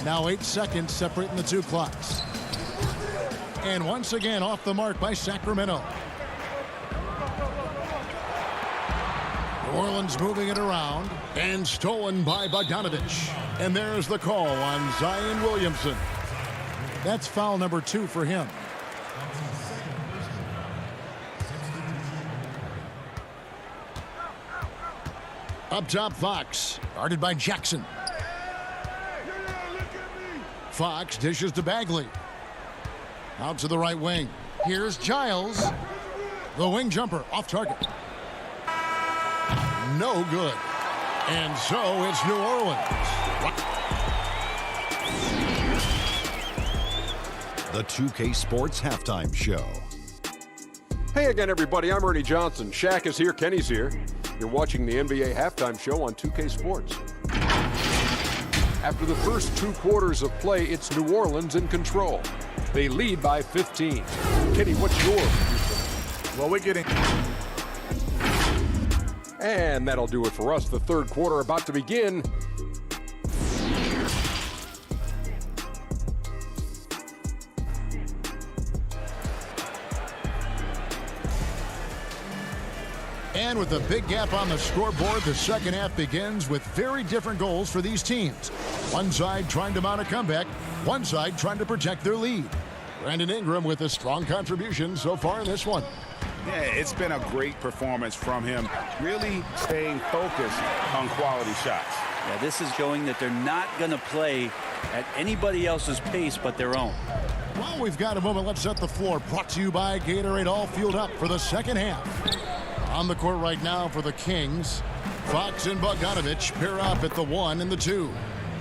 Now 8 seconds separating the two clocks. And once again off the mark by Sacramento. New Orleans moving it around and stolen by Bogdanovich. And there's the call on Zion Williamson. That's foul number 2 for him. Up top, Fox, guarded by Jackson. Fox dishes to Bagley. Out to the right wing. Here's Giles. The wing jumper off target. No good. And so it's New Orleans. The 2K Sports Halftime Show. Hey again, everybody. I'm Ernie Johnson. Shaq is here. Kenny's here. You're watching the NBA Halftime Show on 2K Sports. After the first 2 quarters of play, it's New Orleans in control. They lead by 15. Kenny, what's your prediction? Well, we're getting... And that'll do it for us. The third quarter about to begin. And with a big gap on the scoreboard, the second half begins with very different goals for these teams. One side trying to mount a comeback, one side trying to protect their lead. Brandon Ingram with a strong contribution so far in this one. Yeah, it's been a great performance from him, really staying focused on quality shots. Yeah, this is showing that they're not going to play at anybody else's pace but their own. Well, we've got a moment. Let's set the floor. Brought to you by Gatorade, all fueled up for the second half. On the court right now for the Kings, Fox and Bogdanovich pair up at the 1 and the 2.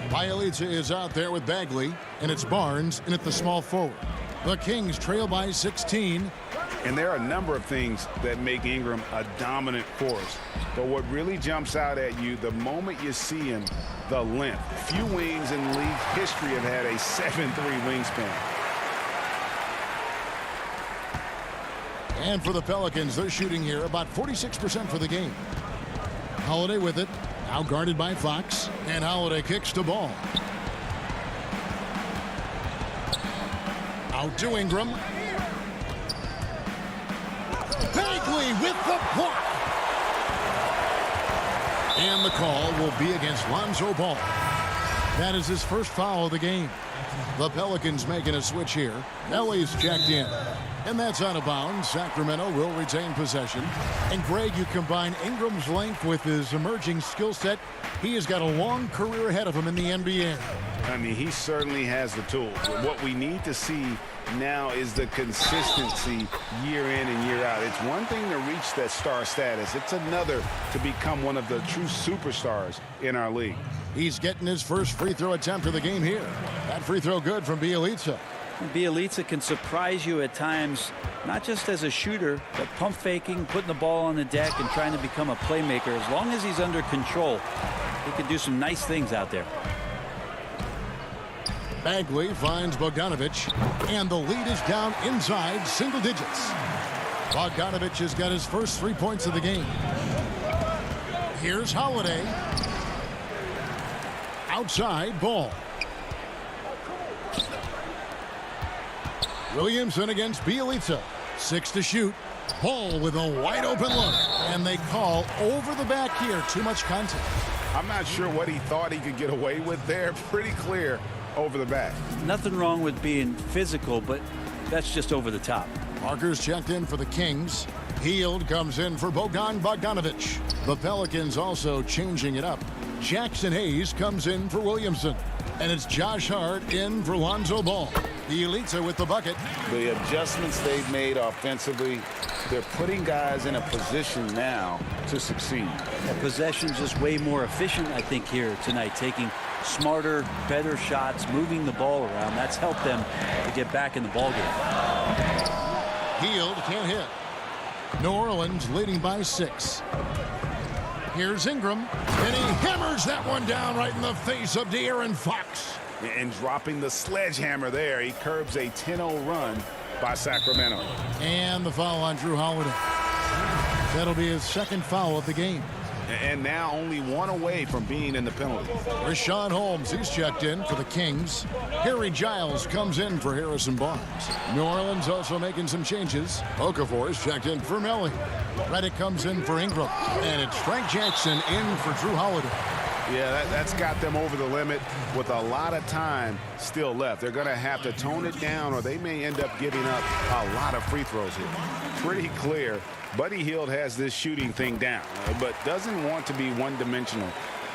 Bielitsa is out there with Bagley, and it's Barnes in at the small forward. The Kings trail by 16. And there are a number of things that make Ingram a dominant force. But what really jumps out at you, the moment you see him, the length. Few wings in league history have had a 7'3" wingspan. And for the Pelicans, they're shooting here about 46% for the game. Holiday with it, now guarded by Fox, and Holiday kicks the ball. Out to Ingram. Bagley with the block. And the call will be against Lonzo Ball. That is his first foul of the game. The Pelicans making a switch here. Ellie's checked in. And that's out of bounds. Sacramento will retain possession. And Greg, you combine Ingram's length with his emerging skill set. He has got a long career ahead of him in the NBA. I mean, he certainly has the tools. What we need to see now is the consistency year in and year out. It's one thing to reach that star status. It's another to become one of the true superstars in our league. He's getting his first free throw attempt of the game here. That free throw good from Bielitsa. Bielitsa can surprise you at times, not just as a shooter, but pump faking, putting the ball on the deck, and trying to become a playmaker. As long as he's under control, he can do some nice things out there. Bagley finds Bogdanovich, and the lead is down inside single digits. Bogdanovich has got his first 3 points of the game. Here's Holiday. Outside Ball. Williamson against Bielitsa. 6 to shoot. Ball with a wide open look. And they call over the back here. Too much contact. I'm not sure what he thought he could get away with there. Pretty clear over the back. Nothing wrong with being physical, but that's just over the top. Markers checked in for the Kings. Hield comes in for Bogdanovic. The Pelicans also changing it up. Jackson Hayes comes in for Williamson. And it's Josh Hart in for Lonzo Ball. Bielitsa with the bucket. The adjustments they've made offensively, they're putting guys in a position now to succeed. A possession just way more efficient, I think, here tonight. Taking smarter, better shots, moving the ball around. That's helped them to get back in the ballgame. Hield can't hit. New Orleans leading by 6. Here's Ingram, and he hammers that one down right in the face of De'Aaron Fox. And dropping the sledgehammer there, he curbs a 10-0 run by Sacramento. And the foul on Drew Holiday. That'll be his second foul of the game. And now only one away from being in the penalty. Rashawn Holmes, he's checked in for the Kings. Harry Giles comes in for Harrison Barnes. New Orleans also making some changes. Okafor is checked in for Melly. Redick comes in for Ingram. And it's Frank Jackson in for Drew Holiday. Yeah, that's got them over the limit with a lot of time still left. They're going to have to tone it down, or they may end up giving up a lot of free throws here. Pretty clear. Buddy Hield has this shooting thing down, but doesn't want to be one-dimensional.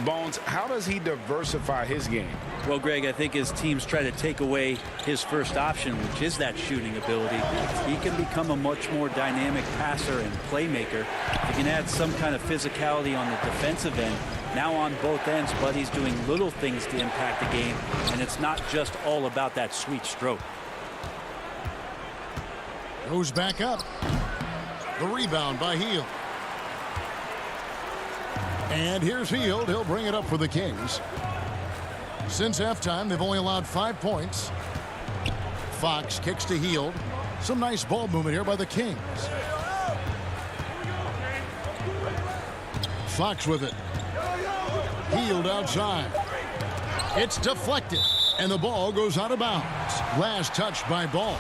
Bones, how does he diversify his game? Well, Greg, I think as teams try to take away his first option, which is that shooting ability, he can become a much more dynamic passer and playmaker. He can add some kind of physicality on the defensive end. Now on both ends, Buddy's doing little things to impact the game, and it's not just all about that sweet stroke. Goes back up. The rebound by Hield. And here's Hield. He'll bring it up for the Kings. Since halftime, they've only allowed 5 points. Fox kicks to Hield. Some nice ball movement here by the Kings. Fox with it. Hield outside. It's deflected. And the ball goes out of bounds. Last touch by Ball.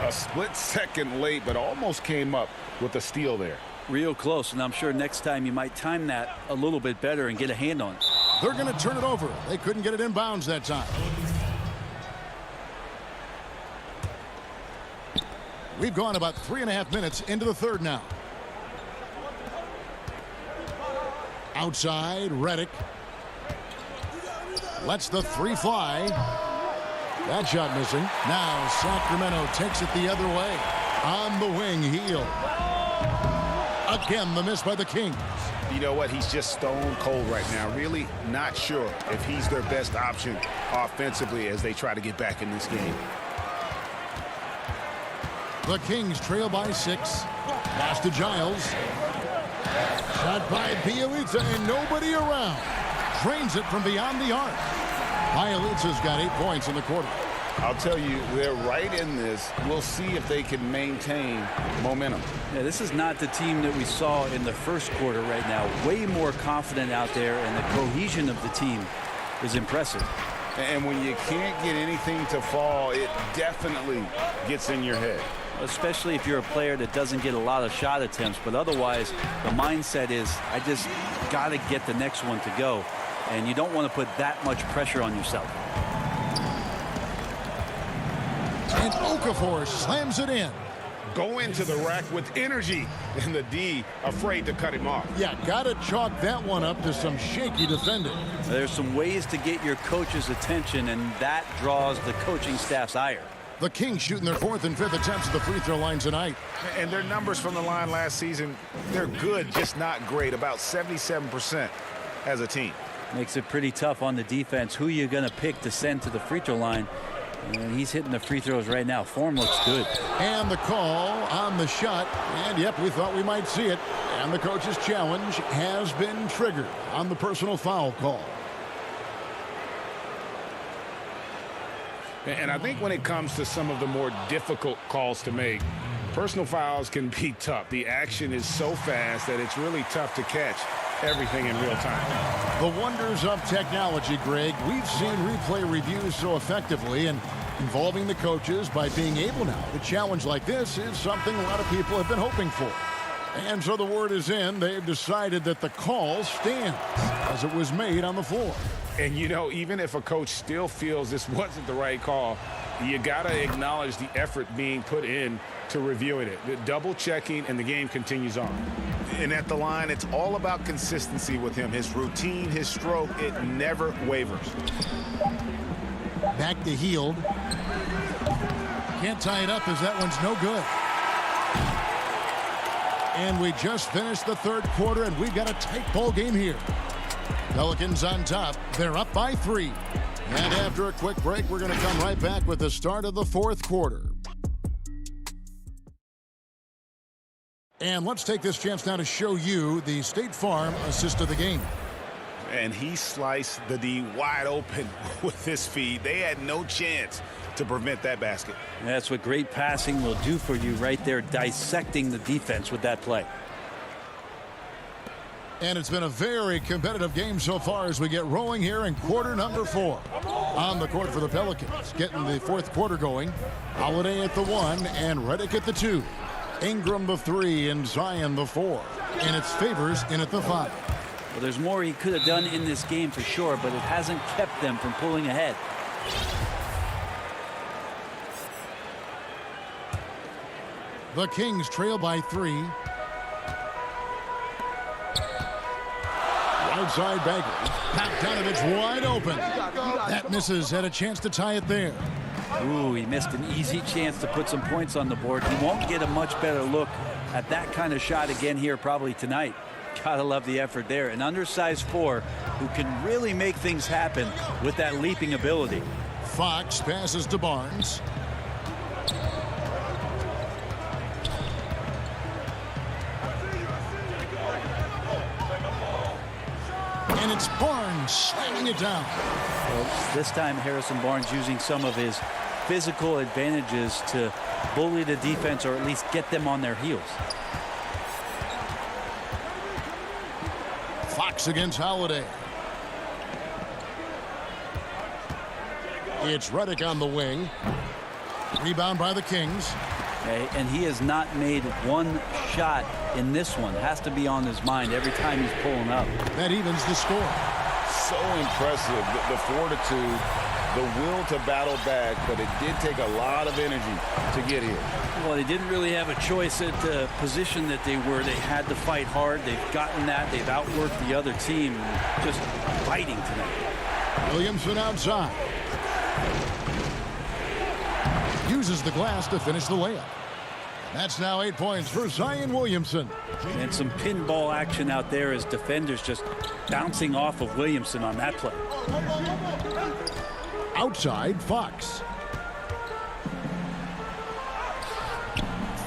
A split second late, but almost came up with a steal there. Real close, and I'm sure next time you might time that a little bit better and get a hand on it. They're going to turn it over. They couldn't get it in bounds that time. We've gone about 3.5 minutes into the third now. Outside, Redick. Lets the 3 fly. That shot missing. Now Sacramento takes it the other way. On the wing, Hield. Again, the miss by the Kings. You know what? He's just stone cold right now. Really not sure if he's their best option offensively as they try to get back in this game. The Kings trail by 6. Pass to Giles. Shot by Bielitsa and nobody around. Drains it from beyond the arc. Bielitsa's got 8 points in the quarter. I'll tell you, they're right in this. We'll see if they can maintain momentum. Yeah, this is not the team that we saw in the first quarter right now. Way more confident out there, and the cohesion of the team is impressive. And when you can't get anything to fall, it definitely gets in your head. Especially if you're a player that doesn't get a lot of shot attempts. But otherwise, the mindset is, I just got to get the next one to go. And you don't want to put that much pressure on yourself. And Okafor slams it in. Go into the rack with energy, and the D afraid to cut him off. Yeah, got to chalk that one up to some shaky defending. There's some ways to get your coach's attention, and that draws the coaching staff's ire. The Kings shooting their 4th and 5th attempts at the free throw line tonight. And their numbers from the line last season, they're good, just not great. About 77% as a team. Makes it pretty tough on the defense. Who you're going to pick to send to the free throw line. And he's hitting the free throws right now. Form looks good. And the call on the shot. And, yep, we thought we might see it. And the coach's challenge has been triggered on the personal foul call. And I think when it comes to some of the more difficult calls to make, personal fouls can be tough. The action is so fast that it's really tough to catch. everything in real time. The wonders of technology, Greg. We've seen replay reviews so effectively, and involving the coaches by being able now to challenge like this is something a lot of people have been hoping for. And so the word is in. They've decided that the call stands as it was made on the floor. And, you know, even if a coach still feels this wasn't the right call, you got to acknowledge the effort being put in to reviewing it. The double checking, and the game continues on. And at the line, it's all about consistency with him. His routine, his stroke, it never wavers. Back to Hield. Can't tie it up as that one's no good. And we just finished the third quarter, and we've got a tight ball game here. Pelicans on top. They're up by 3. And after a quick break, we're going to come right back with the start of the fourth quarter. And let's take this chance now to show you the State Farm assist of the game. And he sliced the D wide open with his feed. They had no chance to prevent that basket. That's what great passing will do for you right there, dissecting the defense with that play. And it's been a very competitive game so far as we get rolling here in quarter number 4. On the court for the Pelicans, getting the fourth quarter going. Holiday at the 1 and Reddick at the 2. Ingram the 3 and Zion the 4. And it's Favors in at the 5. Well, there's more he could have done in this game for sure, but it hasn't kept them from pulling ahead. The Kings trail by 3. Outside Bagley. Bogdanovich wide open. That misses. Had a chance to tie it there. Ooh, he missed an easy chance to put some points on the board. He won't get a much better look at that kind of shot again here probably tonight. Gotta love the effort there. An undersized 4 who can really make things happen with that leaping ability. Fox passes to Barnes. And it's Barnes slamming it down. Well, this time Harrison Barnes using some of his physical advantages to bully the defense or at least get them on their heels. Fox against Holiday. It's Reddick on the wing. Rebound by the Kings. Okay, and he has not made one shot in this one. Has to be on his mind every time he's pulling up. That evens the score. So impressive, the fortitude, the will to battle back, but it did take a lot of energy to get here. Well, they didn't really have a choice at the position that they were. They had to fight hard. They've gotten that. They've outworked the other team. Just fighting tonight. Williamson outside. Uses the glass to finish the layup. That's now 8 points for Zion Williamson. And some pinball action out there as defenders just bouncing off of Williamson on that play. Outside, Fox.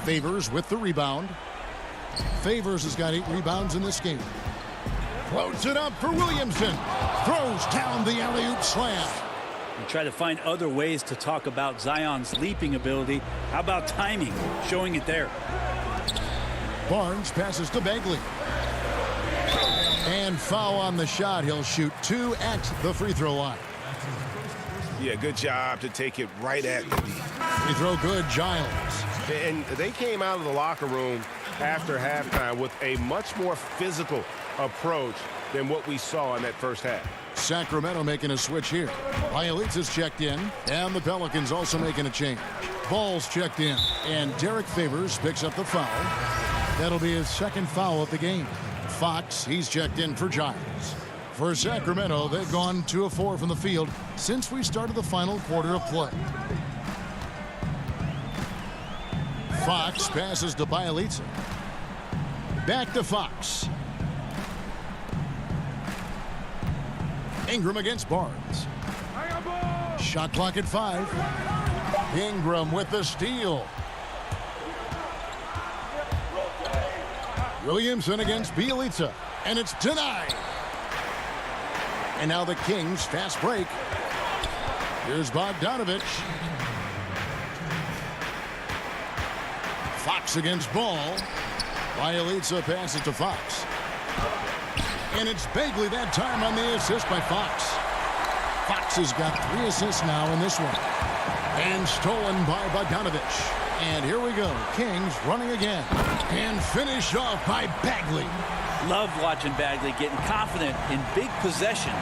Favors with the rebound. Favors has got 8 rebounds in this game. Floats it up for Williamson. Throws down the alley-oop slam. We try to find other ways to talk about Zion's leaping ability. How about timing? Showing it there. Barnes passes to Bagley. And foul on the shot. He'll shoot 2 at the free throw line. Yeah, good job to take it right at the D. Free throw good, Giles. And they came out of the locker room after halftime with a much more physical approach than what we saw in that first half. Sacramento making a switch here. Bielitsa's checked in, and the Pelicans also making a change. Ball's checked in, and Derek Favors picks up the foul. That'll be his second foul of the game. Fox, he's checked in for Giles. For Sacramento, they've gone 2 of 4 from the field since we started the final quarter of play. Fox passes to Bielitsa. Back to Fox. Ingram against Barnes. Shot clock at 5. Ingram with the steal. Williamson against Bielitsa, and it's denied. And now the Kings fast break. Here's Bogdanovich. Fox against Ball. Bielitsa passes to Fox. And it's Bagley that time on the assist by Fox. Fox has got 3 assists now in this one. And stolen by Bogdanovich. And here we go. Kings running again. And finished off by Bagley. Love watching Bagley getting confident in big possessions.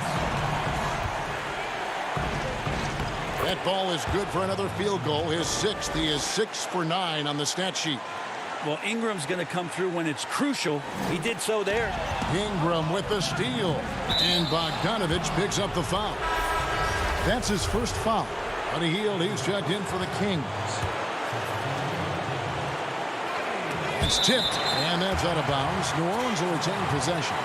That ball is good for another field goal. His 6th. He is 6 for 9 on the stat sheet. Well, Ingram's going to come through when it's crucial. He did so there. Ingram with the steal. And Bogdanovich picks up the foul. That's his first foul. Buddy Hield, he's checked in for the Kings. It's tipped, and that's out of bounds. New Orleans will retain possession.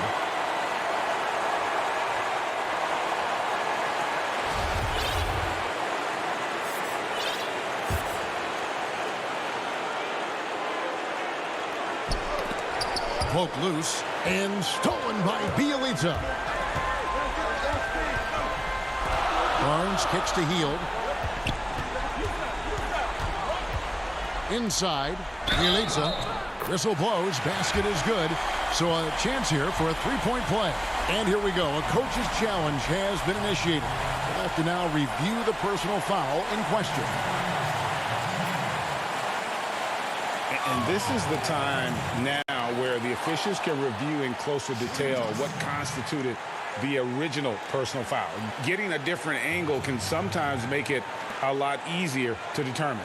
Poke loose and stolen by Bielitsa. Barnes kicks to Hield. Inside, Bielitsa. Whistle blows. Basket is good. So a chance here for a three-point play. And here we go. A coach's challenge has been initiated. We'll have to now review the personal foul in question. And this is the time now where the officials can review in closer detail what constituted the original personal foul. Getting a different angle can sometimes make it a lot easier to determine.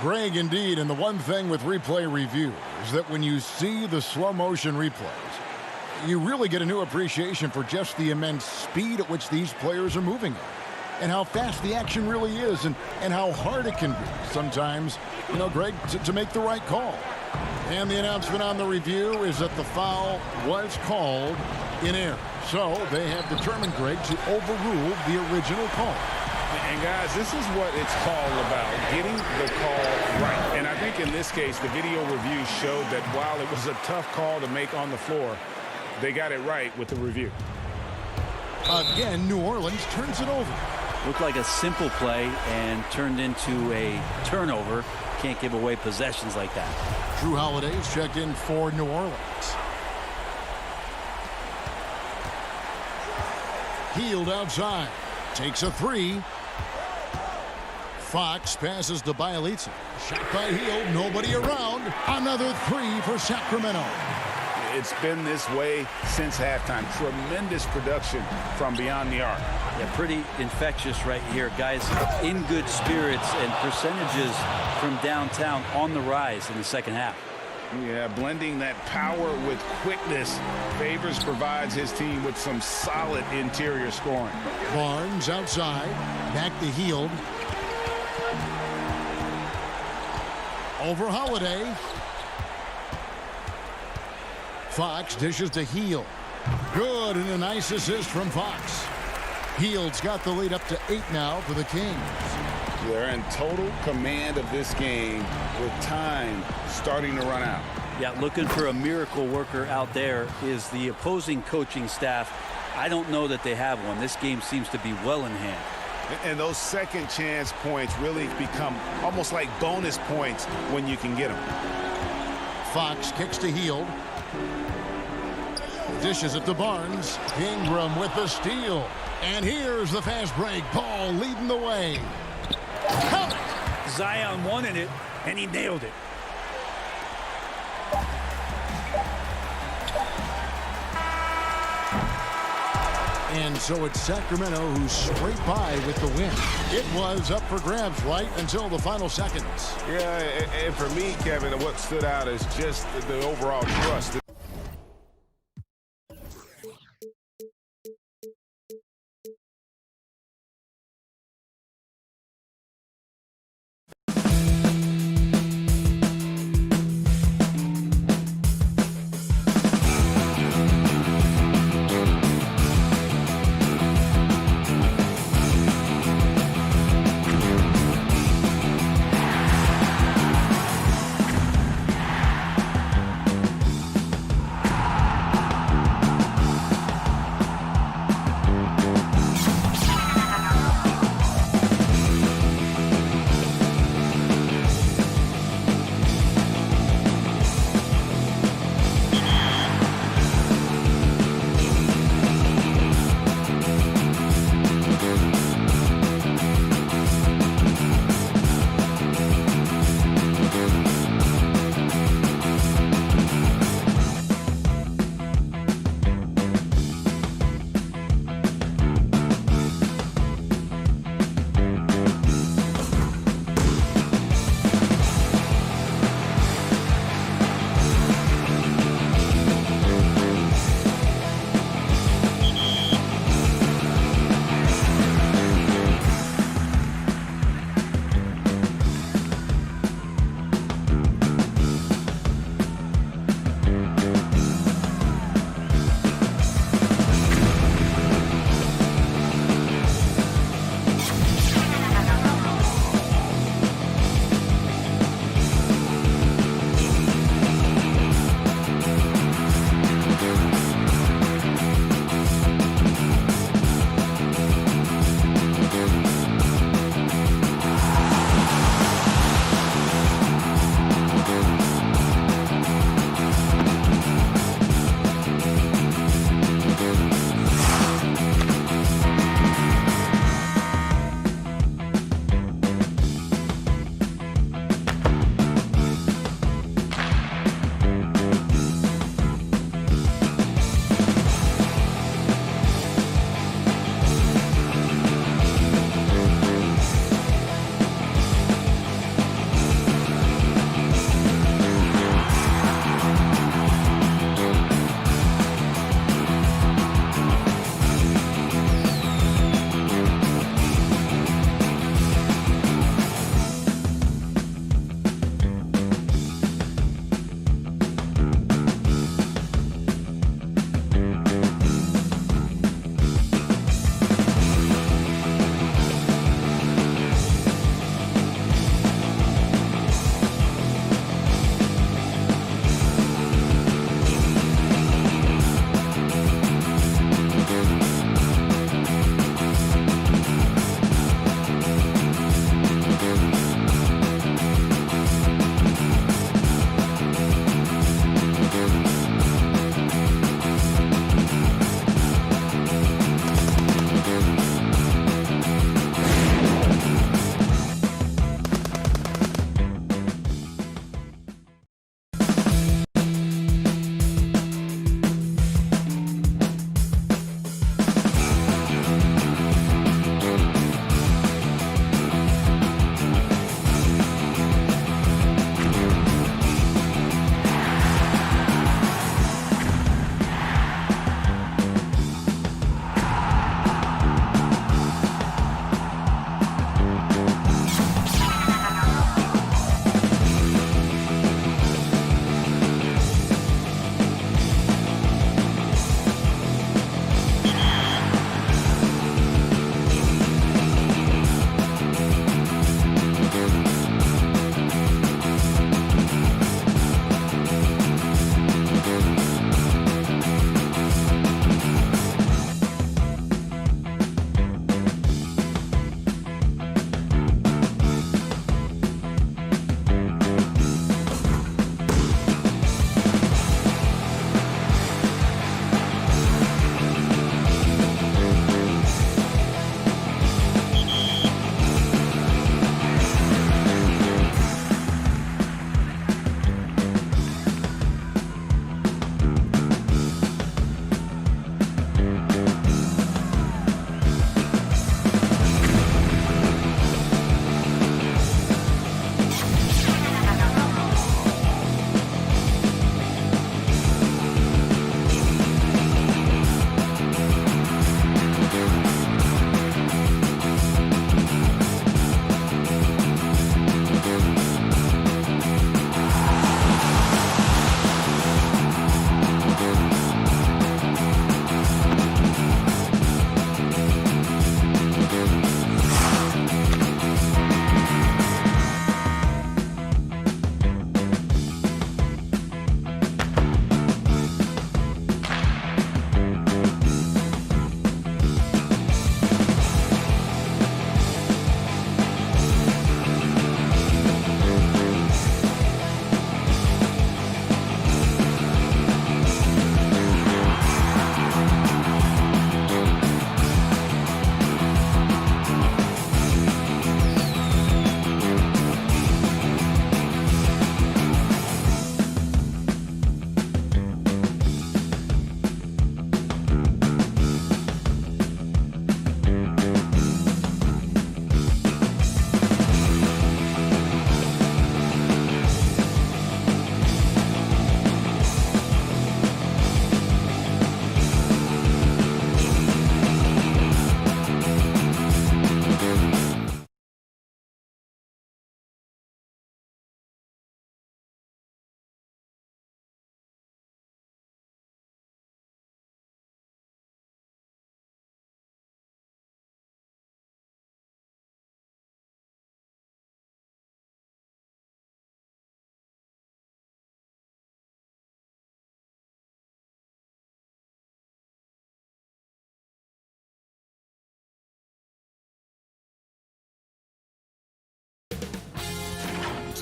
Greg, indeed, and the one thing with replay review is that when you see the slow motion replays, you really get a new appreciation for just the immense speed at which these players are moving at, and how fast the action really is, and how hard it can be sometimes, you know, Greg, to make the right call. And the announcement on the review is that the foul was called in error. So they have determined, Greg, to overrule the original call. And guys, this is what it's all about, getting the call right. And I think in this case, the video review showed that while it was a tough call to make on the floor, they got it right with the review. Again, New Orleans turns it over. Looked like a simple play and turned into a turnover. Can't give away possessions like that. Drew Holiday's checked in for New Orleans. Hield outside. Takes a three. Fox passes to Bielitsa. Shot by Hield. Nobody around. Another three for Sacramento. It's been this way since halftime. Tremendous production from beyond the arc. Yeah, pretty infectious right here. Guys in good spirits and percentages from downtown on the rise in the second half. Yeah, blending that power with quickness. Favors provides his team with some solid interior scoring. Barnes outside. Back to Hield. Over Holiday. Fox dishes to Hield. Good, and a nice assist from Fox. Hield's got the lead up to 8 now for the Kings. They're in total command of this game with time starting to run out. Yeah, looking for a miracle worker out there is the opposing coaching staff. I don't know that they have one. This game seems to be well in hand. And those second chance points really become almost like bonus points when you can get them. Fox kicks to Hield. Dishes it to Barnes. Ingram with the steal. And here's the fast break. Ball leading the way. Count it! Zion wanted it, and he nailed it. And so it's Sacramento who scraped by with the win. It was up for grabs right until the final seconds. Yeah, and for me, Kevin, what stood out is just the overall trust.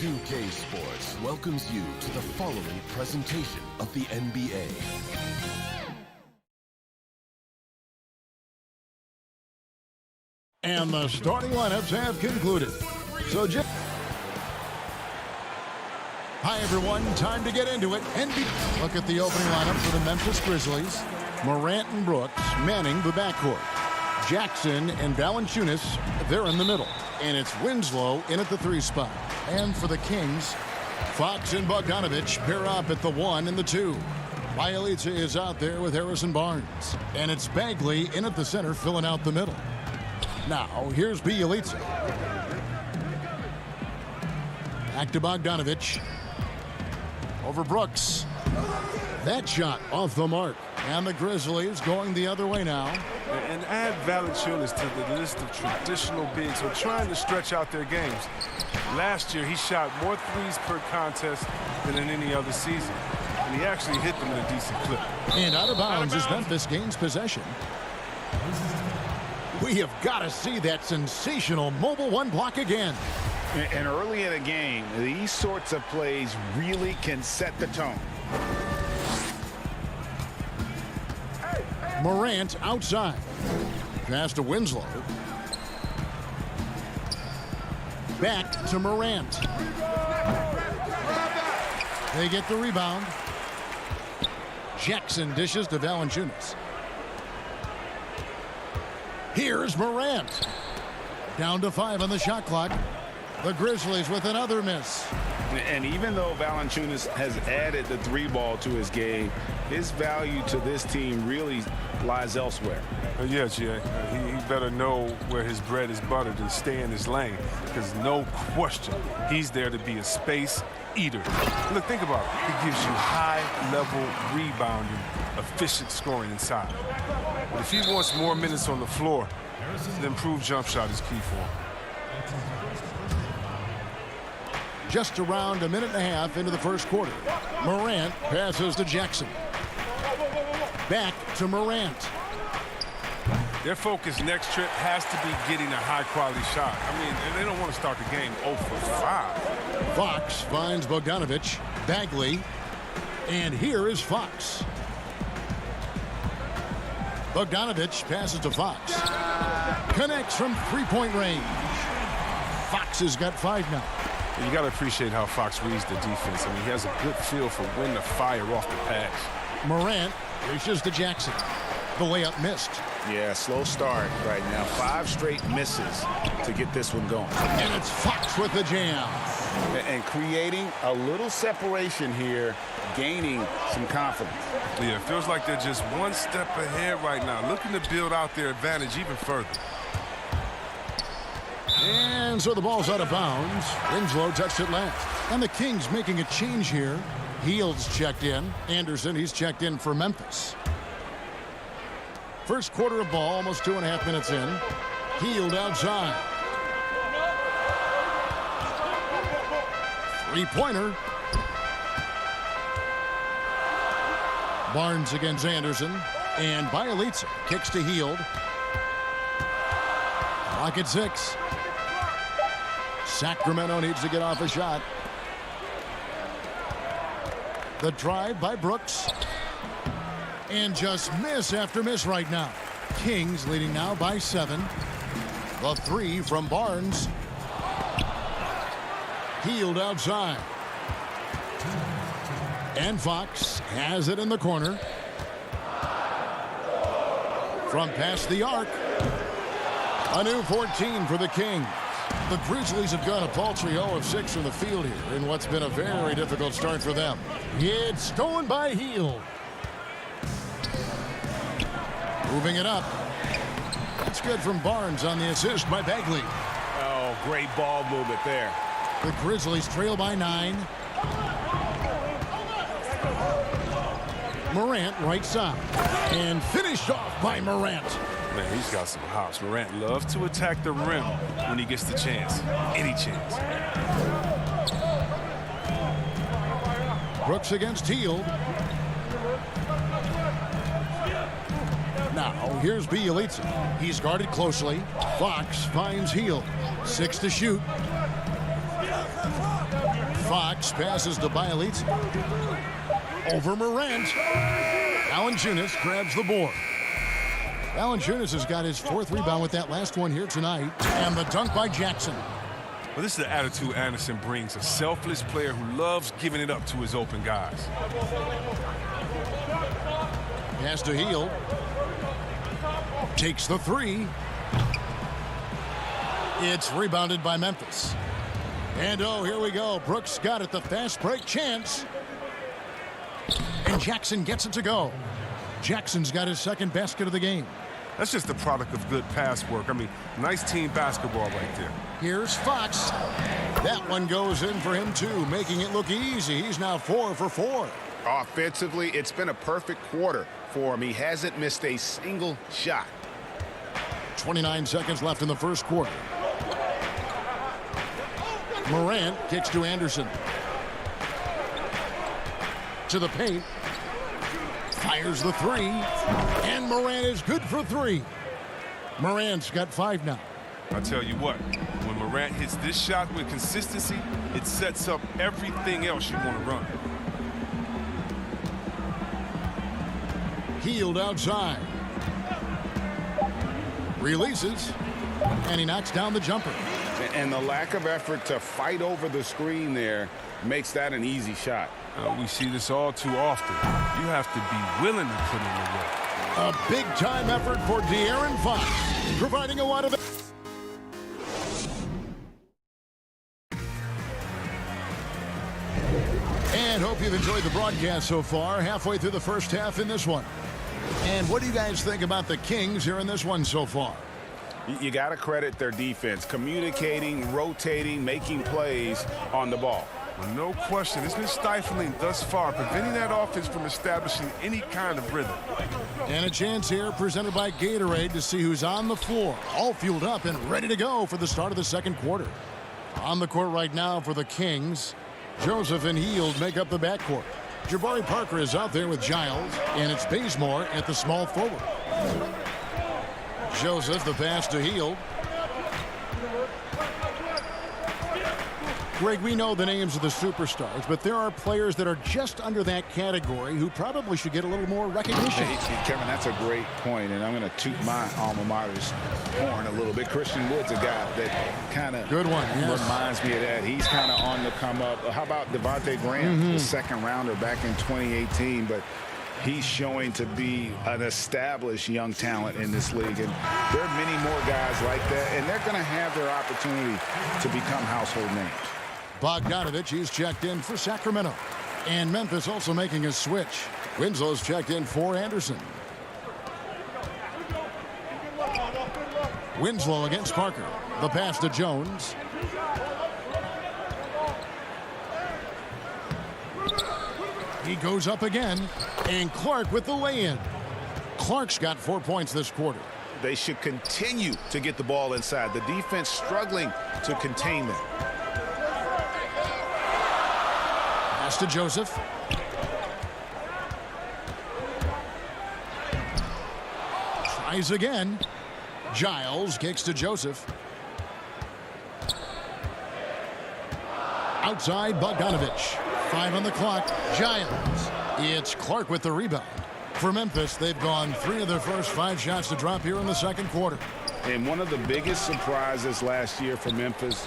2K Sports welcomes you to the following presentation of the NBA. And the starting lineups have concluded. So, hi, everyone. Time to get into it. Look at the opening lineup for the Memphis Grizzlies. Morant and Brooks manning the backcourt. Jackson and Valanciunas, they're in the middle. And it's Winslow in at the 3 spot. And for the Kings, Fox and Bogdanovich pair up at the 1 and the 2. Bielitsa is out there with Harrison Barnes. And it's Bagley in at the center, filling out the middle. Now, here's Bielitsa. Back to Bogdanovich. Over Brooks. That shot off the mark. And the Grizzlies going the other way now. And add Valanciunas to the list of traditional bigs who are trying to stretch out their games. Last year, he shot more threes per contest than in any other season. And he actually hit them at a decent clip. And out of bounds as Memphis gains possession. We have got to see that sensational mobile 1 block again. And early in a game, these sorts of plays really can set the tone. Morant outside. Pass to Winslow. Back to Morant. They get the rebound. Jackson dishes to Valanciunas. Here's Morant. Down to 5 on the shot clock. The Grizzlies with another miss. And even though Valanciunas has added the 3-ball to his game, his value to this team really lies elsewhere. Yeah, Jay. He better know where his bread is buttered and stay in his lane. Because no question, he's there to be a space eater. Look, think about it. He gives you high-level rebounding, efficient scoring inside. But if he wants more minutes on the floor, the improved jump shot is key for him. Just around a minute and a half into the first quarter. Morant passes to Jackson. Back to Morant. Their focus next trip has to be getting a high-quality shot. I mean, and they don't want to start the game 0 for 5. Fox finds Bogdanovich. Bagley. And here is Fox. Bogdanovich passes to Fox. Connects from 3-point range. Fox has got 5 now. You got to appreciate how Fox reads the defense. I mean, he has a good feel for when to fire off the pass. Morant reaches to Jackson. The layup missed. Yeah, slow start right now. 5 straight misses to get this one going. And it's Fox with the jam. And creating a little separation here, gaining some confidence. Yeah, it feels like they're just one step ahead right now, looking to build out their advantage even further. And so the ball's out of bounds. Winslow touched it last. And the Kings making a change here. Hield's checked in. Anderson, he's checked in for Memphis. First quarter of ball, almost 2.5 minutes in. Hield outside. 3-pointer. Barnes against Anderson. And Bielitsa kicks to Hield. Clock at 6. Sacramento needs to get off a shot. The drive by Brooks. And just miss after miss right now. Kings leading now by 7. The 3 from Barnes. Hield outside. And Fox has it in the corner. From past the arc. A new 14 for the Kings. The Grizzlies have gone a paltry 0 of 6 from the field here in what's been a very difficult start for them. It's stolen by Hield. Moving it up. It's good from Barnes on the assist by Bagley. Oh, great ball movement there. The Grizzlies trail by 9. Morant right side. And finished off by Morant. Man, he's got some hops. Morant loves to attack the rim when he gets the chance. Any chance. Brooks against Hield. Now, here's Bielitsa. He's guarded closely. Fox finds Hield. 6 to shoot. Fox passes to Bielitz. Over Morant. Valanciunas grabs the board. Valanciunas has got his 4th rebound with that last one here tonight. And the dunk by Jackson. Well, this is the attitude Anderson brings. A selfless player who loves giving it up to his open guys. Pass to Hield. Takes the 3. It's rebounded by Memphis. And oh, here we go. Brooks got it. The fast break chance. And Jackson gets it to go. Jackson's got his 2nd basket of the game. That's just the product of good pass work. I mean, nice team basketball right there. Here's Fox. That one goes in for him, too, making it look easy. He's now 4 for 4. Offensively, it's been a perfect quarter for him. He hasn't missed a single shot. 29 seconds left in the first quarter. Morant kicks to Anderson. To the paint. Fires the 3. And Morant is good for 3. Morant's got 5 now. I tell you what, when Morant hits this shot with consistency, it sets up everything else you want to run. Hield outside. Releases. And he knocks down the jumper. And the lack of effort to fight over the screen there makes that an easy shot. We see this all too often. You have to be willing to put in the work. A big-time effort for De'Aaron Fox, providing a lot of... And hope you've enjoyed the broadcast so far, halfway through the first half in this one. And what do you guys think about the Kings here in this one so far? You got to credit their defense, communicating, rotating, making plays on the ball. Well, no question. It's been stifling thus far, preventing that offense from establishing any kind of rhythm. And a chance here presented by Gatorade to see who's on the floor, all fueled up and ready to go for the start of the second quarter. On the court right now for the Kings, Joseph and Hield make up the backcourt. Jabari Parker is out there with Giles, and it's Bazemore at the small forward. Joseph, the pass to Hield. Greg, we know the names of the superstars, but there are players that are just under that category who probably should get a little more recognition. Hey, Kevin, that's a great point, and I'm going to toot my alma mater's horn a little bit. Christian Wood's a guy that kind of reminds me of that. He's kind of on the come up. How about Devontae Graham, the 2nd rounder back in 2018, but he's showing to be an established young talent in this league. And there are many more guys like that, and they're going to have their opportunity to become household names. Bogdanovich is checked in for Sacramento. And Memphis also making a switch. Winslow's checked in for Anderson. Winslow against Parker. The pass to Jones. He goes up again. And Clark with the lay-in. Clark's got 4 points this quarter. They should continue to get the ball inside. The defense struggling to contain them. Pass to Joseph. Tries again. Giles kicks to Joseph. Outside Bogdanovich. 5 on the clock. Giles. It's Clark with the rebound. For Memphis, they've gone 3 of their first 5 shots to drop here in the second quarter. And one of the biggest surprises last year for Memphis,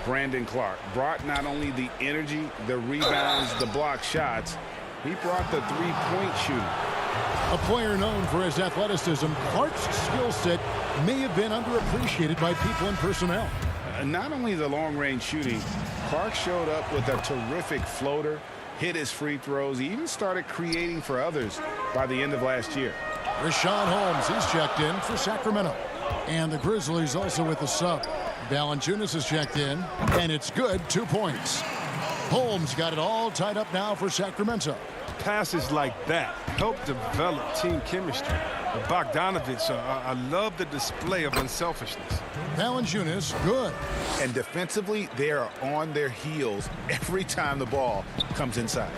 Brandon Clark, brought not only the energy, the rebounds, the block shots, he brought the 3-point shooting. A player known for his athleticism, Clark's skill set may have been underappreciated by people and personnel. Not only the long-range shooting, Clark showed up with a terrific floater, hit his free throws. He even started creating for others by the end of last year. Rashawn Holmes, he's checked in for Sacramento. And the Grizzlies also with the sub. Valanciunas is checked in, and it's good, 2 points. Holmes got it all tied up now for Sacramento. Passes like that help develop team chemistry. Bogdanovich, I love the display of unselfishness. Valanciunas, good. And defensively, they are on their heels every time the ball comes inside.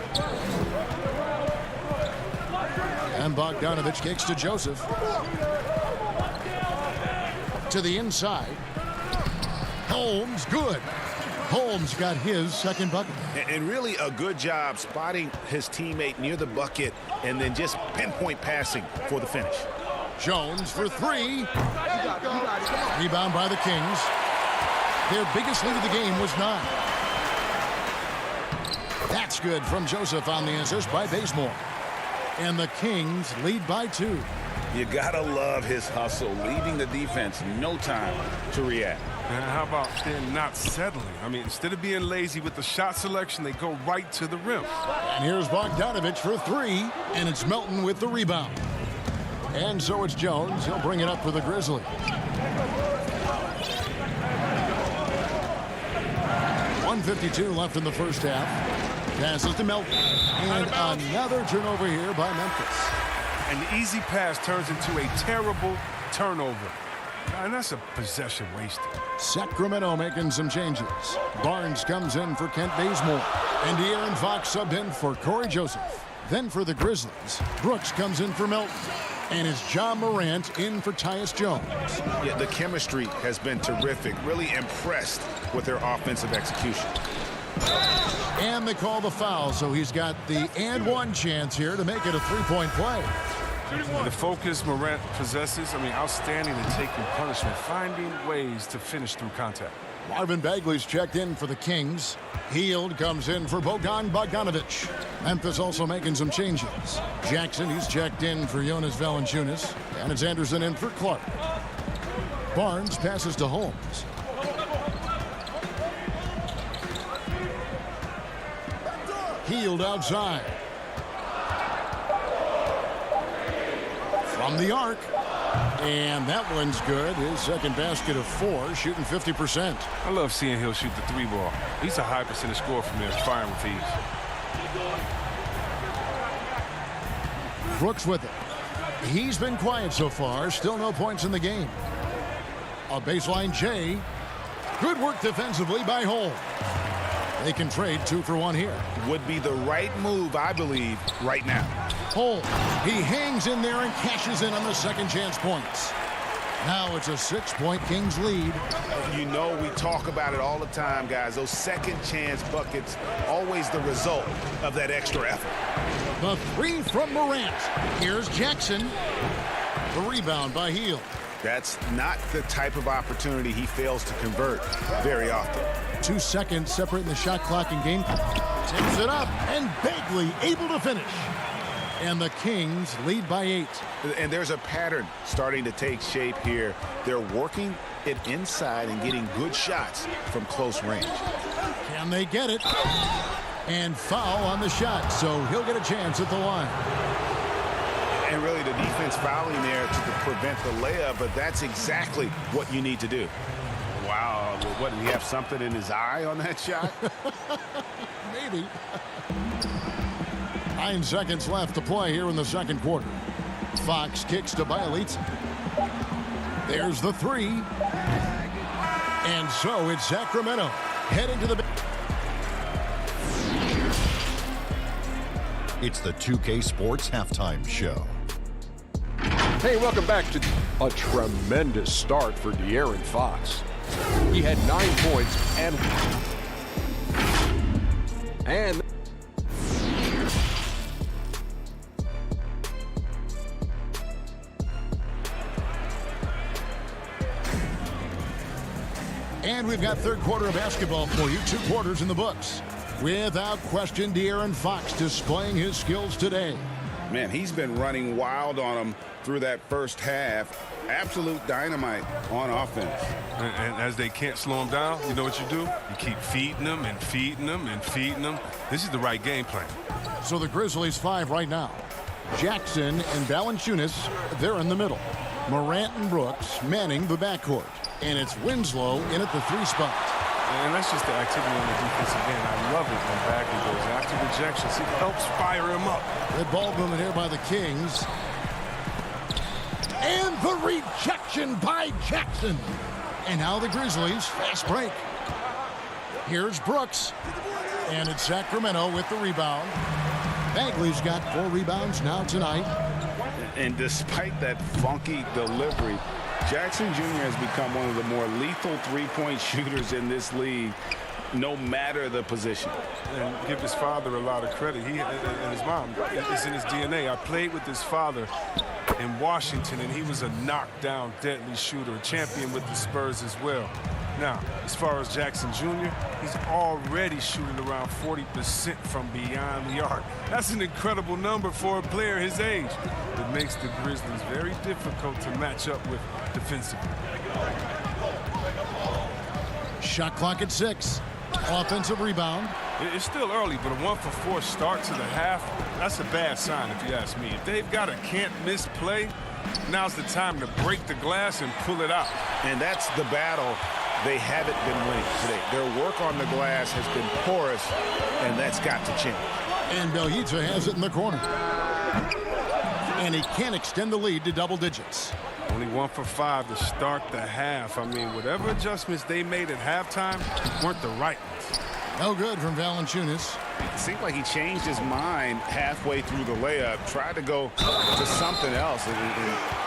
And Bogdanovich kicks to Joseph. To the inside. Holmes, good. Holmes got his second bucket. And really a good job spotting his teammate near the bucket and then just pinpoint passing for the finish. Jones for three. Rebound by the Kings. Their biggest lead of the game was 9. That's good from Joseph on the assist by Bazemore. And the Kings lead by 2. You gotta love his hustle, leaving the defense no time to react. And how about them not settling? I mean, instead of being lazy with the shot selection, they go right to the rim. And here's Bogdanovich for 3, and it's Melton with the rebound. And so it's Jones. He'll bring it up for the Grizzlies. .152 left in the first half. Passes to Melton. And another turnover here by Memphis. And the easy pass turns into a terrible turnover. And that's a possession wasted. Sacramento making some changes. Barnes comes in for Kent Bazemore. And De'Aaron Fox subbed in for Corey Joseph. Then for the Grizzlies, Brooks comes in for Melton. And it's John Morant in for Tyus Jones. Yeah, the chemistry has been terrific. Really impressed with their offensive execution. And they call the foul, so he's got the and one chance here to make it a three-point play. The focus Morant possesses, I mean, outstanding in taking punishment, finding ways to finish through contact. Marvin Bagley's checked in for the Kings. Hield comes in for Bogdanovich. Memphis also making some changes. Jackson, he's checked in for Jonas Valanciunas. And it's Anderson in for Clark. Barnes passes to Holmes. Hield outside. From the arc. And that one's good. His second basket of 4, shooting 50%. I love seeing Hill shoot the 3-ball. He's a high percentage scorer from there, firing with ease. Brooks with it. He's been quiet so far. Still no points in the game. A baseline J. Good work defensively by Holmes. They can trade 2 for 1 here. Would be the right move, I believe, right now. Holmes, he hangs in there and cashes in on the second chance points. Now it's a 6-point Kings lead. You know we talk about it all the time, guys. Those second chance buckets, always the result of that extra effort. The 3 from Morant. Here's Jackson. The rebound by Hield. That's not the type of opportunity he fails to convert very often. 2 seconds separating the shot clock and game. Tips it up, and Bagley able to finish. And the Kings lead by 8. And there's a pattern starting to take shape here. They're working it inside and getting good shots from close range. Can they get it? And foul on the shot, so he'll get a chance at the line. And really the defense fouling there to prevent the layup, but that's exactly what you need to do. Wow, what, did he have something in his eye on that shot? Maybe. 9 seconds left to play here in the second quarter. Fox kicks to Bielitz. There's the 3. And so it's Sacramento heading to the... It's the 2K Sports Halftime Show. Hey, welcome back to a tremendous start for De'Aaron Fox. He had 9 points and we've got third quarter of basketball for you. 2 quarters in the books. Without question, De'Aaron Fox displaying his skills today. Man, he's been running wild on him through that first half. Absolute dynamite on offense. And as they can't slow him down, you know what you do? You keep feeding them and feeding them and feeding them. This is the right game plan. So the Grizzlies 5 right now. Jackson and Valanciunas, they're in the middle. Morant and Brooks manning the backcourt. And it's Winslow in at the 3 spot. And that's just the activity on the defensive end. I love it when Bagley goes after rejections. It helps fire him up. Good ball movement here by the Kings. And the rejection by Jackson. And now the Grizzlies, fast break. Here's Brooks. And it's Sacramento with the rebound. Bagley's got 4 rebounds now tonight. And despite that funky delivery, Jackson Jr. has become one of the more lethal 3-point shooters in this league. no matter the position. And give his father a lot of credit. He and his mom, it's in his DNA. I played with his father in Washington, and he was a knockdown, deadly shooter, a champion with the Spurs as well. Now, as far as Jackson Jr., he's already shooting around 40% from beyond the arc. That's an incredible number for a player his age. It makes the Grizzlies very difficult to match up with defensively. Shot clock at 6. Offensive rebound. It's still early, but a 1-for-4 start to the half, that's a bad sign if you ask me. If they've got a can't-miss play, now's the time to break the glass and pull it out. And that's the battle they haven't been winning today. Their work on the glass has been porous, and that's got to change. And Belhitza has it in the corner. And he can't extend the lead to double digits. Only 1 for 5 to start the half. I mean, whatever adjustments they made at halftime weren't the right ones. No good from Valanciunas. It seemed like he changed his mind halfway through the layup, tried to go to something else, and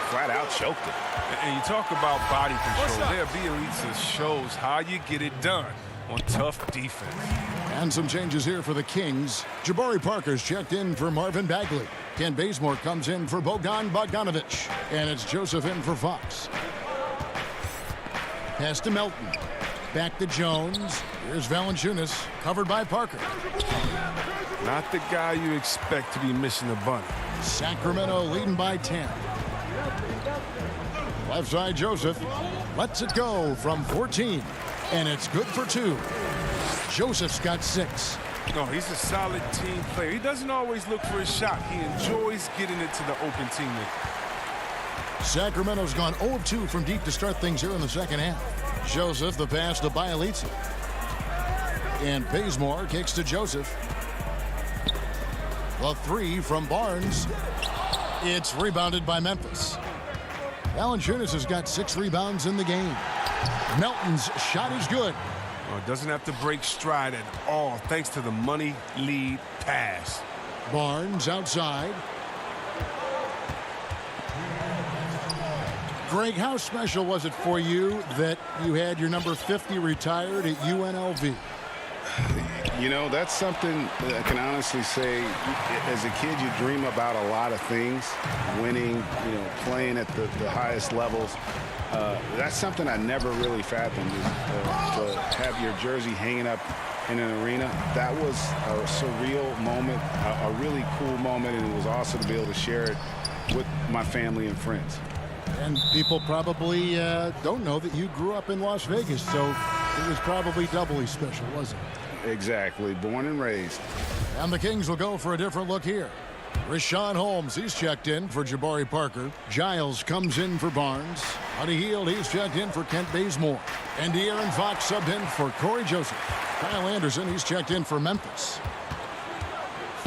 flat out choked it. And you talk about body control. There, Bielitsa shows how you get it done on tough defense. And some changes here for the Kings. Jabari Parker's checked in for Marvin Bagley. Kent Bazemore comes in for Bogdan Bogdanovic. And it's Joseph in for Fox. Pass to Melton. Back to Jones. Here's Valanciunas, covered by Parker. Not the guy you expect to be missing a bunny. Sacramento leading by 10. Left side, Joseph lets it go from 14. And it's good for 2. Joseph's got 6. No, he's a solid team player. He doesn't always look for a shot. He enjoys getting it to the open teammate. Sacramento's gone 0 of 2 from deep to start things here in the second half. Joseph, the pass to Bielitsa. And Bazemore kicks to Joseph. The 3 from Barnes. It's rebounded by Memphis. Valanciunas has got 6 rebounds in the game. Melton's shot is good. Well, doesn't have to break stride at all thanks to the money lead pass. Barnes outside. Greg, how special was it for you that you had your number 50 retired at UNLV? You know, that's something that I can honestly say. As a kid, you dream about a lot of things. Winning, you know, playing at the highest levels. That's something I never really fathomed, to have your jersey hanging up in an arena. That was a surreal moment, a really cool moment, and it was awesome to be able to share it with my family and friends. And people probably don't know that you grew up in Las Vegas, so it was probably doubly special, wasn't it? Exactly. Born and raised. And the Kings will go for a different look here. Rashawn Holmes, he's checked in for Jabari Parker. Giles comes in for Barnes. Honey Hield, he's checked in for Kent Bazemore. And De'Aaron Fox subbed in for Corey Joseph. Kyle Anderson, he's checked in for Memphis.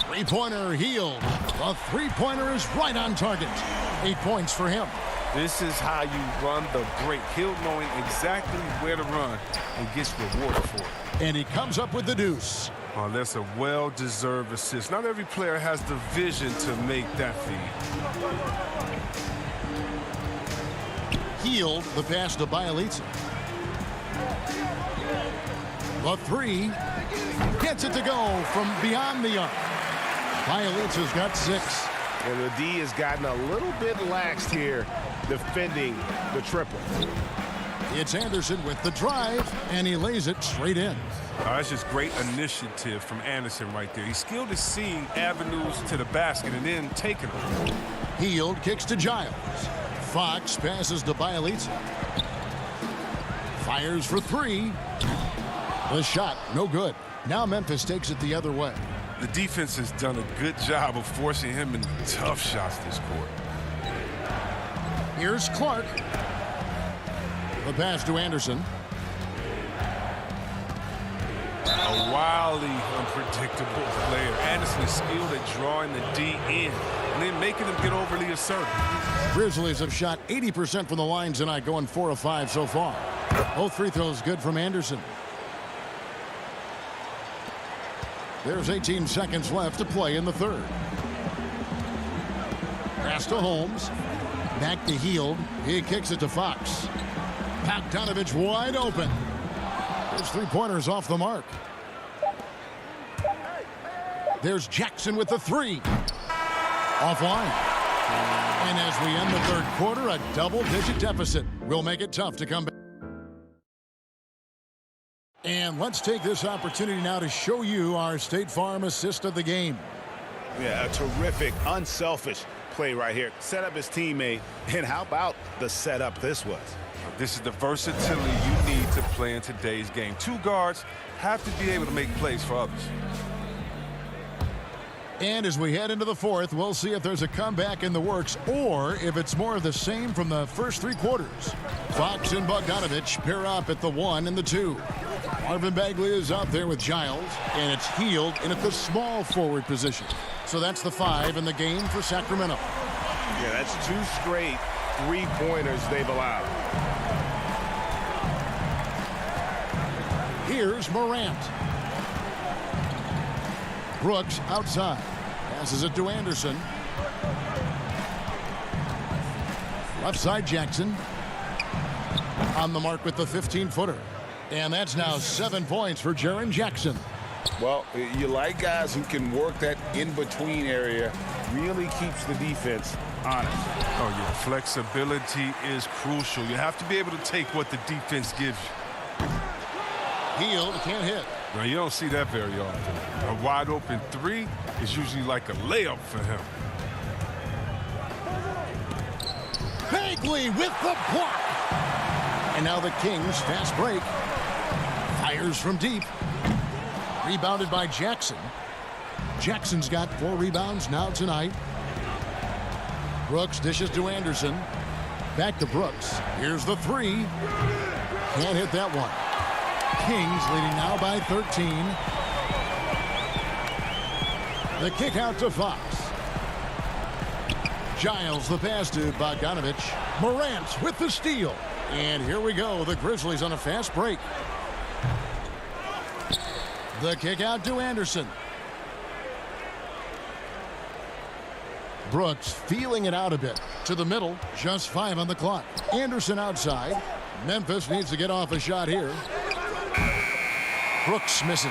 Three-pointer Hield. The three-pointer is right on target. 8 points for him. This is how you run the break. Hield knowing exactly where to run and gets rewarded for it. And he comes up with the deuce. Oh, that's a well-deserved assist. Not every player has the vision to make that feed. Hield, the pass to Bielitsa. The 3 gets it to go from beyond the arc. Bielitsa's got 6. And the D has gotten a little bit laxed here defending the triple. It's Anderson with the drive, and he lays it straight in. That's just great initiative from Anderson right there. He's skilled at seeing avenues to the basket and then taking them. Hield kicks to Giles. Fox passes to Bielitsa. Fires for 3. The shot, no good. Now Memphis takes it the other way. The defense has done a good job of forcing him into tough shots this quarter. Here's Clark. The pass to Anderson. A wildly unpredictable player. Anderson is skilled at drawing the D in and then making them get overly assertive. Grizzlies have shot 80% from the line tonight, going 4 of 5 so far. Both free throws good from Anderson. There's 18 seconds left to play in the third. Pass to Holmes. Back to Hield. He kicks it to Fox. Bogdanovic wide open. His three-pointer's off the mark. There's Jackson with the three. Offline. And as we end the third quarter, a double-digit deficit will make it tough to come back. And let's take this opportunity now to show you our State Farm assist of the game. Yeah, a terrific, unselfish play right here. Set up his teammate, and how about the setup this was? This is the versatility you need to play in today's game. Two guards have to be able to make plays for others. And as we head into the fourth, we'll see if there's a comeback in the works or if it's more of the same from the first three quarters. Fox and Bogdanovich pair up at the 1 and the 2. Marvin Bagley is out there with Giles, and it's Hield in at the small forward position. So that's the 5 in the game for Sacramento. Yeah, that's 2 straight three-pointers they've allowed. Here's Morant. Brooks outside. Passes it to Anderson. Left side Jackson. On the mark with the 15-footer. And that's now 7 points for Jaren Jackson. Well, you like guys who can work that in-between area. Really keeps the defense honest. Oh, yeah, flexibility is crucial. You have to be able to take what the defense gives you. Hield can't hit. Now, you don't see that very often. A wide-open three is usually like a layup for him. Bagley with the block. And now the Kings fast break. Fires from deep. Rebounded by Jackson. Jackson's got 4 rebounds now tonight. Brooks dishes to Anderson. Back to Brooks. Here's the 3. Can't hit that one. Kings leading now by 13. The kick out to Fox. Giles the pass to Bogdanovich. Morant with the steal. And here we go. The Grizzlies on a fast break. The kick out to Anderson. Brooks feeling it out a bit. To the middle. Just 5 on the clock. Anderson outside. Memphis needs to get off a shot here. Brooks misses.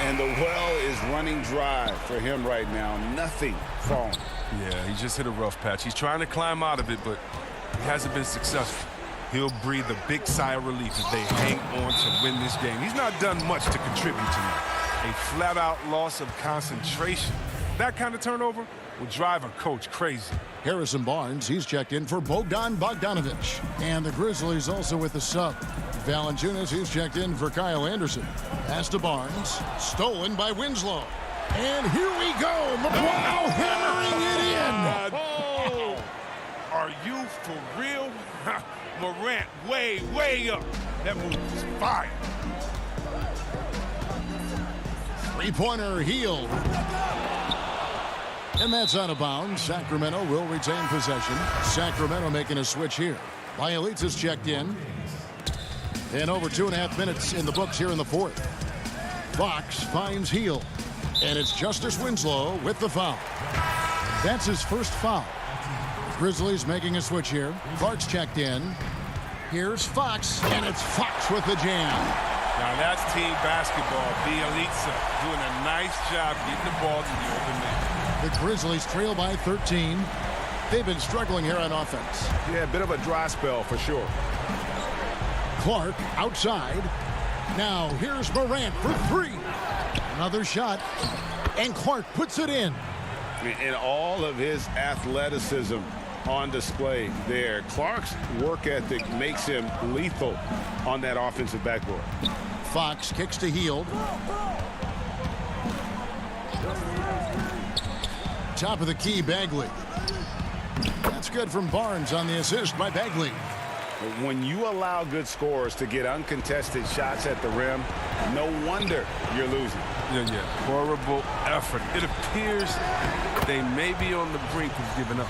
And the well is running dry for him right now. Nothing falling. Yeah, he just hit a rough patch. He's trying to climb out of it, but he hasn't been successful. He'll breathe a big sigh of relief as they hang on to win this game. He's not done much to contribute tonight. A flat-out loss of concentration. That kind of turnover will drive a coach crazy. Harrison Barnes, he's checked in for Bogdan Bogdanovich. And the Grizzlies also with the sub. Valanciunas, he's checked in for Kyle Anderson. Pass to Barnes. Stolen by Winslow. And here we go. Wow, hammering it in. Oh, are you for real? Morant way up. That move is fire. Three-pointer Hield. And that's out of bounds. Sacramento will retain possession. Sacramento making a switch here. Bielitsa's checked in. And over 2.5 minutes in the books here in the fourth. Fox finds Hield. And it's Justice Winslow with the foul. That's his first foul. Grizzlies making a switch here. Clark's checked in. Here's Fox. And it's Fox with the jam. Now that's team basketball. Bielitsa doing a nice job getting the ball to the open man. The Grizzlies trail by 13. They've been struggling here on offense. Yeah, a bit of a dry spell for sure. Clark outside. Now here's Morant for 3. Another shot. And Clark puts it in. And all of his athleticism on display there. Clark's work ethic makes him lethal on that offensive backboard. Fox kicks to Hield. Top of the key, Bagley. That's good from Barnes on the assist by Bagley. When you allow good scorers to get uncontested shots at the rim, no wonder you're losing. Yeah. Horrible effort. It appears they may be on the brink of giving up.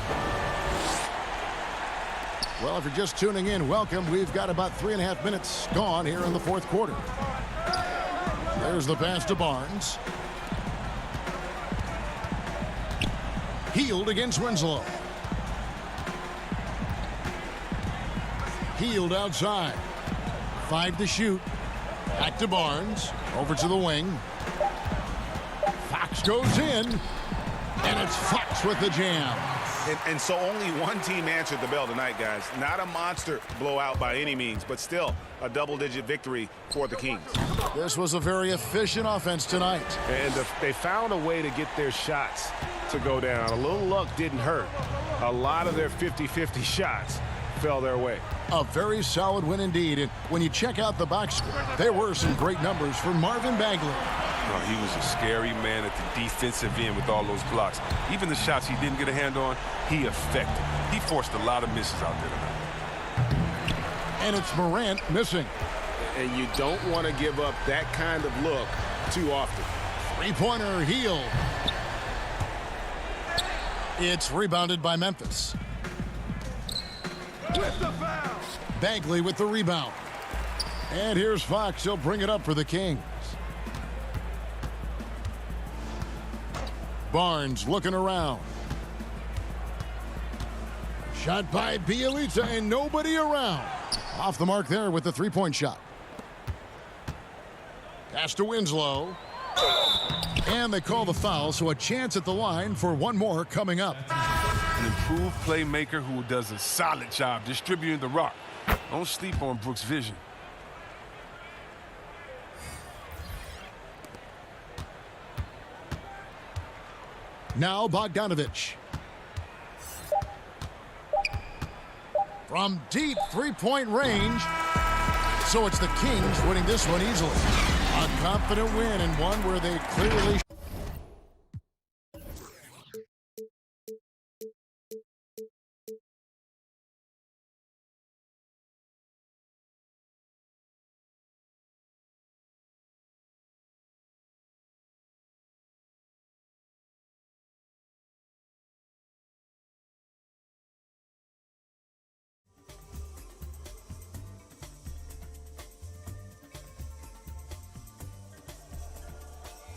Well, if you're just tuning in, welcome. We've got about 3.5 minutes gone here in the fourth quarter. There's the pass to Barnes. Hield against Winslow. Hield outside. 5 to shoot. Back to Barnes. Over to the wing. Fox goes in. And it's Fox with the jam. And so only one team answered the bell tonight, guys. Not a monster blowout by any means, but still a double-digit victory for the Kings. This was a very efficient offense tonight. And they found a way to get their shots to go down. A little luck didn't hurt. A lot of their 50-50 shots fell their way. A very solid win indeed. And when you check out the box score, there were some great numbers for Marvin Bagley. Oh, he was a scary man at the defensive end with all those blocks. Even the shots he didn't get a hand on, he affected. He forced a lot of misses out there tonight. And it's Morant missing. And you don't want to give up that kind of look too often. Three-pointer Hield. It's rebounded by Memphis. With the foul. Bagley with the rebound. And here's Fox. He'll bring it up for the Kings. Barnes looking around. Shot by Bielitsa and nobody around. Off the mark there with the three-point shot. Pass to Winslow. And they call the foul, so a chance at the line for one more coming up. An improved playmaker who does a solid job distributing the rock. Don't sleep on Brooks' vision. Now Bogdanovich. From deep three-point range. So it's the Kings winning this one easily. A confident win and one where they clearly